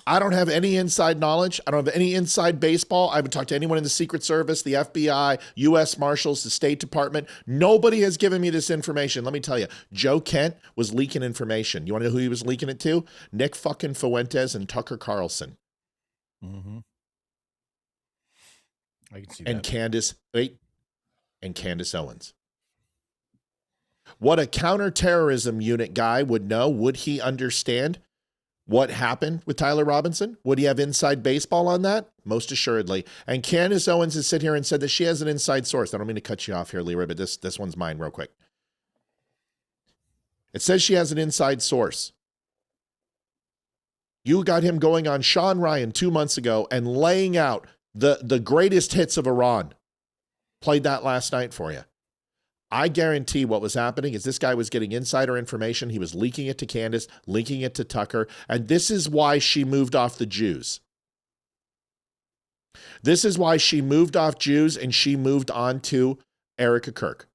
I don't have any inside knowledge. I don't have any inside baseball. I haven't talked to anyone in the Secret Service, the FBI, U.S. Marshals, the State Department. Nobody has given me this information. Let me tell you, Joe Kent was leaking information. You want to know who he was leaking it to? Nick fucking Fuentes and Tucker Carlson. Mm-hmm. I can see and that. Candace Owens. What a counterterrorism unit guy would know. Would he understand what happened with Tyler Robinson? Would he have inside baseball on that? Most assuredly. And Candace Owens has sit here and said that she has an inside source. I don't mean to cut you off here, Leeroy, but this one's mine real quick. It says she has an inside source. You got him going on Sean Ryan 2 months ago and laying out the greatest hits of Iran. Played that last night for you. I guarantee what was happening is this guy was getting insider information. He was leaking it to Candace, leaking it to Tucker, and this is why she moved off the Jews. This is why she moved off Jews and she moved on to Erica Kirk.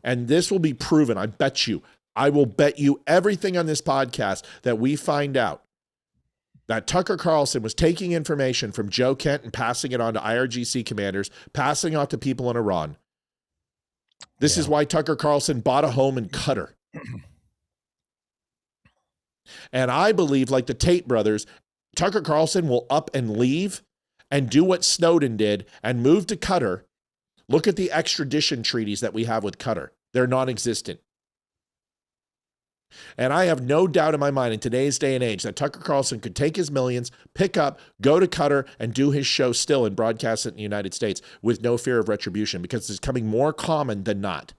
And this will be proven, I bet you. I will bet you everything on this podcast that we find out that Tucker Carlson was taking information from Joe Kent and passing it on to IRGC commanders, passing on to people in Iran. This is why Tucker Carlson bought a home in Qatar. And I believe, like the Tate brothers, Tucker Carlson will up and leave and do what Snowden did and move to Qatar. Look at the extradition treaties that we have with Qatar. They're non-existent. And I have no doubt in my mind in today's day and age that Tucker Carlson could take his millions, pick up, go to Qatar, and do his show still and broadcast it in the United States with no fear of retribution because it's becoming more common than not.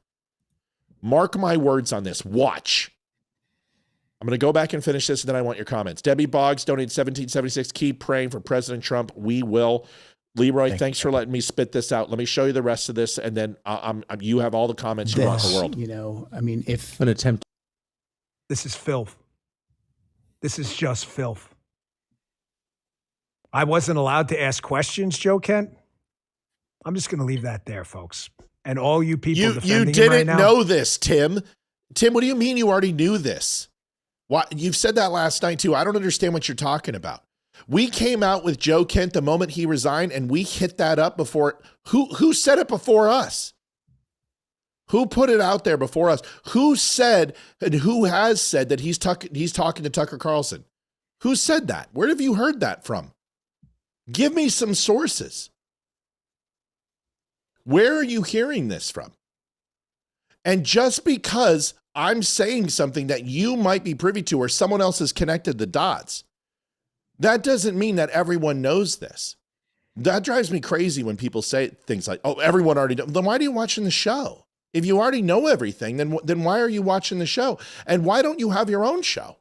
Mark my words on this. Watch. I'm going to go back and finish this, and then I want your comments. Debbie Boggs donated $17.76. Keep praying for President Trump. We will. Leeroy, thanks for letting me spit this out. Let me show you the rest of this, and then you have all the comments you want in the world. You know, I mean, if an attempt. This is filth. This is just filth. I wasn't allowed to ask questions, Joe Kent. I'm just going to leave that there, folks. And all you people defending him right now. You didn't know this, Tim. Tim, what do you mean you already knew this? Why, you've said that last night, too. I don't understand what you're talking about. We came out with Joe Kent the moment he resigned, and we hit that up before. Who said it before us? Who put it out there before us? Who said and who has said that he's talking to Tucker Carlson? Who said that? Where have you heard that from? Give me some sources. Where are you hearing this from? And just because I'm saying something that you might be privy to or someone else has connected the dots, that doesn't mean that everyone knows this. That drives me crazy when people say things like, oh, everyone already knows. Then why are you watching the show? If you already know everything, then why are you watching the show? And why don't you have your own show?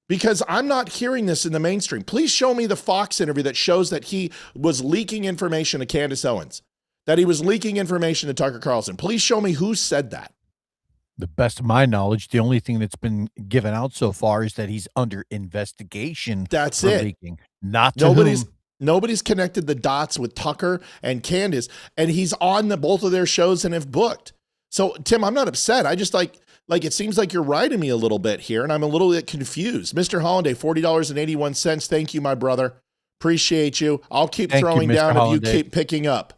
Because I'm not hearing this in the mainstream. Please show me the Fox interview that shows that he was leaking information to Candace Owens, that he was leaking information to Tucker Carlson. Please show me who said that. The best of my knowledge, the only thing that's been given out so far is that he's under investigation. That's for it. Leaking. Not to whom. Nobody's connected the dots with Tucker and Candace, and he's on both of their shows and have booked. So, Tim, I'm not upset. I just like it seems like you're riding me a little bit here, and I'm a little bit confused. Mr. Hollanday, $40.81. Thank you, my brother. Appreciate you. I'll keep throwing down if you keep picking up.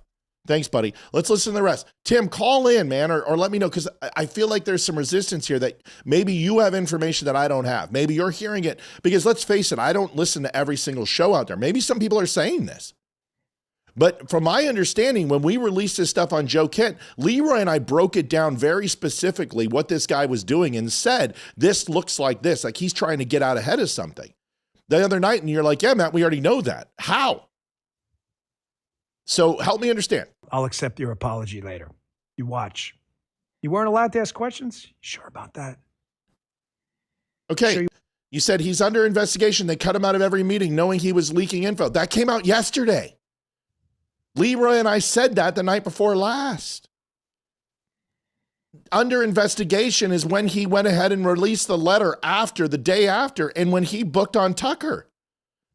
Thanks, buddy. Let's listen to the rest. Tim, call in, man, or let me know, because I feel like there's some resistance here that maybe you have information that I don't have. Maybe you're hearing it, because let's face it, I don't listen to every single show out there. Maybe some people are saying this. But from my understanding, when we released this stuff on Joe Kent, Leeroy and I broke it down very specifically what this guy was doing and said, this looks like this, like he's trying to get out ahead of something. The other night, and you're like, yeah, Matt, we already know that. How? So help me understand. I'll accept your apology later. You watch. You weren't allowed to ask questions? Sure about that? Okay. Sure you said he's under investigation. They cut him out of every meeting knowing he was leaking info. That came out yesterday. Leeroy and I said that the night before last. Under investigation is when he went ahead and released the letter the day after, and when he booked on Tucker.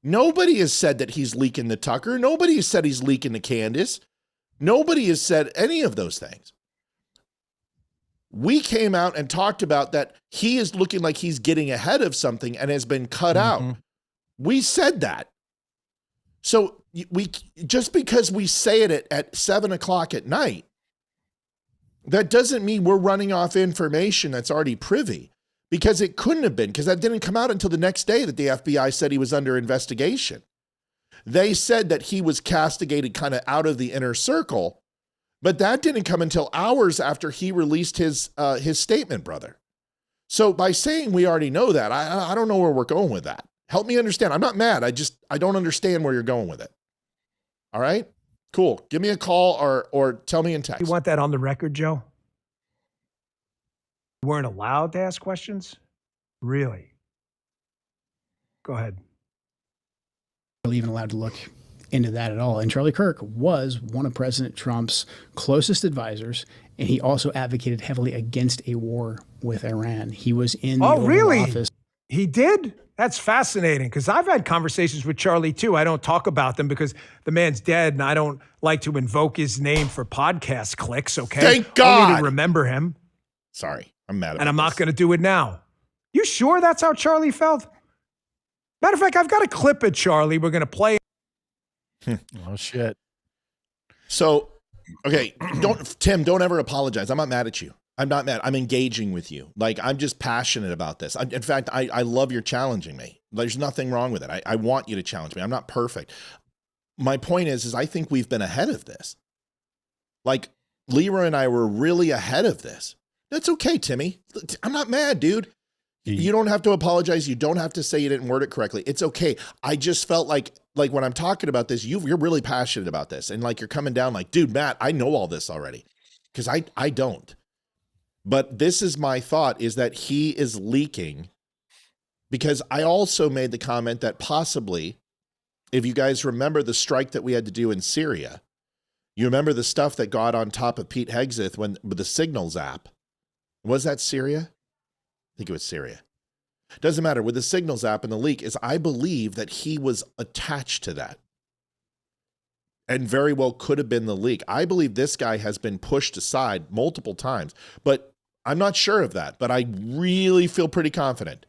Nobody has said that he's leaking to Tucker. Nobody has said he's leaking to Candace. Nobody has said any of those things. We came out and talked about that he is looking like he's getting ahead of something and has been cut out. We said that. So we just because we say it at 7 o'clock at night, that doesn't mean we're running off information that's already privy, because it couldn't have been, because that didn't come out until the next day that the FBI said he was under investigation. They said that he was castigated kind of out of the inner circle, but that didn't come until hours after he released his statement, brother. So by saying we already know that, I don't know where we're going with that. Help me understand. I'm not mad. I don't understand where you're going with it. All right? Cool. Give me a call or tell me in text. You want that on the record, Joe? You weren't allowed to ask questions? Really? Go ahead. Really even allowed to look into that at all. And Charlie Kirk was one of President Trump's closest advisors, and he also advocated heavily against a war with Iran. He was in the Oval Office. He did? That's fascinating, because I've had conversations with Charlie too. I don't talk about them because the man's dead and I don't like to invoke his name for podcast clicks, okay? Thank God. Only to remember him. Sorry, I'm mad about And I'm not going to do it now. You sure that's how Charlie felt? Matter of fact, I've got a clip of Charlie. We're going to play. Oh, shit. So, okay, Tim, don't ever apologize. I'm not mad at you. I'm not mad. I'm engaging with you. Like, I'm just passionate about this. In fact, I love your challenging me. There's nothing wrong with it. I want you to challenge me. I'm not perfect. My point is I think we've been ahead of this. Like, Leeroy and I were really ahead of this. That's okay, Timmy. I'm not mad, dude. You don't have to apologize. You don't have to say you didn't word it correctly. It's okay. I just felt like when I'm talking about this, you're really passionate about this. And like, you're coming down like, dude, Matt, I know all this already. Because I don't. But this is my thought, is that he is leaking, because I also made the comment that possibly, if you guys remember the strike that we had to do in Syria, you remember the stuff that got on top of Pete Hegseth with the Signals app. Was that Syria? I think it was Syria. Doesn't matter. With the Signals app and the leak, is I believe that he was attached to that. And very well could have been the leak. I believe this guy has been pushed aside multiple times, but I'm not sure of that. But I really feel pretty confident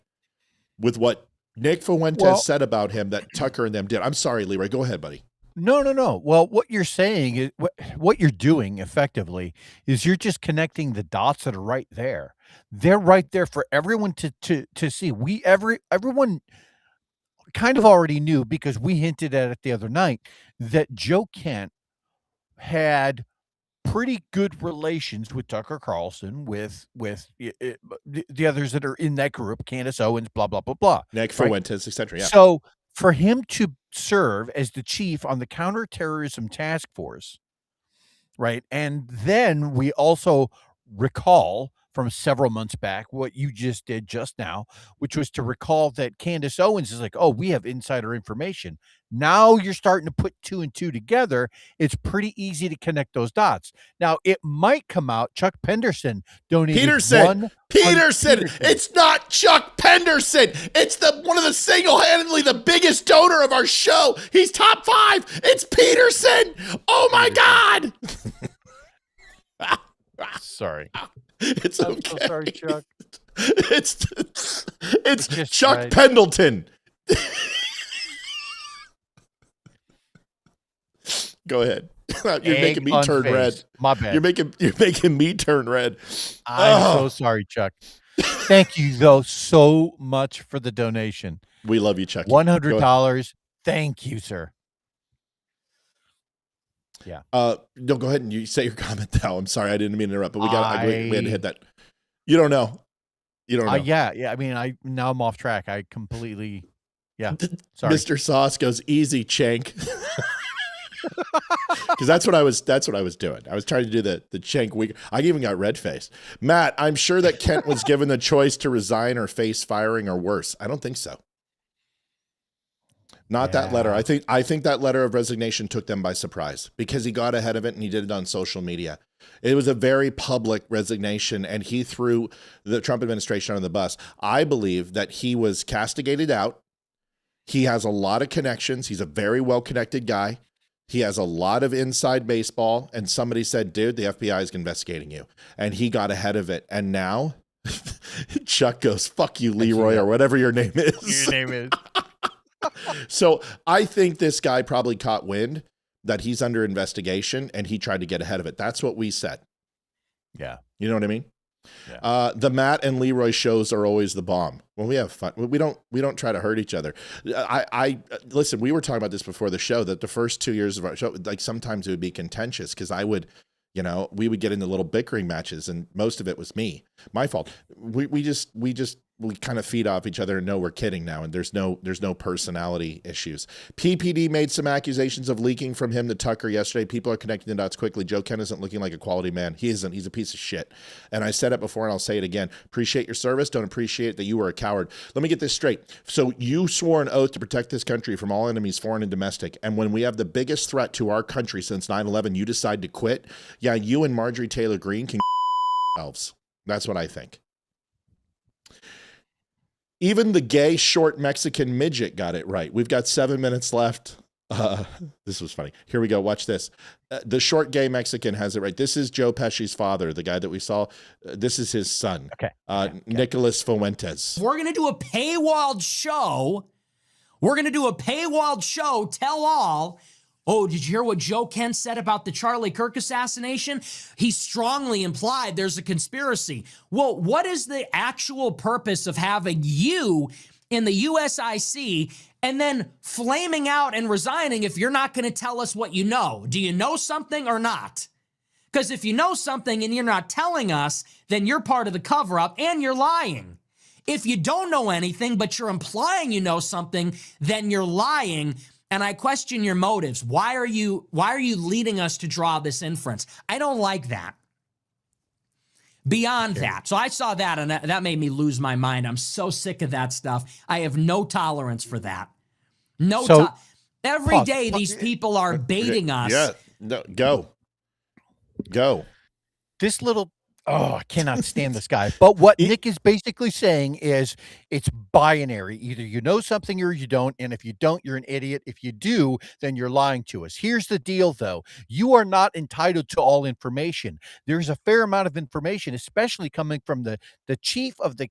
with what Nick Fuentes said about him that Tucker and them did. I'm sorry, Leeroy. Go ahead, buddy. No. Well, what you're saying is what you're doing effectively is you're just connecting the dots that are right there. They're right there for everyone to see. Everyone kind of already knew, because we hinted at it the other night, that Joe Kent had pretty good relations with Tucker Carlson, with the others that are in that group, Candace Owens, blah, blah, blah, blah. Nick Fuentes, etc. Yeah. So for him to serve as the chief on the counterterrorism task force, right? And then we also recall from several months back what you just did just now, which was to recall that Candace Owens is like, oh, we have insider information. Now you're starting to put two and two together. It's pretty easy to connect those dots. Now, it might come out Chuck Penderson donated Peterson. It's not Chuck Penderson. It's one of the single-handedly the biggest donor of our show. He's top 5. It's Peterson. Oh my God. Sorry. It's okay. I'm so sorry, Chuck. It's Chuck right. Pendleton. Go ahead. You're making me turn red. My bad. You're making me turn red. I'm so sorry, Chuck. Thank you though so much for the donation. We love you, Chuck. $100. Thank you, sir. Yeah. No, go ahead and you say your comment now. I'm sorry, I didn't mean to interrupt, but we had to hit that. You don't know. Yeah. I mean, now I'm off track. I completely. Yeah. Sorry. Mr. Sauce goes easy, Chank. Because that's what I was doing. I was trying to do the Chank week. I even got red face. Matt, I'm sure that Kent was given the choice to resign or face firing or worse. I don't think so. Not that letter. I think that letter of resignation took them by surprise, because he got ahead of it and he did it on social media. It was a very public resignation, and he threw the Trump administration under the bus. I believe that he was castigated out. He has a lot of connections. He's a very well-connected guy. He has a lot of inside baseball, and somebody said, dude, the FBI is investigating you. And he got ahead of it. And now Chuck goes, fuck you, Leeroy, or whatever your name is. Your name is. So I think this guy probably caught wind that he's under investigation, and he tried to get ahead of it. That's what we said. Yeah. You know what I mean? Yeah. The Matt and Leeroy shows are always the bomb. When we have fun, we don't try to hurt each other. I listen. We were talking about this before the show, that the first 2 years of our show, like sometimes it would be contentious because I would, we would get into little bickering matches, and most of it was my fault. We kind of feed off each other and know we're kidding now, and there's no personality issues. PPD made some accusations of leaking from him to Tucker yesterday. People are connecting the dots quickly. Joe Ken isn't looking like a quality man. He isn't. He's a piece of shit. And I said it before, and I'll say it again. Appreciate your service. Don't appreciate that you were a coward. Let me get this straight. So you swore an oath to protect this country from all enemies, foreign and domestic. And when we have the biggest threat to our country since 9/11, you decide to quit. Yeah, you and Marjorie Taylor Greene can elves. That's what I think. Even the gay, short Mexican midget got it right. We've got 7 minutes left. This was funny. Here we go. Watch this. The short gay Mexican has it right. This is Joe Pesci's father, the guy that we saw. This is his son, Nicholas Fuentes. We're going to do a paywalled show. Tell all. Oh, did you hear what Joe Ken said about the Charlie Kirk assassination? He strongly implied there's a conspiracy. Well, what is the actual purpose of having you in the USIC and then flaming out and resigning if you're not going to tell us what you know? Do you know something or not? Because if you know something and you're not telling us, then you're part of the cover-up and you're lying. If you don't know anything, but you're implying you know something, then you're lying. And I question your motives. Why are you leading us to draw this inference? I don't like that. Beyond that. So I saw that, and that made me lose my mind. I'm so sick of that stuff. I have no tolerance for that. Every day these people are baiting us. Yeah, no, go. This little... Oh, I cannot stand this guy. But what Nick is basically saying is it's binary. Either you know something or you don't. And if you don't, you're an idiot. If you do, then you're lying to us. Here's the deal, though. You are not entitled to all information. There's a fair amount of information, especially coming from the chief of the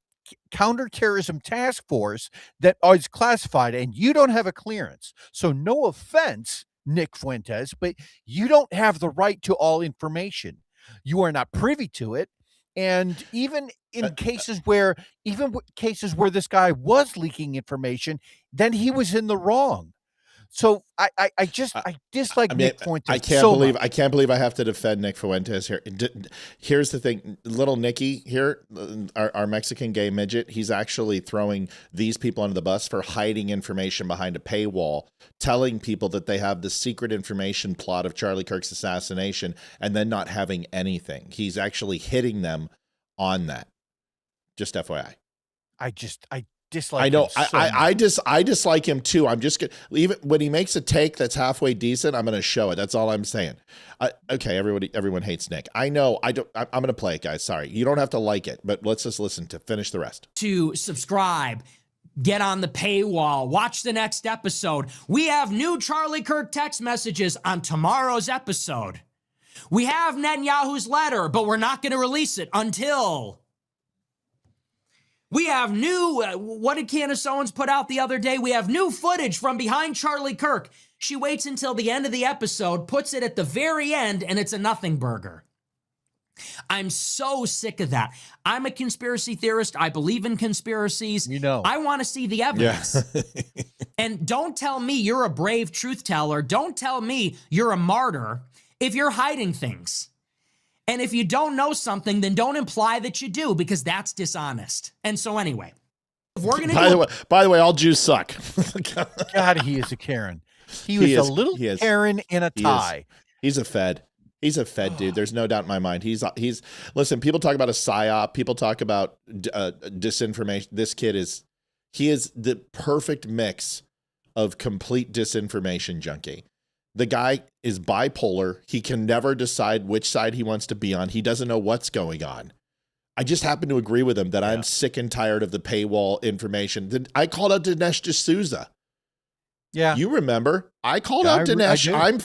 counterterrorism task force that is classified, and you don't have a clearance. So no offense, Nick Fuentes, but you don't have the right to all information. You are not privy to it. And even in cases where this guy was leaking information, then he was in the wrong. So I dislike Nick Fuentes. I can't believe I have to defend Nick Fuentes here. Here's the thing, little Nicky here, our Mexican gay midget, he's actually throwing these people under the bus for hiding information behind a paywall, telling people that they have the secret information plot of Charlie Kirk's assassination and then not having anything. He's actually hitting them on that. Just FYI. I dislike I know. Him so I dislike him too. I'm just gonna, even when he makes a take that's halfway decent, I'm going to show it. That's all I'm saying. Okay, everyone hates Nick. I know. I'm going to play it, guys. Sorry, you don't have to like it, but let's just listen to finish the rest. To subscribe, get on the paywall, watch the next episode. We have new Charlie Kirk text messages on tomorrow's episode. We have Netanyahu's letter, but we're not going to release it until. We have new, what did Candace Owens put out the other day? We have new footage from behind Charlie Kirk. She waits until the end of the episode, puts it at the very end, and it's a nothing burger. I'm so sick of that. I'm a conspiracy theorist. I believe in conspiracies. I want to see the evidence. Yeah. And don't tell me you're a brave truth teller. Don't tell me you're a martyr if you're hiding things. And if you don't know something, then don't imply that you do, because that's dishonest. And so anyway, if we're gonna by the way, all Jews suck. God, he is a Karen. He was a little Karen in a tie. He's a Fed. He's a Fed dude. There's no doubt in my mind. He's listen, people talk about a psyop. People talk about disinformation. This kid is the perfect mix of complete disinformation junkie. The guy is bipolar. He can never decide which side he wants to be on. He doesn't know what's going on. I just happen to agree with him that I'm sick and tired of the paywall information. I called out Dinesh D'Souza. Yeah. You remember? I called out Dinesh. I'm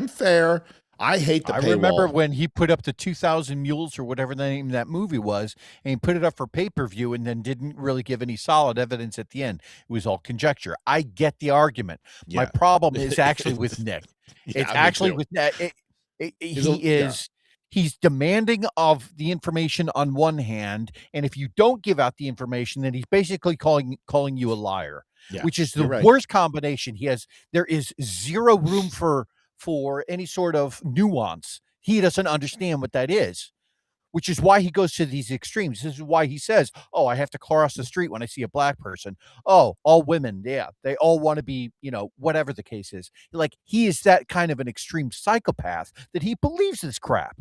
fair. I hate the paywall. I remember when he put up the 2,000 Mules or whatever the name of that movie was, and he put it up for pay-per-view and then didn't really give any solid evidence at the end. It was all conjecture. I get the argument. My problem is actually with Nick. It's actually with Nick. He's demanding of the information on one hand, and if you don't give out the information, then he's basically calling you a liar, which is the worst combination. There is zero room for any sort of nuance. He doesn't understand what that is, which is why he goes to these extremes. This is why he says, oh, I have to cross the street when I see a black person. Oh, all women, they all want to be, whatever the case is. Like, he is that kind of an extreme psychopath that he believes this crap.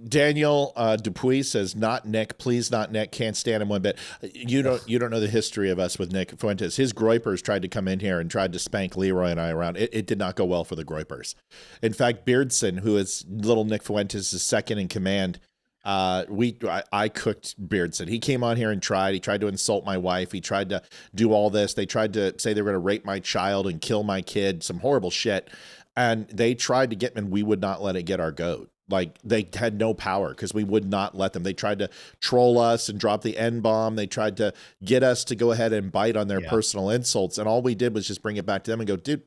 Daniel Dupuis says, not Nick, please, not Nick. Can't stand him one bit. You don't know the history of us with Nick Fuentes. His Groypers tried to come in here and tried to spank Leeroy and I around. It did not go well for the Groypers. In fact, Beardson, who is little Nick Fuentes' second in command, I cooked Beardson. He came on here and he tried to insult my wife. He tried to do all this. They tried to say they were going to rape my child and kill my kid, some horrible shit. And they tried to get me, and we would not let it get our goat. Like, they had no power because we would not let them. They tried to troll us and drop the N-bomb. They tried to get us to go ahead and bite on their personal insults. And all we did was just bring it back to them and go, dude,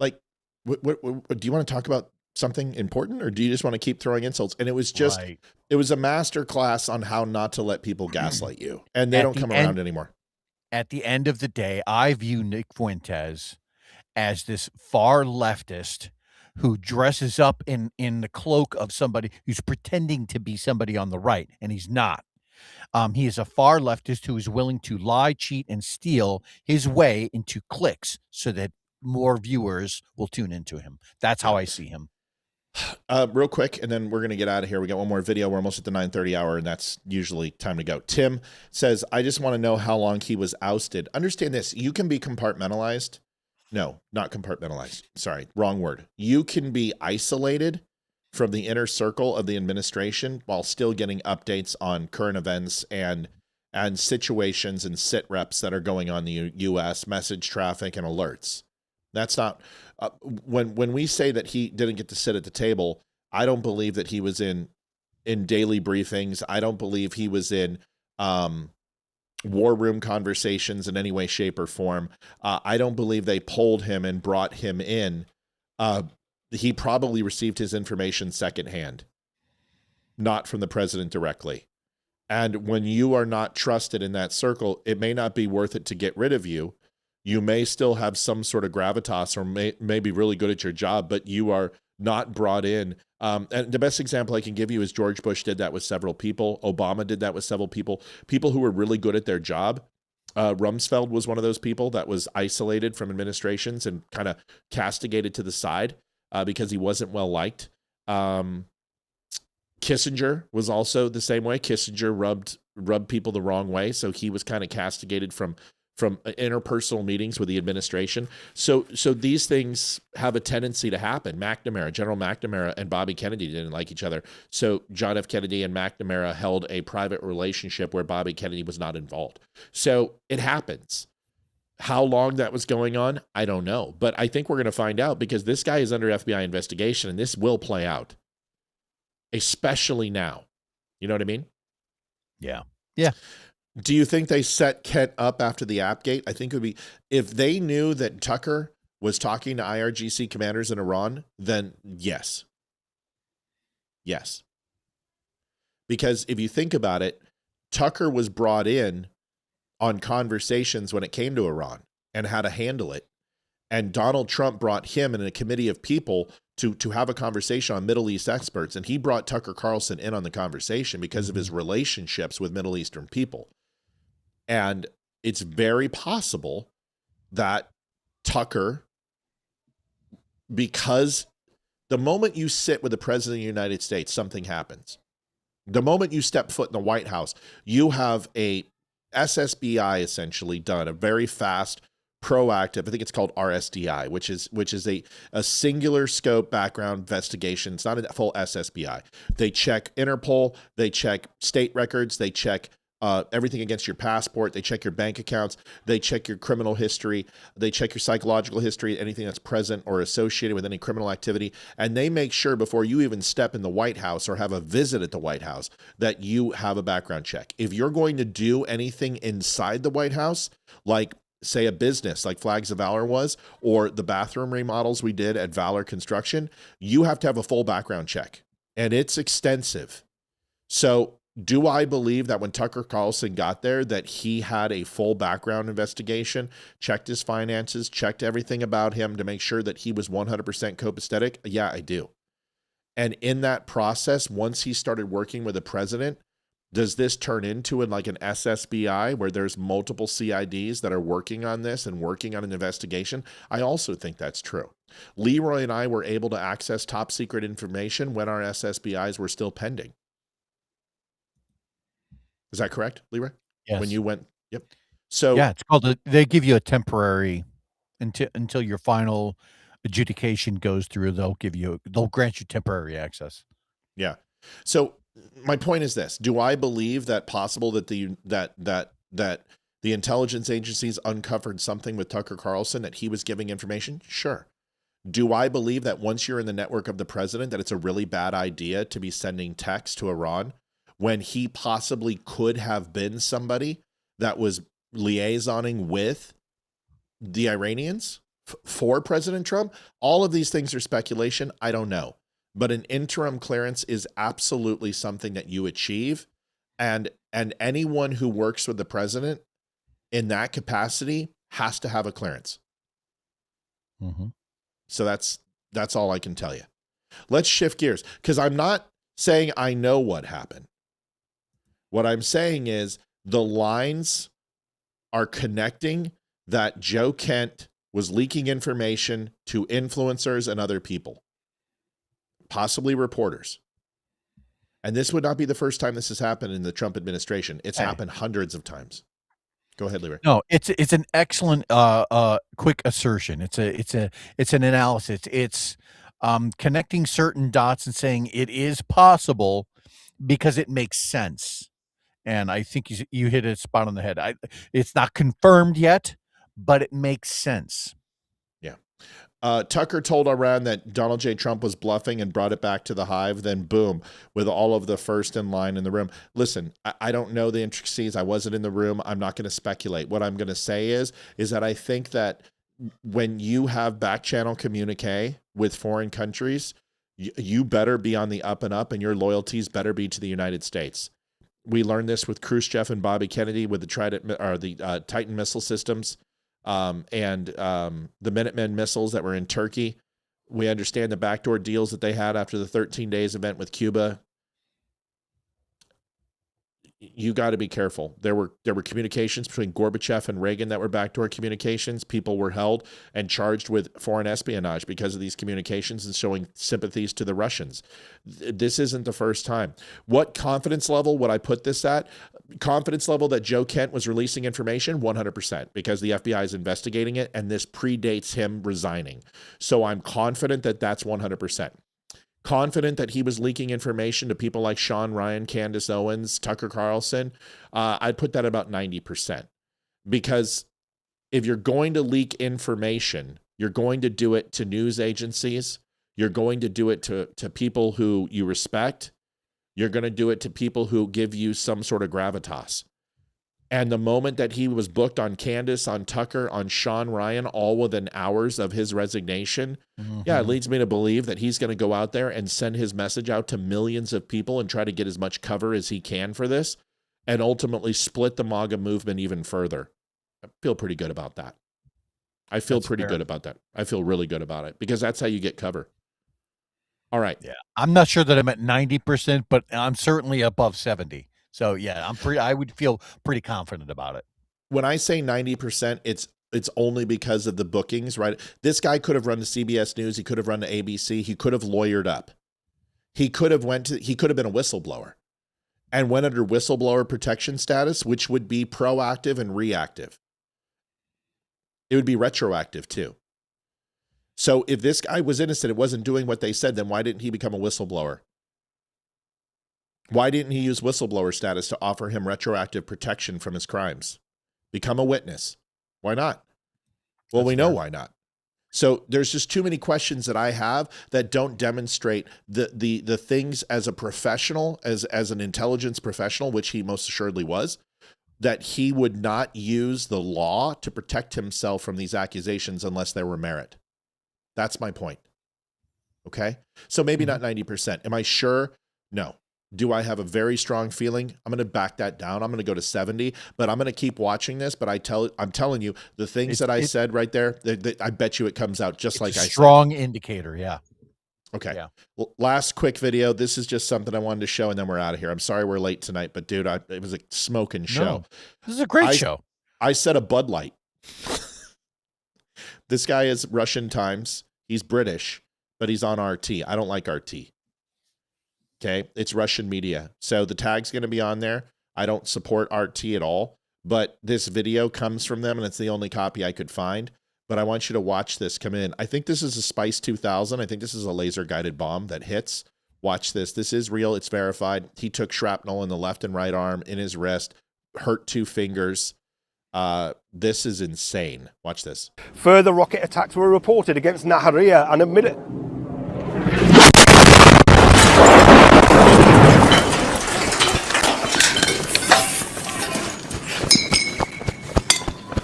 like, what do you want to talk about something important, or do you just want to keep throwing insults? And it was just, it was a master class on how not to let people gaslight you. And they don't come around anymore. At the end of the day, I view Nick Fuentes as this far leftist who dresses up in the cloak of somebody who's pretending to be somebody on the right, and he's not. He is a far leftist who is willing to lie, cheat, and steal his way into clicks so that more viewers will tune into him. That's how I see him. Real quick, and then we're going to get out of here. We got one more video. We're almost at the 9:30 hour, and that's usually time to go. Tim says, I just want to know how long he was ousted. Understand this. You can be compartmentalized. No, not compartmentalized. Sorry, wrong word. You can be isolated from the inner circle of the administration while still getting updates on current events and situations and sit reps that are going on in the U.S., message traffic and alerts. That's not when we say that he didn't get to sit at the table. I don't believe that he was in daily briefings. I don't believe he was in war room conversations in any way, shape, or form. I don't believe they polled him and brought him in. He probably received his information secondhand, not from the president directly. And when you are not trusted in that circle, it may not be worth it to get rid of you. You may still have some sort of gravitas or may be really good at your job, but you are not brought in. And the best example I can give you is George Bush did that with several people. Obama did that with several people who were really good at their job. Rumsfeld was one of those people that was isolated from administrations and kind of castigated to the side because he wasn't well liked. Kissinger was also the same way. Kissinger rubbed people the wrong way, so he was kind of castigated from interpersonal meetings with the administration. So these things have a tendency to happen. General McNamara and Bobby Kennedy didn't like each other. So John F. Kennedy and McNamara held a private relationship where Bobby Kennedy was not involved. So it happens. How long that was going on, I don't know. But I think we're going to find out because this guy is under FBI investigation and this will play out, especially now. You know what I mean? Yeah. Yeah. Do you think they set Kent up after the Appgate? I think it would be, if they knew that Tucker was talking to IRGC commanders in Iran, then yes. Yes. Because if you think about it, Tucker was brought in on conversations when it came to Iran and how to handle it. And Donald Trump brought him and a committee of people to have a conversation on Middle East experts. And he brought Tucker Carlson in on the conversation because of his relationships with Middle Eastern people. And it's very possible that Tucker, because the moment you sit with the president of the United States, something happens. The moment you step foot in the White House, you have a SSBI essentially done, a very fast, proactive, I think it's called RSDI, which is a singular scope background investigation. It's not a full SSBI. They check Interpol, they check state records, they check everything against your passport. They check your bank accounts. They check your criminal history. They check your psychological history, anything that's present or associated with any criminal activity. And they make sure before you even step in the White House or have a visit at the White House that you have a background check. If you're going to do anything inside the White House, like say a business like Flags of Valor was, or the bathroom remodels we did at Valor Construction, you have to have a full background check. And it's extensive. So do I believe that when Tucker Carlson got there that he had a full background investigation, checked his finances, checked everything about him to make sure that he was 100% copacetic? Yeah, I do. And in that process, once he started working with the president, does this turn into like an SSBI where there's multiple CIDs that are working on this and working on an investigation? I also think that's true. Leeroy and I were able to access top secret information when our SSBIs were still pending. Is that correct, Leeroy? Yes. When you went, yep. So yeah, it's called. They give you a temporary until your final adjudication goes through. They'll grant you temporary access. Yeah. So my point is this: do I believe that possible that the intelligence agencies uncovered something with Tucker Carlson, that he was giving information? Sure. Do I believe that once you're in the network of the president, that it's a really bad idea to be sending texts to Iran, when he possibly could have been somebody that was liaisoning with the Iranians for President Trump? All of these things are speculation. I don't know. But an interim clearance is absolutely something that you achieve. And anyone who works with the president in that capacity has to have a clearance. Mm-hmm. So that's all I can tell you. Let's shift gears, because I'm not saying I know what happened. What I'm saying is the lines are connecting that Joe Kent was leaking information to influencers and other people, possibly reporters. And this would not be the first time this has happened in the Trump administration. It's happened hundreds of times. Go ahead, Leeroy. No, it's an excellent quick assertion. It's an analysis. It's connecting certain dots and saying it is possible because it makes sense. And I think you hit a spot on the head. It's not confirmed yet, but it makes sense. Yeah. Tucker told Iran that Donald J. Trump was bluffing and brought it back to the hive. Then boom, with all of the first in line in the room. Listen, I don't know the intricacies. I wasn't in the room. I'm not going to speculate. What I'm going to say is that I think that when you have back channel communique with foreign countries, you better be on the up and up, and your loyalties better be to the United States. We learned this with Khrushchev and Bobby Kennedy with the Trident or the Titan missile systems and the Minutemen missiles that were in Turkey. We understand the backdoor deals that they had after the 13 days event with Cuba. You got to be careful. There were communications between Gorbachev and Reagan that were backdoor communications. People were held and charged with foreign espionage because of these communications and showing sympathies to the Russians. This isn't the first time. What confidence level would I put this at? Confidence level that Joe Kent was releasing information? 100%, because the FBI is investigating it, and this predates him resigning. So I'm confident that that's 100%. Confident that he was leaking information to people like Sean Ryan, Candace Owens, Tucker Carlson, I'd put that about 90%. Because if you're going to leak information, you're going to do it to news agencies, you're going to do it to people who you respect, you're going to do it to people who give you some sort of gravitas. And the moment that he was booked on Candace, on Tucker, on Sean Ryan, all within hours of his resignation, yeah, it leads me to believe that he's going to go out there and send his message out to millions of people and try to get as much cover as he can for this, and ultimately split the MAGA movement even further. I feel pretty good about that. I feel pretty good about that. I feel really good about it, because that's how you get cover. All right. Yeah. I'm not sure that I'm at 90%, but I'm certainly above 70. So yeah, I would feel pretty confident about it. When I say 90%, it's only because of the bookings, right? This guy could have run to CBS News. He could have run to ABC. He could have lawyered up. He could have been a whistleblower and went under whistleblower protection status, which would be proactive and reactive. It would be retroactive too. So if this guy was innocent, it wasn't doing what they said, then why didn't he become a whistleblower? Why didn't he use whistleblower status to offer him retroactive protection from his crimes? Become a witness. Why not? Well, we know why not. So there's just too many questions that I have that don't demonstrate the things as a professional, as an intelligence professional, which he most assuredly was, that he would not use the law to protect himself from these accusations unless there were merit. That's my point. Okay? So maybe not 90%. Am I sure? No. Do I have a very strong feeling? I'm going to back that down. I'm going to go to 70, but I'm going to keep watching this. But I'm telling you, the things that I said right there, I bet you it comes out just like I said. Strong indicator, yeah. Okay. Yeah. Well, last quick video. This is just something I wanted to show, and then we're out of here. I'm sorry we're late tonight, but dude, it was a smoking show. No, this is a great show. I said a Bud Light. This guy is Russian Times. He's British, but he's on RT. I don't like RT. Okay, it's Russian media. So the tag's going to be on there. I don't support RT at all, but this video comes from them, and it's the only copy I could find. But I want you to watch this come in. I think this is a Spice 2000. I think this is a laser-guided bomb that hits. Watch this. This is real. It's verified. He took shrapnel in the left and right arm, in his wrist, hurt 2 fingers. This is insane. Watch this. Further rocket attacks were reported against Nahariya and admitted.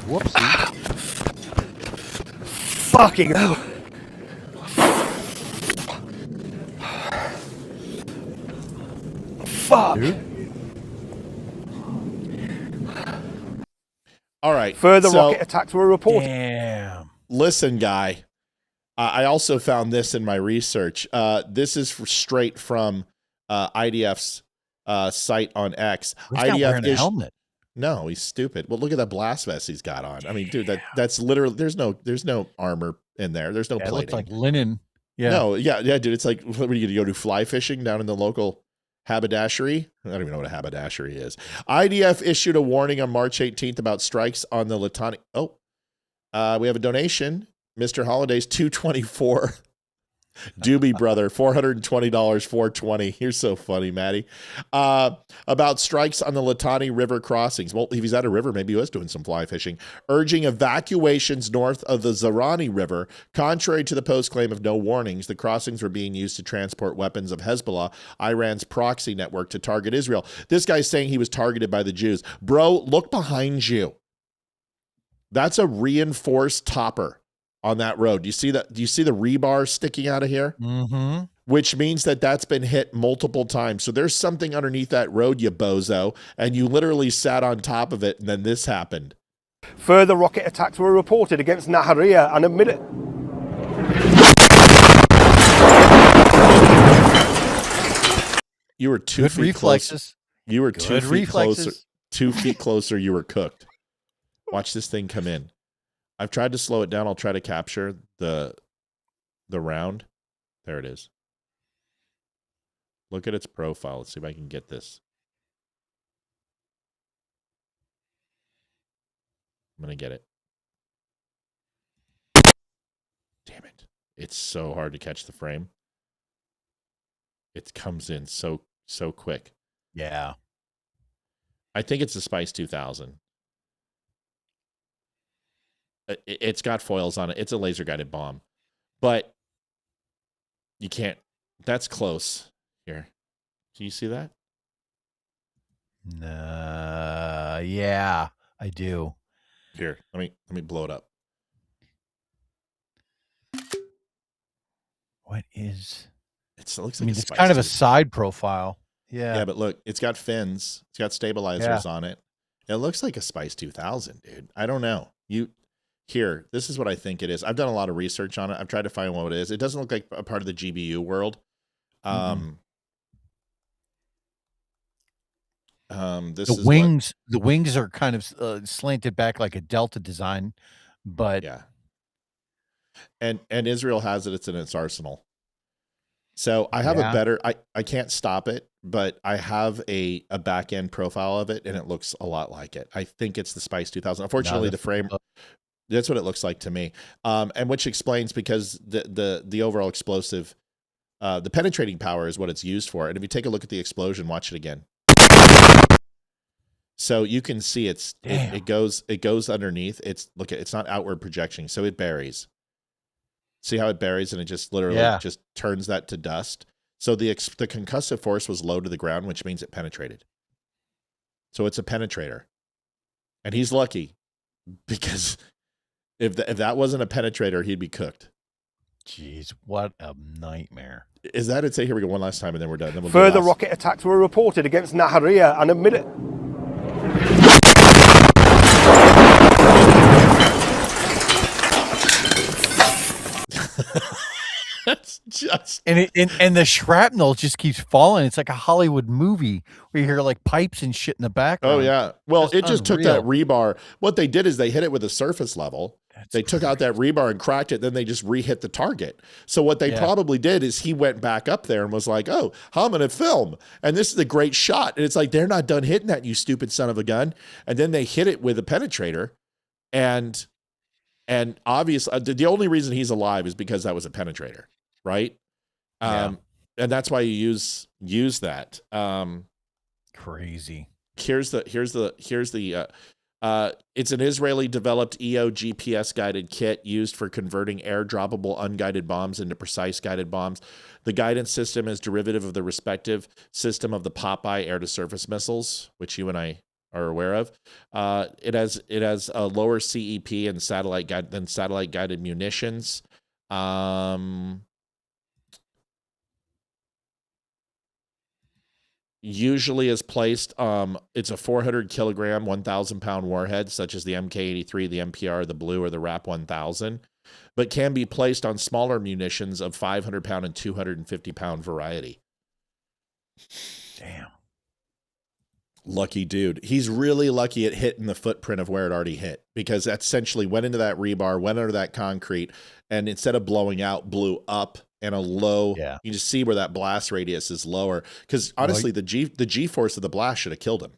Whoopsie. Fucking hell. Fuck. Dude. All right. Further rocket attacks were reported. Damn. Listen, guy. I also found this in my research. This is straight from IDF's site on X. He's not wearing a helmet. No, he's stupid. Well, look at that blast vest he's got on. I mean, dude, that's literally there's no armor in there. There's no plating. It looks like linen. Yeah. No, yeah, dude. It's like, what are you gonna go do fly fishing down in the local haberdashery? I don't even know what a haberdashery is. IDF issued a warning on March 18th about strikes on the Litani. Oh, we have a donation. Mr. Holiday's 224. Doobie brother, $420, $420. You're so funny, Maddie. About strikes on the Litani River crossings. Well, if he's at a river, maybe he was doing some fly fishing. Urging evacuations north of the Zarani River. Contrary to the Post claim of no warnings, the crossings were being used to transport weapons of Hezbollah, Iran's proxy network, to target Israel. This guy's saying he was targeted by the Jews. Bro, look behind you. That's a reinforced topper on that road. Do you see that? Do you see the rebar sticking out of here? Mm-hmm. Which means that that's been hit multiple times. So there's something underneath that road, you bozo, and you literally sat on top of it, and then this happened. Further rocket attacks were reported against Nahariya and admitted. You were 2 Good feet reflexes. closer. You were 2 Good feet reflexes. closer. 2 feet closer. You were cooked. Watch this thing come in. I've tried to slow it down. I'll try to capture the round. There it is. Look at its profile. Let's see if I can get this. I'm going to get it. Damn it. It's so hard to catch the frame. It comes in so quick. Yeah. I think it's the Spice 2000. It's got foils on it. It's a laser guided bomb, but you can't. That's close. Here, can you see that? Yeah, I do. Here, let me blow it up. What is? It looks like I mean, it's kind of a side profile. Yeah. Yeah, but look, it's got fins. It's got stabilizers on it. It looks like a Spice 2000, dude. I don't know. Here, this is what I think it is. I've done a lot of research on it. I've tried to find what it is. It doesn't look like a part of the GBU world. The wings are kind of slanted back like a Delta design, but yeah. And Israel has it. It's in its arsenal. So I have a better. I can't stop it, but I have a back end profile of it, and it looks a lot like it. I think it's the Spice 2000. Unfortunately, the frame. That's what it looks like to me, and which explains because the overall explosive The penetrating power is what it's used for. And if you take a look at the explosion, watch it again. So you can see it goes underneath. It's not outward projection, so it buries. See how it buries, and it just literally just turns that to dust. So the concussive force was low to the ground, which means it penetrated. So it's a penetrator, and he's lucky because if that wasn't a penetrator, he'd be cooked. Jeez, what a nightmare! Is that it? Say here we go one last time, and then we're done. Then we'll Further rocket attacks were reported against Nahariya and admitted. That's just and the shrapnel just keeps falling. It's like a Hollywood movie where you hear like pipes and shit in the background. Oh yeah. Well, That's it just took unreal. that rebar. What they did is they hit it with a surface level. They took out that rebar and cracked it. Then they just re-hit the target. So what they probably did is he went back up there and was like, "Oh, I'm gonna film, and this is a great shot." And it's like they're not done hitting that, you stupid son of a gun. And then they hit it with a penetrator, and obviously the only reason he's alive is because that was a penetrator, right? And that's why you use that. Crazy. Here's the it's an Israeli developed EO GPS guided kit used for converting air droppable unguided bombs into precise guided bombs. The guidance system is derivative of the respective system of the Popeye air to surface missiles, which you and I are aware of. It has a lower CEP and satellite guided munitions. Usually is placed, it's a 400 kilogram, 1,000 pound warhead, such as the MK-83, the MPR, the Blue, or the RAP 1000, but can be placed on smaller munitions of 500 pound and 250 pound variety. Damn. Lucky dude. He's really lucky at hitting the footprint of where it already hit, because that essentially went into that rebar, went under that concrete, and instead of blowing out, blew up. And a low, you just see where that blast radius is lower. Because honestly, the G force of the blast should have killed him.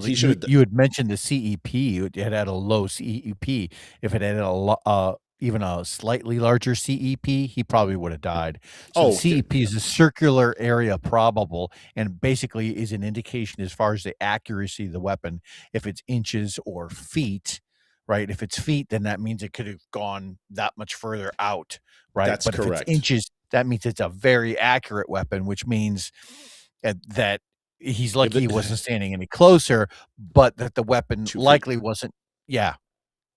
He should have. You had mentioned the CEP. It had a low CEP. If it had even a slightly larger CEP, he probably would have died. So the CEP is a circular area probable, and basically is an indication as far as the accuracy of the weapon. If it's inches or feet, right? If it's feet, then that means it could have gone that much further out, right? That's correct. If it's inches, that means it's a very accurate weapon, which means that he's lucky he wasn't standing any closer, but that the weapon likely wasn't. Yeah.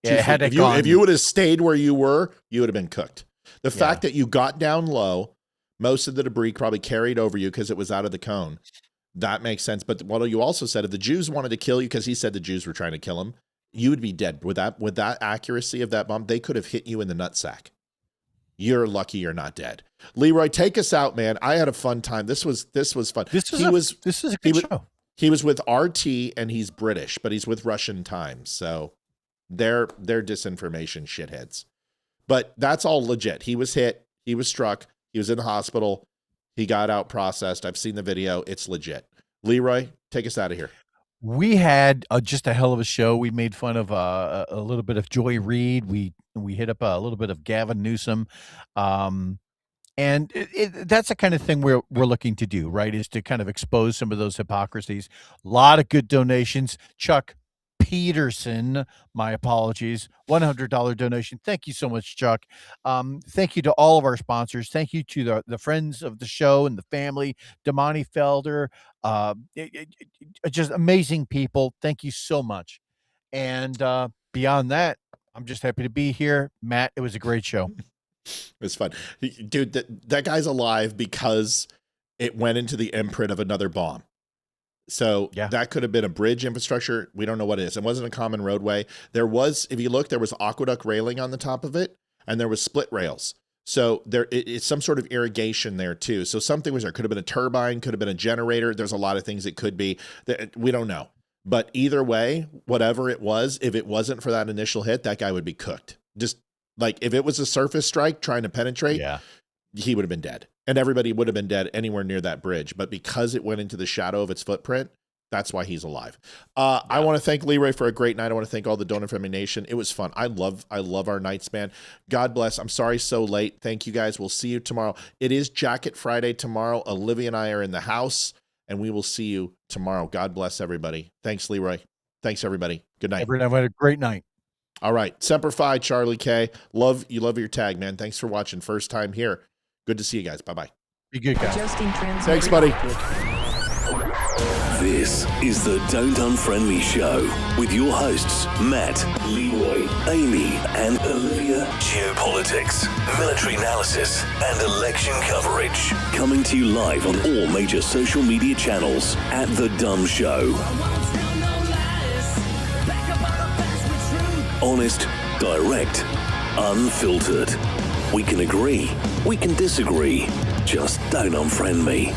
If you would have stayed where you were, you would have been cooked. The fact that you got down low, most of the debris probably carried over you because it was out of the cone. That makes sense. But what you also said, if the Jews wanted to kill you, because he said the Jews were trying to kill him, you would be dead. With that accuracy of that bomb, they could have hit you in the nutsack. You're lucky you're not dead. Leeroy, take us out, man. I had a fun time. This was fun. This is a good show. He was with RT, and he's British, but he's with Russian Times, so they're disinformation shitheads. But that's all legit. He was hit. He was struck. He was in the hospital. He got out processed. I've seen the video. It's legit. Leeroy, take us out of here. We had just a hell of a show. We made fun of a little bit of Joy Reid. We hit up a little bit of Gavin Newsom. And that's the kind of thing we're looking to do, right? Is to kind of expose some of those hypocrisies. A lot of good donations. Chuck Peterson, my apologies, $100 donation. Thank you so much, Chuck. Thank you to all of our sponsors. Thank you to the friends of the show and the family, Damani Felder, just amazing people. Thank you so much. And beyond that, I'm just happy to be here. Matt, it was a great show. It was fun. Dude, that guy's alive because it went into the imprint of another bomb. So that could have been a bridge infrastructure. We don't know what it is. It wasn't a common roadway. There was, if you look, there was aqueduct railing on the top of it, and there was split rails. So it's some sort of irrigation there too. So something was there. Could have been a turbine, could have been a generator. There's a lot of things it could be. We don't know. But either way, whatever it was, if it wasn't for that initial hit, that guy would be cooked. Just like if it was a surface strike trying to penetrate, he would have been dead. And everybody would have been dead anywhere near that bridge. But because it went into the shadow of its footprint, That's why he's alive. I want to thank Leeroy for a great night. I want to thank all the Don't Unfriend Me Nation. It was fun. I love our nights, man. God bless. I'm sorry so late. Thank you guys. We'll see you tomorrow. It is Jacket Friday tomorrow. Olivia and I are in the house, and we will see you tomorrow. God bless everybody. Thanks, Leeroy. Thanks, everybody. Good night. Everyone had a great night. All right. Semper Fi, Charlie K. Love your tag, man. Thanks for watching. First time here. Good to see you guys. Bye-bye. Be good, guys. Thanks, buddy. This is the Don't Unfriend Me Show with your hosts, Matt, Leeroy, Amy, and Olivia. Geopolitics, military analysis, and election coverage. Coming to you live on all major social media channels at The Dumb Show. Honest, direct, unfiltered. We can agree, we can disagree. Just don't unfriend me.